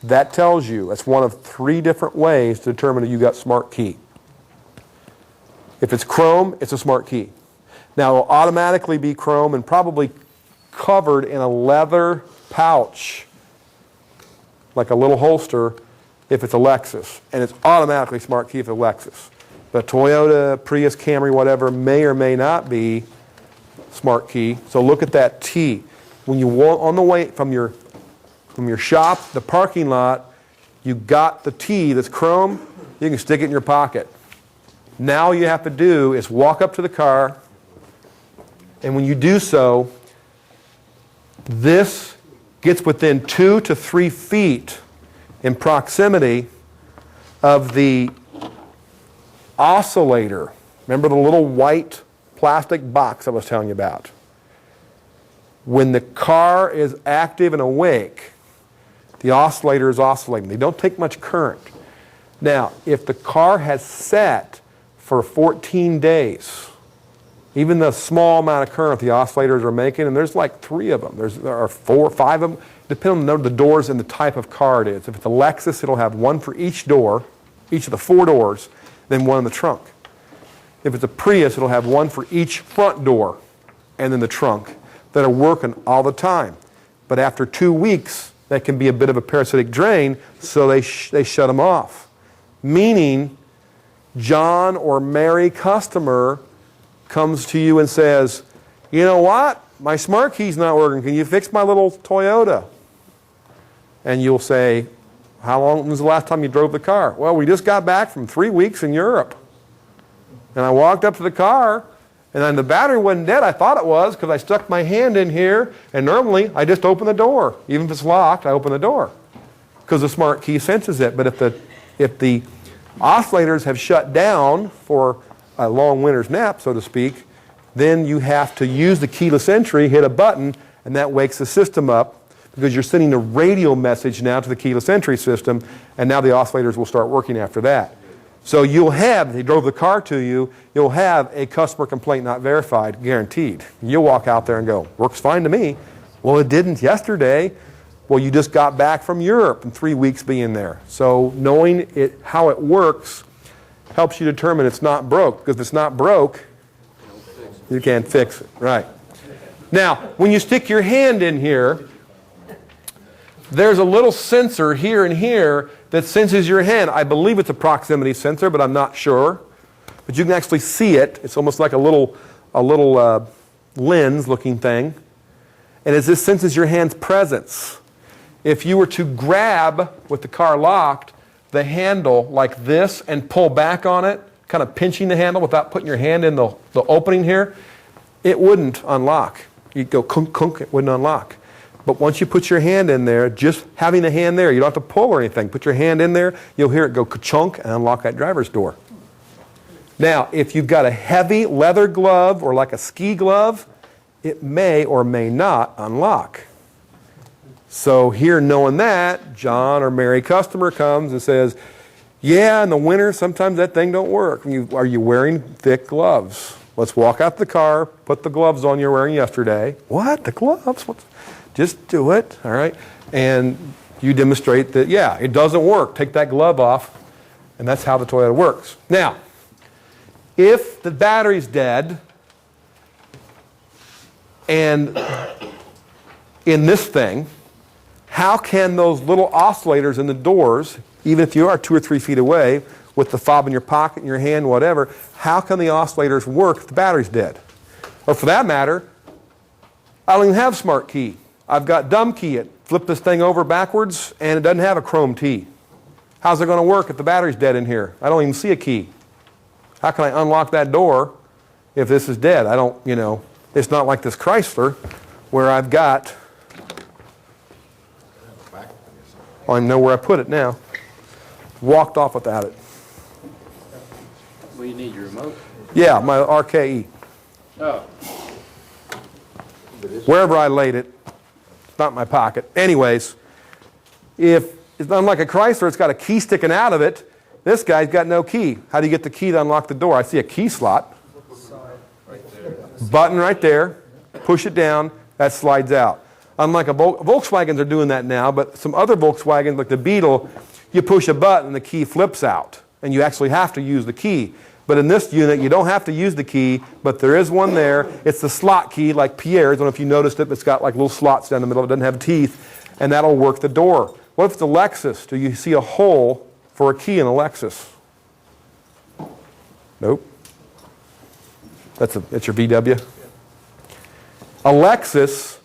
that tells you, that's one of 3 different ways to determine if you got smart key. If it's chrome, it's a smart key. Now, it'll automatically be chrome and probably covered in a leather pouch, like a little holster, if it's a Lexus. And it's automatically smart key if it's a Lexus. But Toyota, Prius, Camry, whatever, may or may not be smart key. So look at that T. When you walk on the way from your shop, the parking lot, you got the T that's chrome, you can stick it in your pocket. Now all you have to do is walk up to the car, and when you do so, this gets within 2 to 3 feet in proximity of the oscillator. Remember the little white plastic box I was telling you about? When the car is active and awake, the oscillator is oscillating. They don't take much current. Now, if the car has sat for 14 days, even the small amount of current the oscillators are making, and there's like 3 of them. There are 4 or 5 of them, depending on the doors and the type of car it is. If it's a Lexus, it'll have 1 for each door, each of the 4 doors, then 1 in the trunk. If it's a Prius, it'll have 1 for each front door, and then the trunk, that are working all the time. But after 2 weeks, that can be a bit of a parasitic drain, so they shut them off. Meaning, John or Mary customer comes to you and says, you know what? My smart key's not working. Can you fix my little Toyota? And you'll say, how long was the last time you drove the car? Well, we just got back from 3 weeks in Europe. And I walked up to the car, and then the battery wasn't dead. I thought it was because I stuck my hand in here, and normally I just open the door. Even if it's locked, I open the door because the smart key senses it. But if the oscillators have shut down for a long winter's nap, so to speak, then you have to use the keyless entry, hit a button, and that wakes the system up because you're sending a radio message now to the keyless entry system, and now the oscillators will start working after that. So you'll have, if they drove the car to you, you'll have a customer complaint not verified, guaranteed. You'll walk out there and go, works fine to me. Well, it didn't yesterday. Well, you just got back from Europe and 3 weeks being there. So knowing how it works helps you determine it's not broke. Because if it's not broke, you can't fix it. Right. Now, when you stick your hand in here, there's a little sensor here and here that senses your hand. I believe it's a proximity sensor, but I'm not sure. But you can actually see it. It's almost like a little lens-looking thing. And as this senses your hand's presence, if you were to grab, with the car locked, the handle like this and pull back on it, kind of pinching the handle without putting your hand in the opening here, it wouldn't unlock. You'd go kunk, kunk, it wouldn't unlock. But once you put your hand in there, just having the hand there, you don't have to pull or anything. Put your hand in there, you'll hear it go ka-chunk and unlock that driver's door. Now, if you've got a heavy leather glove or like a ski glove, it may or may not unlock. So here, knowing that, John or Mary customer comes and says, yeah, in the winter, sometimes that thing don't work. Are you wearing thick gloves? Let's walk out the car, put the gloves on you're wearing yesterday. What? The gloves? Just do it, all right? And you demonstrate that, yeah, it doesn't work. Take that glove off, and that's how the Toyota works. Now, if the battery's dead, and in this thing, how can those little oscillators in the doors, even if you are 2 or 3 feet away, with the fob in your pocket, in your hand, whatever, how can the oscillators work if the battery's dead? Or for that matter, I don't even have smart key. I've got dumb key it. Flip this thing over backwards, and it doesn't have a chrome T. How's it going to work if the battery's dead in here? I don't even see a key. How can I unlock that door if this is dead? I don't, it's not like this Chrysler where I've got, I know where I put it now. Walked off without it. Well, you need your remote. Yeah, my RKE. Oh. Wherever I laid it, it's not in my pocket. Anyways, if it's unlike a Chrysler, it's got a key sticking out of it. This guy's got no key. How do you get the key to unlock the door? I see a key slot. Button right there. Push it down. That slides out. Unlike Volkswagens are doing that now, but some other Volkswagens, like the Beetle, you push a button and the key flips out. And you actually have to use the key. But in this unit, you don't have to use the key, but there is one there. It's the slot key, like Pierre's. I don't know if you noticed it. It's got like little slots down the middle. It doesn't have teeth. And that'll work the door. What if it's a Lexus? Do you see a hole for a key in a Lexus? Nope. That's your VW. A Lexus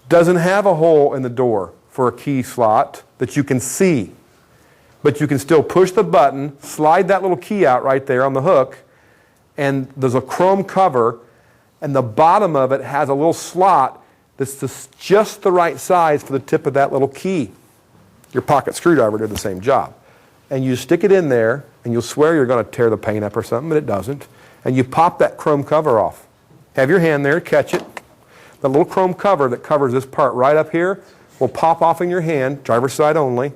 doesn't have a hole in the door for a key slot that you can see. But you can still push the button, slide that little key out right there on the hook, and there's a chrome cover, and the bottom of it has a little slot that's just the right size for the tip of that little key. Your pocket screwdriver did the same job. And you stick it in there, and you'll swear you're going to tear the paint up or something, but it doesn't. And you pop that chrome cover off. Have your hand there, catch it. The little chrome cover that covers this part right up here will pop off in your hand, driver's side only,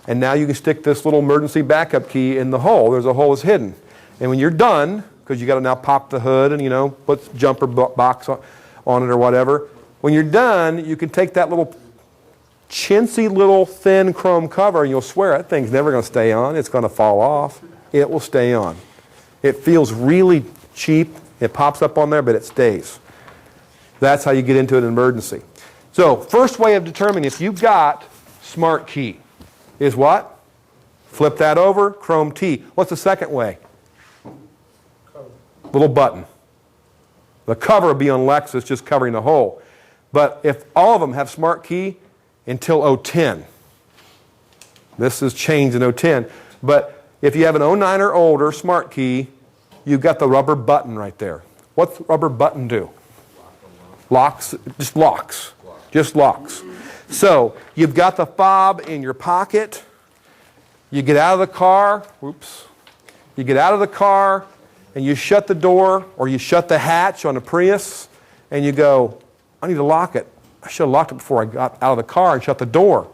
and now you can stick this little emergency backup key in the hole. There's a hole that's hidden. And when you're done, because you got to now pop the hood and, put jumper box on it or whatever, when you're done, you can take that little chintzy little thin chrome cover, and you'll swear that thing's never going to stay on. It's going to fall off. It will stay on. It feels really cheap. It pops up on there, but it stays. That's how you get into an emergency. So, first way of determining if you've got smart key is what? Flip that over, chrome T. What's the second way? Little button. The cover will be on Lexus, just covering the hole. But if all of them have smart key until 010, this is changed in 010, but if you have an 09 or older smart key, you've got the rubber button right there. What's the rubber button do? Locks, just locks. Just locks. So, you've got the fob in your pocket. You get out of the car. Whoops. You get out of the car and you shut the door or you shut the hatch on a Prius and you go, I need to lock it. I should have locked it before I got out of the car and shut the door.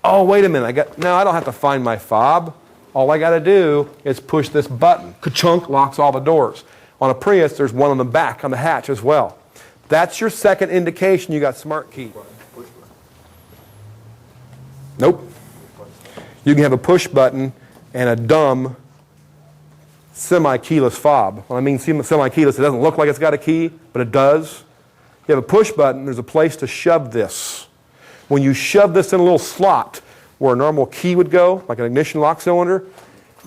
Oh, wait a minute. No, I don't have to find my fob. All I got to do is push this button. Ka-chunk, locks all the doors. On a Prius, there's one on the back, on the hatch as well. That's your second indication you got smart key. Nope. You can have a push button and a dumb semi-keyless fob. When I mean semi-keyless, it doesn't look like it's got a key, but it does. You have a push button, there's a place to shove this. When you shove this in a little slot where a normal key would go, like an ignition lock cylinder,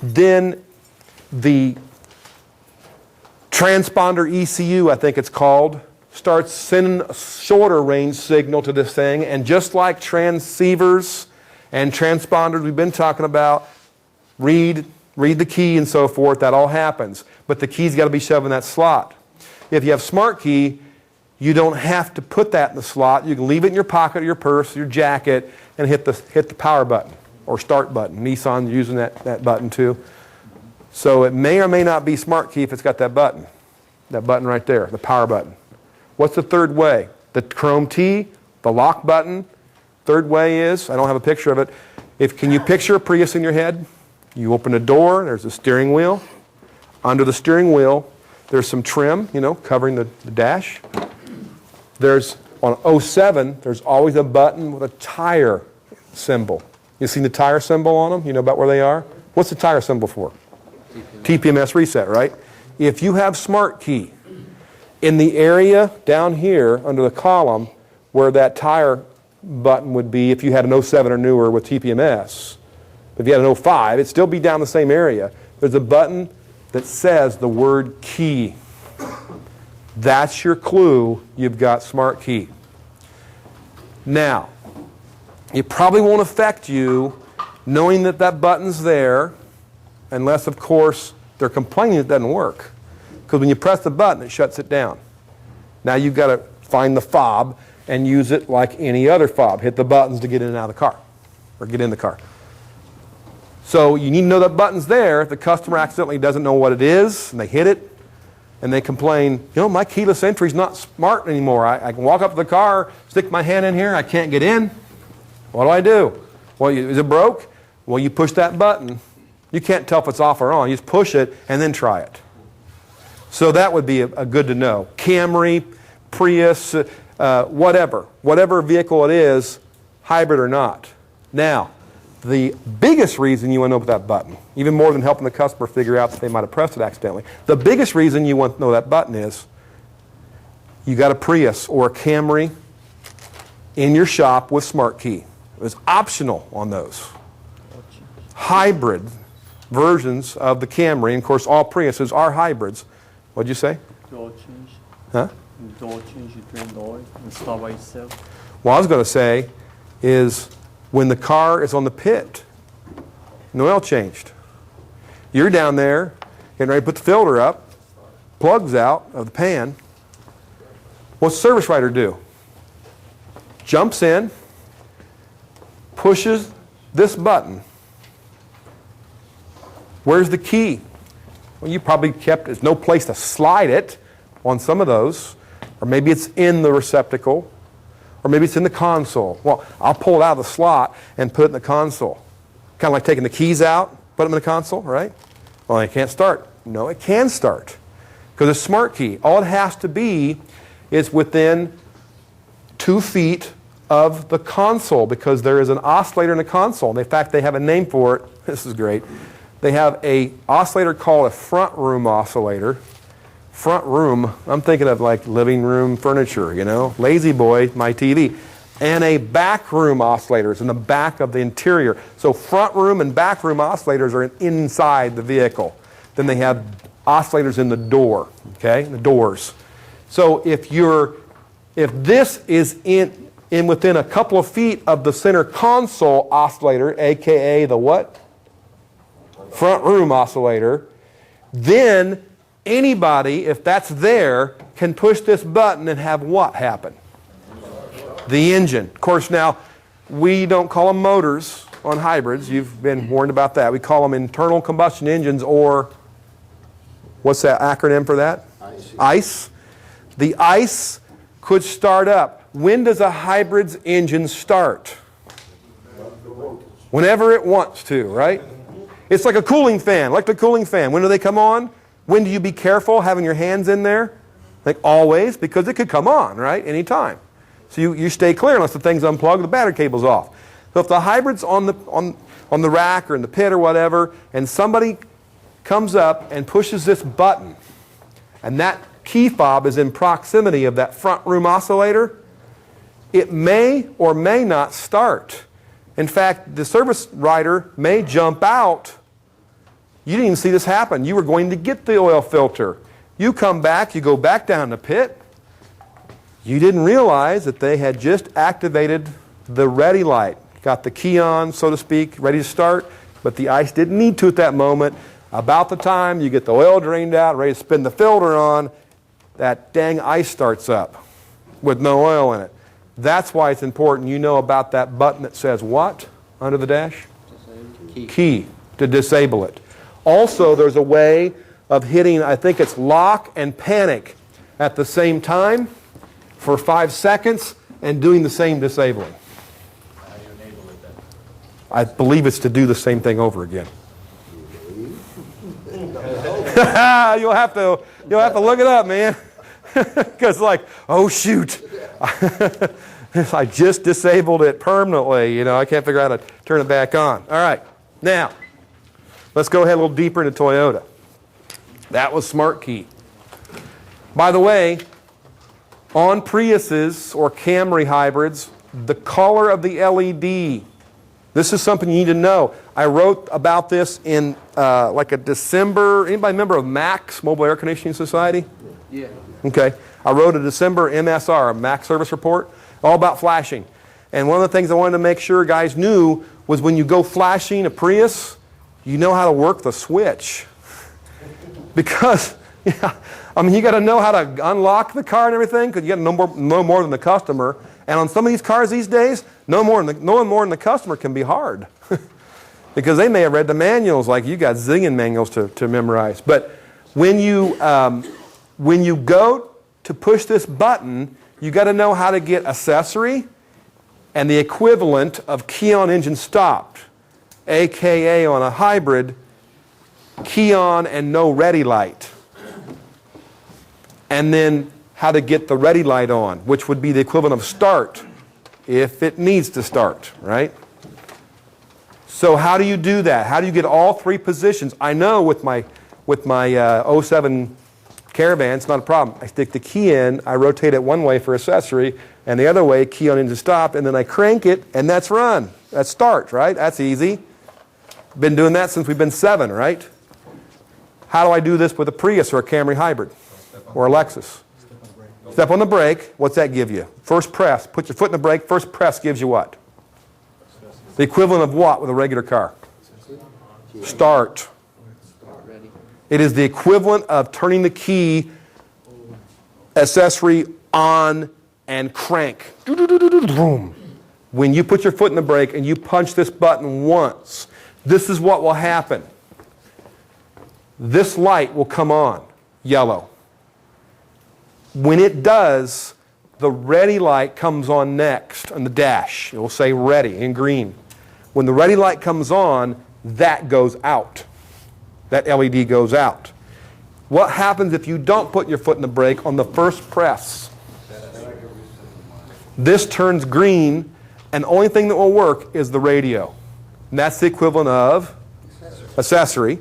then the transponder ECU, I think it's called, starts sending a shorter range signal to this thing, and just like transceivers and transponders we've been talking about, read the key and so forth, that all happens. But the key's got to be shoved in that slot. If you have smart key, you don't have to put that in the slot. You can leave it in your pocket or your purse or your jacket and hit the power button or start button. Nissan's using that button too. So it may or may not be smart key if it's got that button right there, the power button. What's the third way? The chrome T, the lock button. Third way is, I don't have a picture of it. Can you picture a Prius in your head? You open a door, there's a steering wheel. Under the steering wheel, there's some trim, covering the dash. There's, on 07, there's always a button with a tire symbol. You seen the tire symbol on them? You know about where they are? What's the tire symbol for? TPMS reset, right? If you have smart key, in the area down here under the column where that tire button would be if you had an 07 or newer with TPMS, if you had an 05, it'd still be down the same area. There's a button that says the word key. That's your clue you've got smart key. Now, it probably won't affect you knowing that that button's there, unless, of course, they're complaining it doesn't work. Because when you press the button, it shuts it down. Now you've got to find the fob and use it like any other fob. Hit the buttons to get in and out of the car, or get in the car. So you need to know that button's there. If the customer accidentally doesn't know what it is, and they hit it, and they complain, my keyless entry's not smart anymore. I can walk up to the car, stick my hand in here, I can't get in. What do? Well, is it broke? Well, you push that button. You can't tell if it's off or on. You just push it and then try it. So that would be a good to know. Camry, Prius, whatever vehicle it is, hybrid or not. Now, the biggest reason you want to know about that button, even more than helping the customer figure out that they might have pressed it accidentally, the biggest reason you want to know that button is you got a Prius or a Camry in your shop with smart key. It was optional on those. Hybrid versions of the Camry, and of course all Priuses are hybrids. What'd you say? Door change. Huh? Door change, you turn the oil and start by itself. What I was going to say is when the car is on the pit, no oil changed. You're down there getting ready to put the filter up, plugs out of the pan. What's the service writer do? Jumps in, pushes this button. Where's the key? Well, you probably there's no place to slide it on some of those. Or maybe it's in the receptacle. Or maybe it's in the console. Well, I'll pull it out of the slot and put it in the console. Kind of like taking the keys out, put them in the console, right? Well, it can't start. No, it can start. Because it's smart key. All it has to be is within 2 feet of the console, because there is an oscillator in the console. And in fact, they have a name for it. This is great. They have an oscillator called a front room oscillator. Front room, I'm thinking of like living room furniture, Lazy Boy, my TV. And a back room oscillator is in the back of the interior. So front room and back room oscillators are inside the vehicle. Then they have oscillators in the door, okay, the doors. So if this is in within a couple of feet of the center console oscillator, aka the what? Front room oscillator, then anybody, if that's there, can push this button and have what happen? The engine. Of course, now, we don't call them motors on hybrids. You've been warned about that. We call them internal combustion engines, or what's that acronym for that? ICE. The ICE could start up. When does a hybrid's engine start? Whenever it wants to, right? It's like a cooling fan, electric cooling fan. When do they come on? When do you be careful having your hands in there? Like always, because it could come on, right? Anytime. So you stay clear unless the thing's unplugged, the battery cable's off. So if the hybrid's on the rack or in the pit or whatever, and somebody comes up and pushes this button, and that key fob is in proximity of that front room oscillator, it may or may not start. In fact, the service writer may jump out. You didn't even see this happen. You were going to get the oil filter. You come back, you go back down the pit. You didn't realize that they had just activated the ready light. Got the key on, so to speak, ready to start, but the ice didn't need to at that moment. About the time you get the oil drained out, ready to spin the filter on, that dang ice starts up with no oil in it. That's why it's important you know about that button that says what under the dash? Key to disable it. Also, there's a way of hitting, I think it's lock and panic at the same time for 5 seconds and doing the same disabling. How do you enable it then? I believe it's to do the same thing over again. You'll have to look it up, man. Because like, oh shoot, I just disabled it permanently. You know, I can't figure out how to turn it back on. All right, now let's go ahead a little deeper into Toyota. That was Smart Key. By the way, on Priuses or Camry hybrids, the color of the LED. This is something you need to know. I wrote about this in like a December. Anybody member of MAX, Mobile Air Conditioning Society? Yeah. Okay. I wrote a December MSR, a MAX service report, all about flashing. And one of the things I wanted to make sure guys knew was when you go flashing a Prius, you know how to work the switch. Because, yeah, I mean, you got to know how to unlock the car and everything, because you got to know more than the customer. And on some of these cars these days, knowing more than the customer can be hard. Because they may have read the manuals like you got zillion manuals to memorize. But when you go to push this button, you got to know how to get accessory and the equivalent of key on engine stopped, AKA on a hybrid, key on and no ready light. And then how to get the ready light on, which would be the equivalent of start if it needs to start, right? So how do you do that? How do you get all three positions? I know with my 07 Caravan, it's not a problem. I stick the key in, I rotate it one way for accessory, and the other way, key on engine stop, and then I crank it, and that's run. That's start, right? That's easy. Been doing that since we've been 7, right? How do I do this with a Prius or a Camry hybrid or a Lexus? Step on the brake. What's that give you? First press. Put your foot in the brake. First press gives you what? The equivalent of what with a regular car? Start. It is the equivalent of turning the key, accessory on, and crank. Boom. When you put your foot in the brake and you punch this button once, this is what will happen. This light will come on, yellow. When it does, the ready light comes on next on the dash. It will say ready in green. When the ready light comes on, that goes out. That LED goes out. What happens if you don't put your foot in the brake on the first press? This turns green, and the only thing that will work is the radio. And that's the equivalent of accessory.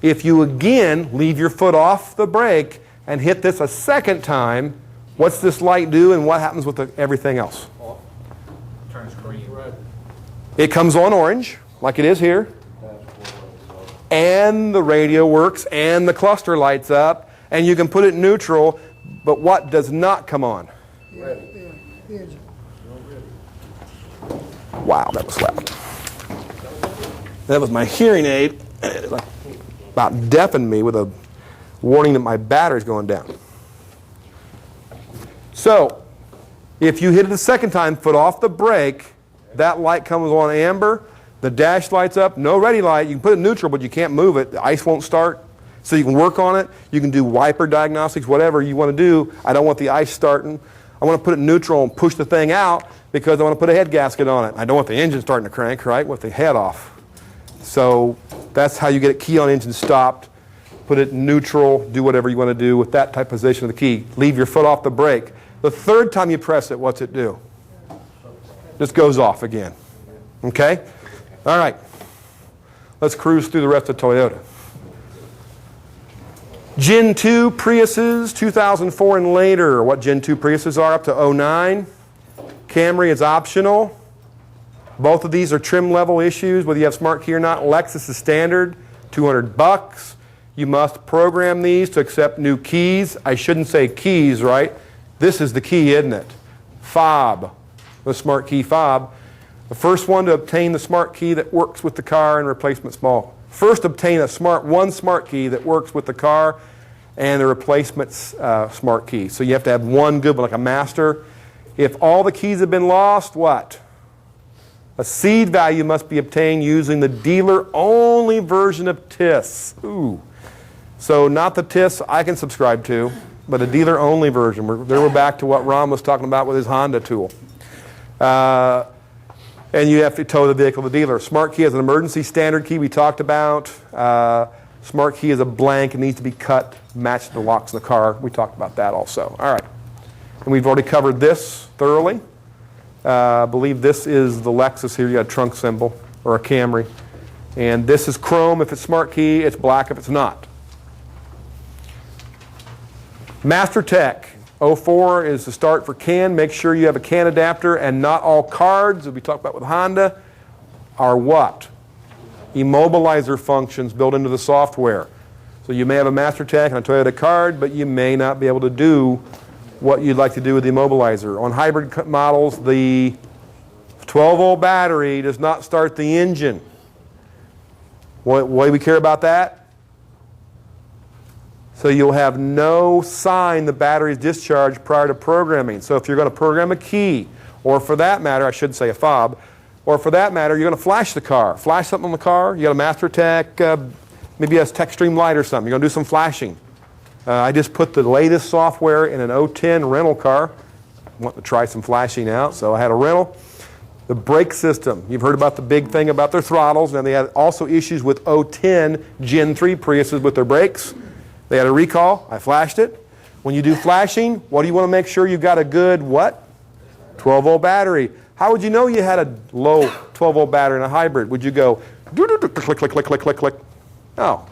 If you again leave your foot off the brake and hit this a second time, what's this light do and what happens with everything else? Turns green. It comes on orange, like it is here. And the radio works, and the cluster lights up, and you can put it in neutral, but what does not come on? Wow, that was loud. That was my hearing aid. It about deafened me with a warning that my battery's going down. So, if you hit it a second time, foot off the brake, that light comes on amber. The dash lights up, no ready light. You can put it in neutral, but you can't move it. The ice won't start. So you can work on it. You can do wiper diagnostics, whatever you want to do. I don't want the ice starting. I want to put it in neutral and push the thing out because I want to put a head gasket on it. I don't want the engine starting to crank, right, with the head off. So that's how you get it key on engine stopped. Put it in neutral, do whatever you want to do with that type of position of the key. Leave your foot off the brake. The third time you press it, what's it do? Just goes off again. Okay? All right, let's cruise through the rest of Toyota. Gen 2 Priuses, 2004 and later. What Gen 2 Priuses are up to 09. Camry is optional. Both of these are trim level issues, whether you have smart key or not. Lexus is standard, $200. You must program these to accept new keys. I shouldn't say keys, right? This is the key, isn't it? Fob, the smart key fob. The first one to obtain the smart key that works with the car and replacement small. First obtain one smart key that works with the car and the replacement smart key. So you have to have one good one, like a master. If all the keys have been lost, what? A seed value must be obtained using the dealer-only version of TIS. Ooh. So not the TIS I can subscribe to, but a dealer-only version. There we're back to what Ron was talking about with his Honda tool. And you have to tow the vehicle to the dealer. Smart key is an emergency standard key we talked about. Smart key is a blank. It needs to be cut, matched to the locks in the car. We talked about that also. All right. And we've already covered this thoroughly. I believe this is the Lexus here. You got a trunk symbol, or a Camry. And this is chrome if it's smart key. It's black if it's not. Master Tech 04 is the start for CAN. Make sure you have a CAN adapter, and not all cards, as we talked about with Honda, are what? Immobilizer functions built into the software. So you may have a Master Tech and a Toyota card, but you may not be able to do what you'd like to do with the Immobilizer. On hybrid models, the 12-volt battery does not start the engine. Why do we care about that? So you'll have no sign the battery is discharged prior to programming. So if you're going to program a key, or for that matter, I should say a fob, or for that matter, you're going to flash the car. Flash something on the car. You got a Master Tech, maybe a Tech Stream Light or something. You're going to do some flashing. I just put the latest software in an 010 rental car. I want to try some flashing out, so I had a rental. The brake system. You've heard about the big thing about their throttles. Now they had also issues with 010 Gen 3 Priuses with their brakes. They had a recall. I flashed it. When you do flashing, what do you want to make sure you've got a good what? 12-volt battery. How would you know you had a low 12-volt battery in a hybrid? Would you go click, click, click, click, click, click? No.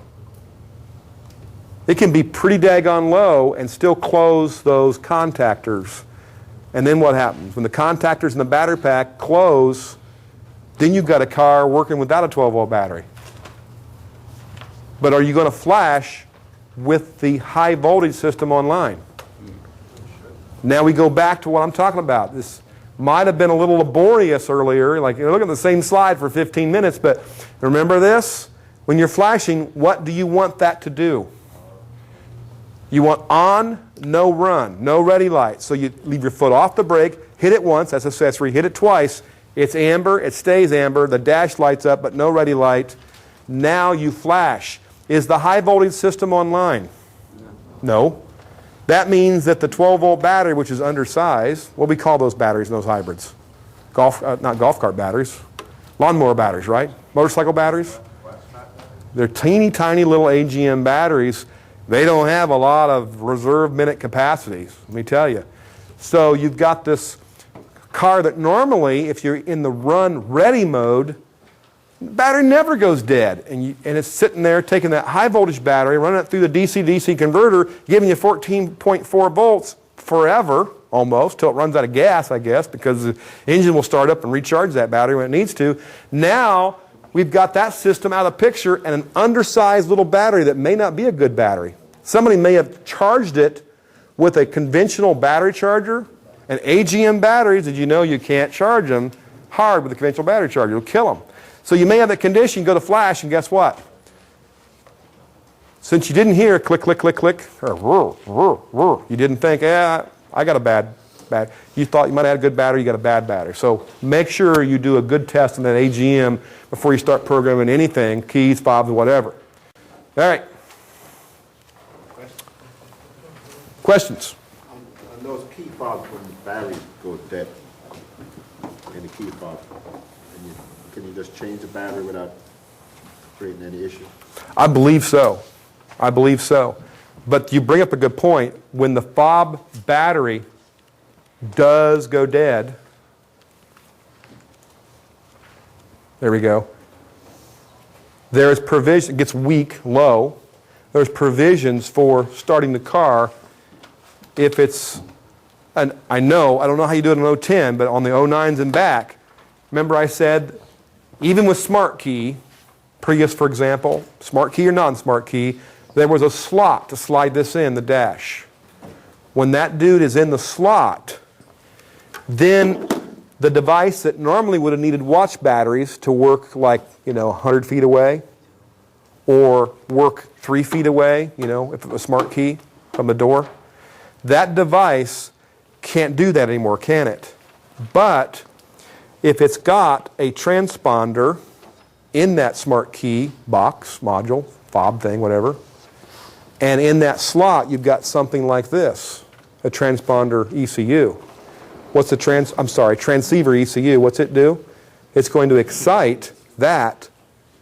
It can be pretty daggone low and still close those contactors. And then what happens? When the contactors in the battery pack close, then you've got a car working without a 12-volt battery. But are you going to flash with the high voltage system online? Now we go back to what I'm talking about. This might have been a little laborious earlier, like you're looking at the same slide for 15 minutes, but remember this? When you're flashing, what do you want that to do? You want on, no run, no ready light. So you leave your foot off the brake, hit it once, that's accessory, hit it twice, it's amber, it stays amber, the dash lights up, but no ready light. Now you flash. Is the high voltage system online? No. That means that the 12-volt battery, which is undersized, what do we call those batteries in those hybrids? Not golf cart batteries. Lawnmower batteries, right? Motorcycle batteries? They're teeny tiny little AGM batteries. They don't have a lot of reserve minute capacities, let me tell you. So you've got this car that normally, if you're in the run ready mode, the battery never goes dead. And it's sitting there taking that high voltage battery, running it through the DC-DC converter, giving you 14.4 volts forever, almost, till it runs out of gas, I guess, because the engine will start up and recharge that battery when it needs to. Now, we've got that system out of the picture and an undersized little battery that may not be a good battery. Somebody may have charged it with a conventional battery charger. And AGM batteries, did you know you can't charge them hard with a conventional battery charger? It'll kill them. So you may have that condition, you go to flash, and guess what? Since you didn't hear click, click, click, click, or whir, whir, whir, you didn't think, I got a bad. You thought you might have had a good battery, you got a bad battery. So make sure you do a good test on that AGM before you start programming anything, keys, fobs, whatever. All right. Questions? On those key fobs, when the battery goes dead in the key fob, can you just change the battery without creating any issue? I believe so. I believe so. But you bring up a good point. When the fob battery does go dead, there we go. There is provision, it gets weak, low. There's provisions for starting the car if it's and I don't know how you do it on 010, but on the 09s and back, remember I said, even with Smart Key, Prius for example, Smart Key or non-Smart Key, there was a slot to slide this in, the dash. When that dude is in the slot, then the device that normally would have needed watch batteries to work like, 100 feet away, or work 3 feet away, if it was Smart Key from the door, that device can't do that anymore, can it? But if it's got a transponder in that Smart Key box, module, fob thing, whatever, and in that slot you've got something like this, a transponder ECU. What's the transceiver ECU, what's it do? It's going to excite that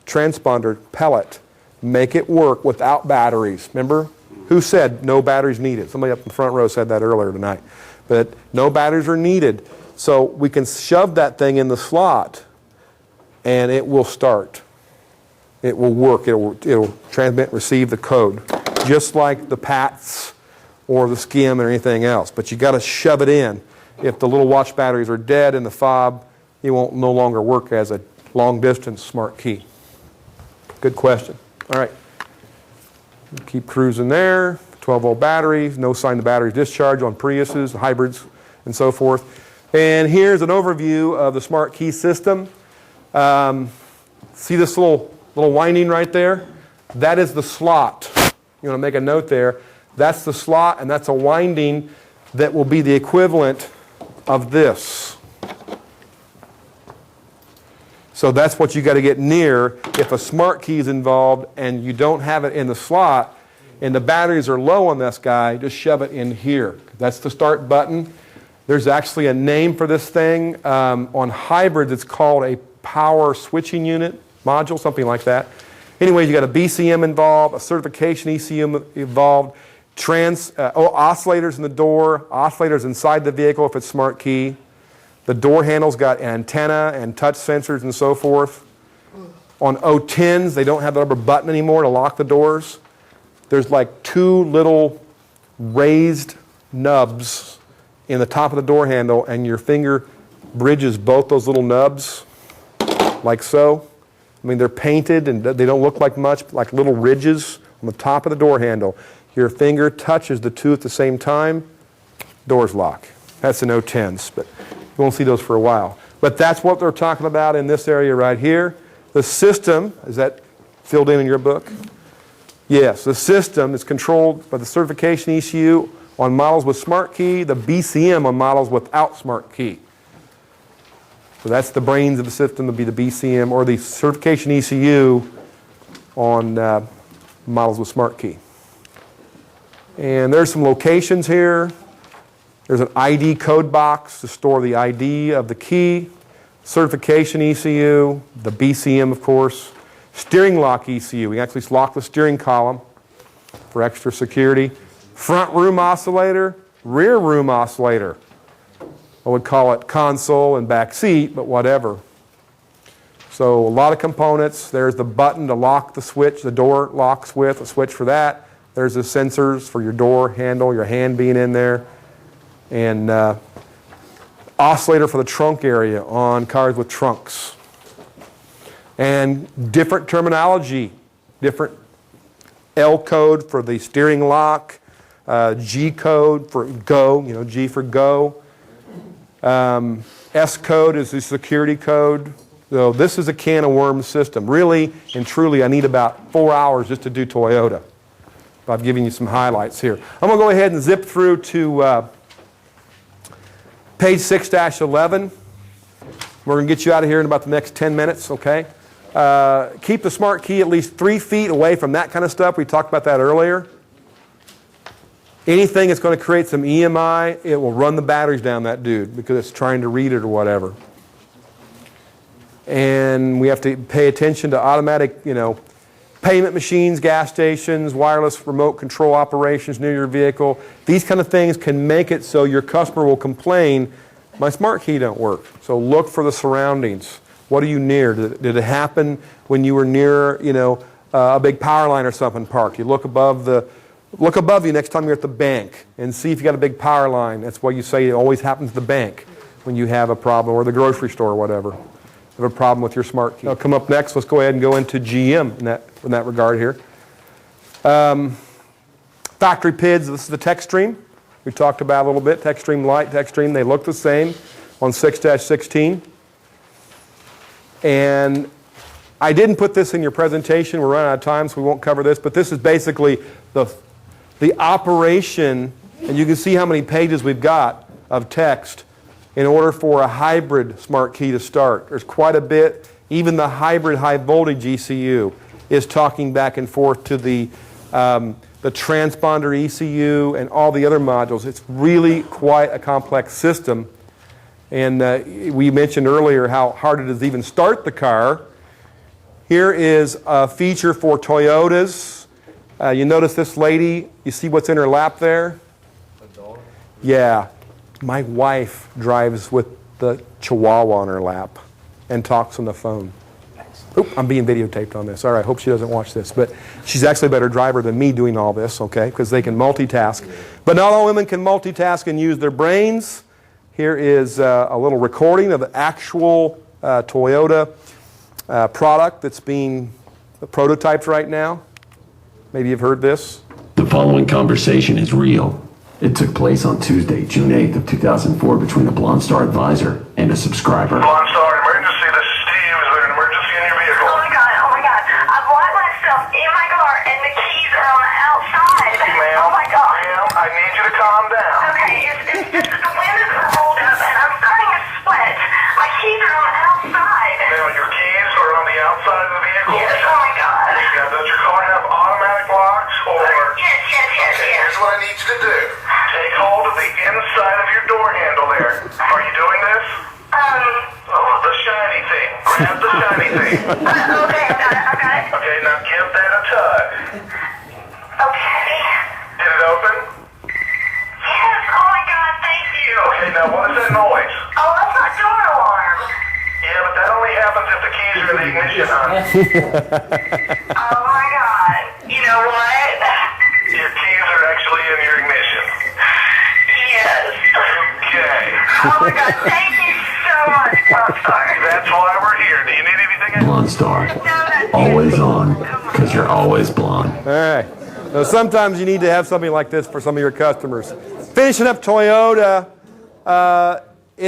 transponder pellet, make it work without batteries. Remember? Who said no batteries needed? Somebody up in the front row said that earlier tonight. But no batteries are needed. So we can shove that thing in the slot and it will start. It will work. It'll transmit and receive the code, just like the PATs or the skim or anything else. But you got to shove it in. If the little watch batteries are dead in the fob, it won't no longer work as a long distance Smart Key. Good question. All right. Keep cruising there. 12-volt batteries. No sign of batteries discharge on Priuses, hybrids, and so forth. And here's an overview of the Smart Key system. See this little winding right there? That is the slot. You want to make a note there. That's the slot, and that's a winding that will be the equivalent of this. So that's what you got to get near. If a Smart Key is involved and you don't have it in the slot and the batteries are low on this guy, just shove it in here. That's the start button. There's actually a name for this thing. On hybrids, it's called a power switching unit module, something like that. Anyway, you got a BCM involved, a certification ECU involved, oscillators in the door, oscillators inside the vehicle if it's Smart Key. The door handle's got antenna and touch sensors and so forth. On 010s, they don't have the rubber button anymore to lock the doors. There's like 2 little raised nubs in the top of the door handle, and your finger bridges both those little nubs, like so. I mean, they're painted and they don't look like much, like little ridges on the top of the door handle. Your finger touches the two at the same time, doors lock. That's in 010s, but you won't see those for a while. But that's what they're talking about in this area right here. The system, is that filled in your book? Yes, the system is controlled by the certification ECU on models with Smart Key, the BCM on models without Smart Key. So that's the brains of the system, would be the BCM, or the certification ECU on models with Smart Key. And there's some locations here. There's an ID code box to store the ID of the key, certification ECU, the BCM of course, steering lock ECU. We actually lock the steering column for extra security. Front room oscillator, rear room oscillator. I would call it console and back seat, but whatever. So a lot of components. There's the button to lock the switch, the door locks with, a switch for that. There's the sensors for your door handle, your hand being in there. And oscillator for the trunk area on cars with trunks. And different terminology, different L code for the steering lock, G code for go, G for go. S code is the security code. So this is a can of worms system. Really and truly, I need about 4 hours just to do Toyota. But I've given you some highlights here. I'm going to go ahead and zip through to page 6-11. We're going to get you out of here in about the next 10 minutes, okay? Keep the Smart Key at least 3 feet away from that kind of stuff. We talked about that earlier. Anything that's going to create some EMI, it will run the batteries down that dude because it's trying to read it or whatever. And we have to pay attention to automatic, payment machines, gas stations, wireless remote control operations near your vehicle. These kind of things can make it so your customer will complain, my Smart Key don't work. So look for the surroundings. What are you near? Did it happen when you were near, a big power line or something parked? You look above the Look above you next time you're at the bank and see if you got a big power line. That's why you say it always happens at the bank when you have a problem, or the grocery store or whatever. You have a problem with your smart key. Now, come up next, let's go ahead and go into GM in that regard here. Factory PIDs, this is the TechStream. We talked about a little bit. TechStream Lite, TechStream, they look the same on 6-16. And I didn't put this in your presentation. We're running out of time, so we won't cover this. But this is basically the operation, and you can see how many pages we've got of text in order for a hybrid smart key to start. There's quite a bit. Even the hybrid high voltage ECU is talking back and forth to the transponder ECU and all the other modules. It's really quite a complex system. And we mentioned earlier how hard it is to even start the car. Here is a feature for Toyotas. You notice this lady, you see what's in her lap there? A dog? Yeah. My wife drives with the Chihuahua on her lap and talks on the phone. Oop, I'm being videotaped on this. All right, hope she doesn't watch this. But she's actually a better driver than me doing all this, okay, because they can multitask. But not all women can multitask and use their brains. Here is a little recording of the actual Toyota product that's being prototyped right now. Maybe you've heard this. The following conversation is real. It took place on Tuesday, June 8th of 2004 between a Blonde Star advisor and a subscriber. Blonde Star emergency, this is Steve. Is there an emergency in your vehicle? Oh my God. I've locked myself in my car and the keys are on the outside. Ma'am, oh my God. Ma'am, I need you to calm down. Okay, it's the windows are rolled up and I'm starting to sweat. My keys are on the outside. Ma'am, your keys are on the outside of the vehicle? Yes, oh my God. Now, does your car have automatic locks or? Yes. Here's what I need you to do. Take hold of the inside of your door handle there. Are you doing this? Oh, the shiny thing. Grab the shiny thing. Okay, I got it. Okay, now give that a tug. Okay. Did it open? Yes, oh my God, thank you. Okay, now what is that noise? Oh, that's my door alarm. Yeah, but that only happens if the keys are in the ignition, honey. Oh my God. You know what? Your keys are actually in your ignition. Yes. Okay. Oh my God, thank you so much, Blonde Star. That's why we're here. Do you need anything else? Blonde Star. Always on, because you're always blonde. All right. So sometimes you need to have something like this for some of your customers. Finishing up Toyota, an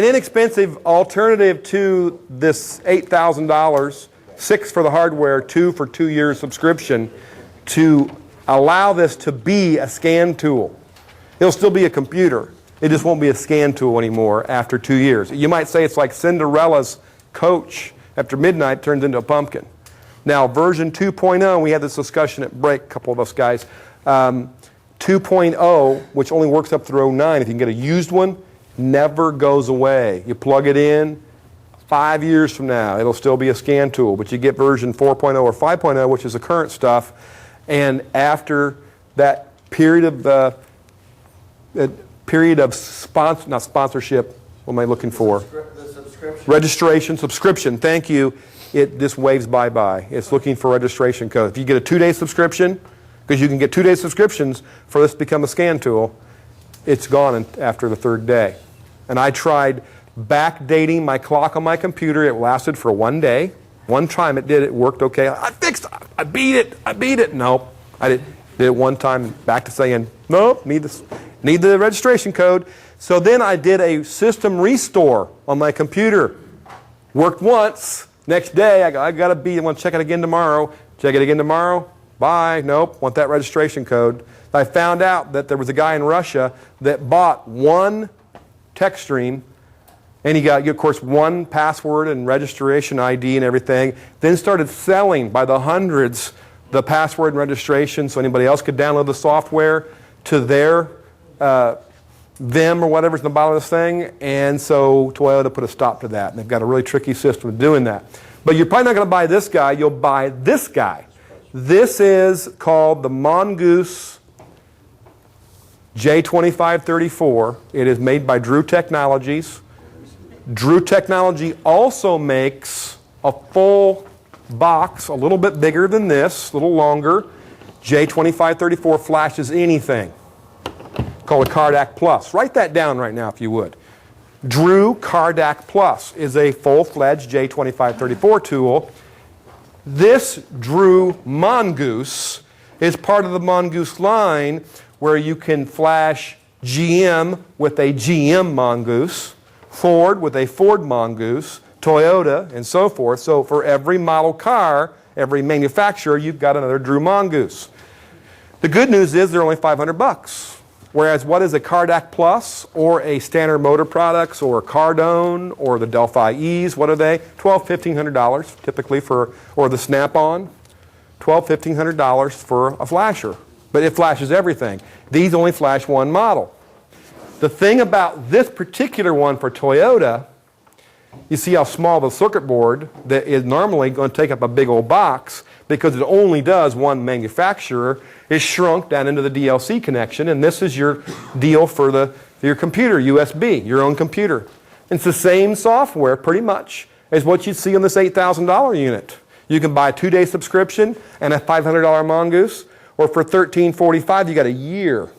inexpensive alternative to this $8,000, $6,000 for the hardware, $2,000 for 2 years subscription, to allow this to be a scan tool. It'll still be a computer. It just won't be a scan tool anymore after 2 years. You might say it's like Cinderella's coach after midnight turns into a pumpkin. Now, version 2.0, we had this discussion at break, a couple of us guys. 2.0, which only works up through 09, if you can get a used one, never goes away. You plug it in, 5 years from now, it'll still be a scan tool. But you get version 4.0 or 5.0, which is the current stuff, and after that period of not sponsorship, what am I looking for? The subscription. Registration, subscription, thank you. It just waves bye-bye. It's looking for registration code. If you get a 2-day subscription, because you can get 2-day subscriptions for this to become a scan tool, it's gone after the 3rd day. And I tried backdating my clock on my computer. It lasted for 1 day. One time it did, it worked okay. I fixed it. I beat it. Nope. I did it one time, back to saying, nope, need the registration code. So then I did a system restore on my computer. Worked once. Next day, I got to I want to check it again tomorrow. Check it again tomorrow. Bye. Nope. Want that registration code. I found out that there was a guy in Russia that bought one TechStream, and he got, of course, one password and registration ID and everything, then started selling by the hundreds the password and registration so anybody else could download the software to their them or whatever's in the bottom of this thing, and so Toyota put a stop to that, and they've got a really tricky system of doing that. But you're probably not going to buy this guy, you'll buy this guy. This is called the Mongoose J2534. It is made by Drew Technologies. Drew Technology also makes a full box, a little bit bigger than this, a little longer, J2534 flashes anything. Called a Cardac Plus. Write that down right now if you would. Drew Cardac Plus is a full-fledged J2534 tool. This Drew Mongoose is part of the Mongoose line where you can flash GM with a GM Mongoose, Ford with a Ford Mongoose, Toyota, and so forth. So for every model car, every manufacturer, you've got another Drew Mongoose. The good news is they're only $500. Whereas what is a Cardac Plus or a Standard Motor Products or Cardone or the Delphi E's, what are they? $1,200, $1,500 typically for, or the Snap-on, $1,200, $1,500 for a flasher. But it flashes everything. These only flash one model. The thing about this particular one for Toyota, you see how small the circuit board that is normally going to take up a big old box because it only does one manufacturer is shrunk down into the DLC connection, and this is your deal for your computer, USB, your own computer. It's the same software pretty much as what you'd see on this $8,000 unit. You can buy a 2-day subscription and a $500 Mongoose, or for $1,345 you got a year.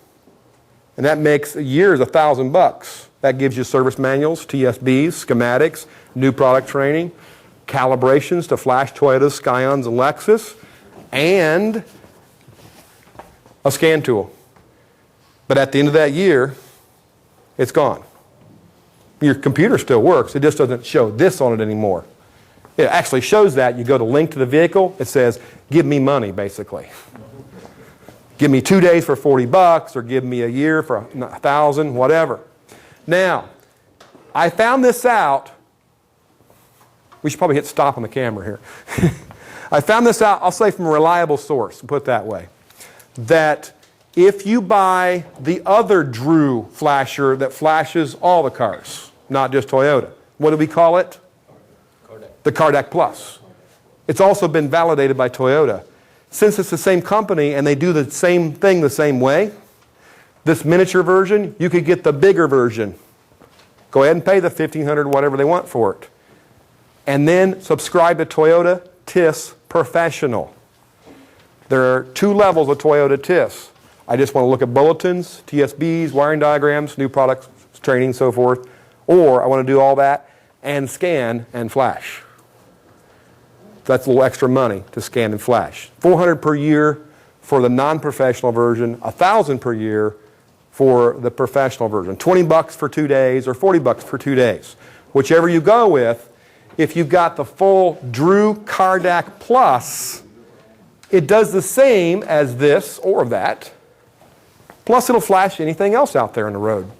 And that makes a year is $1,000. That gives you service manuals, TSBs, schematics, new product training, calibrations to flash Toyotas, Scions, and Lexus, and a scan tool. But at the end of that year, it's gone. Your computer still works. It just doesn't show this on it anymore. It actually shows that. You go to link to the vehicle. It says, give me money, basically. Give me 2 days for $40, or give me a year for $1,000, whatever. Now, I found this out. We should probably hit stop on the camera here. I found this out, I'll say from a reliable source, put it that way, that if you buy the other Drew flasher that flashes all the cars, not just Toyota, what do we call it? Cardac. The Cardac Plus. It's also been validated by Toyota. Since it's the same company and they do the same thing the same way, this miniature version, you could get the bigger version. Go ahead and pay the $1,500, whatever they want for it. And then subscribe to Toyota TIS Professional. There are 2 levels of Toyota TIS. I just want to look at bulletins, TSBs, wiring diagrams, new products, training, so forth. Or I want to do all that and scan and flash. That's a little extra money to scan and flash. $400 per year for the non-professional version, $1,000 per year for the professional version. $20 for 2 days or $40 for 2 days. Whichever you go with, if you've got the full Drew Cardac Plus, it does the same as this or that. Plus it'll flash anything else out there on the road.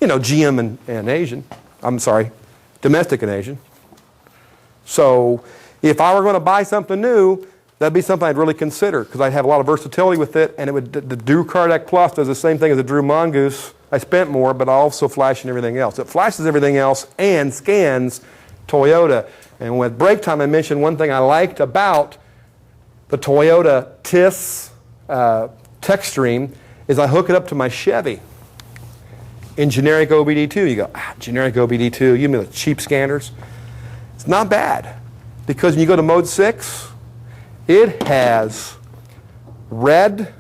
You know, GM and Asian. I'm sorry, domestic and Asian. So if I were going to buy something new, that'd be something I'd really consider because I'd have a lot of versatility with it, and the Drew Cardac Plus does the same thing as the Drew Mongoose. I spent more, but I also flash in everything else. It flashes everything else and scans Toyota. And with break time, I mentioned one thing I liked about the Toyota TIS text stream is I hook it up to my Chevy. In generic OBD2, you go, generic OBD2, you mean the cheap scanners? It's not bad. Because when you go to mode 6, it has red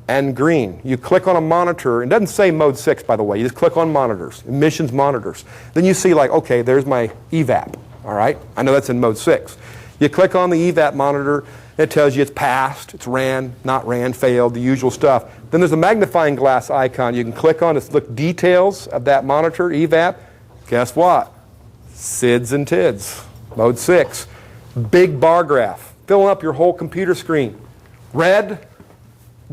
and green. You click on a monitor. It doesn't say mode 6, by the way. You just click on monitors, emissions monitors. Then you see like, okay, there's my EVAP. All right? I know that's in mode 6. You click on the EVAP monitor. It tells you it's passed, it's ran, not ran, failed, the usual stuff. Then there's a magnifying glass icon. You can click on to look details of that monitor, EVAP. Guess what? SIDS and TIDs, mode 6. Big bar graph, filling up your whole computer screen. Red,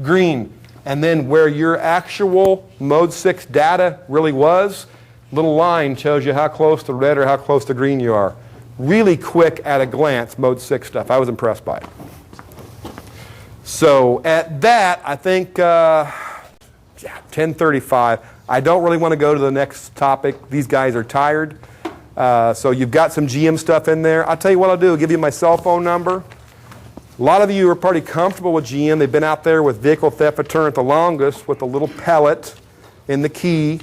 green, and then where your actual mode 6 data really was, little line shows you how close to red or how close to green you are. Really quick at a glance, mode 6 stuff. I was impressed by it. So at that, I think 10:35. I don't really want to go to the next topic. These guys are tired. So you've got some GM stuff in there. I'll tell you what I'll do. I'll give you my cell phone number. A lot of you are pretty comfortable with GM. They've been out there with vehicle theft deterrent the longest with a little pellet in the key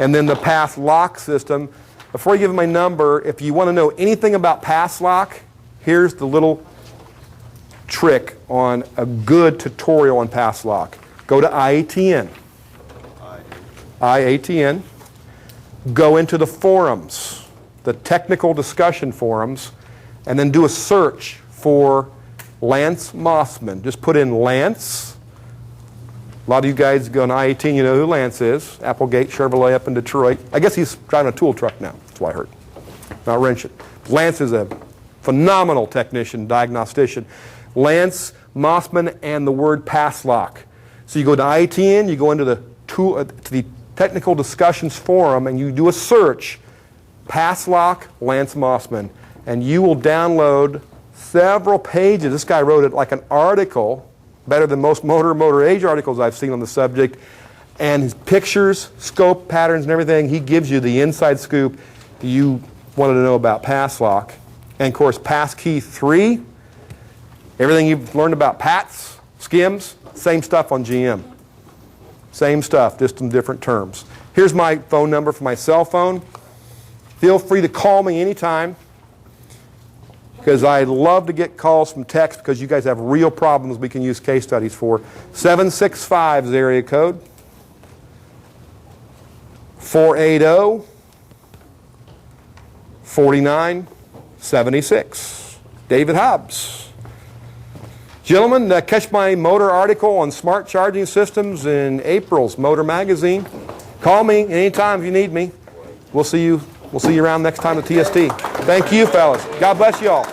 and then the pass lock system. Before I give you my number, if you want to know anything about pass lock, here's the little trick on a good tutorial on pass lock. Go to IATN. IATN. Go into the forums, the technical discussion forums, and then do a search for Lance Mossman. Just put in Lance. A lot of you guys go on I-18, you know who Lance is. Applegate Chevrolet up in Detroit. I guess he's driving a tool truck now. That's what I heard. Not wrenching. Lance is a phenomenal technician, diagnostician. Lance Mossman and the word pass lock. So you go to I-18, you go into the to the technical discussions forum, and you do a search, pass lock Lance Mossman, and you will download several pages. This guy wrote it like an article, better than most Motor Age articles I've seen on the subject, and his pictures, scope patterns, and everything. He gives you the inside scoop you wanted to know about pass lock. And of course, pass key 3, everything you've learned about PATs, skims, same stuff on GM. Same stuff, just in different terms. Here's my phone number for my cell phone. Feel free to call me anytime, because I love to get calls from techs because you guys have real problems we can use case studies for. 765 is the area code. 480-4976. David Hobbs. Gentlemen, catch my motor article on smart charging systems in April's Motor Magazine. Call me anytime if you need me. We'll see you around next time at TST. Thank you, fellas. God bless you all.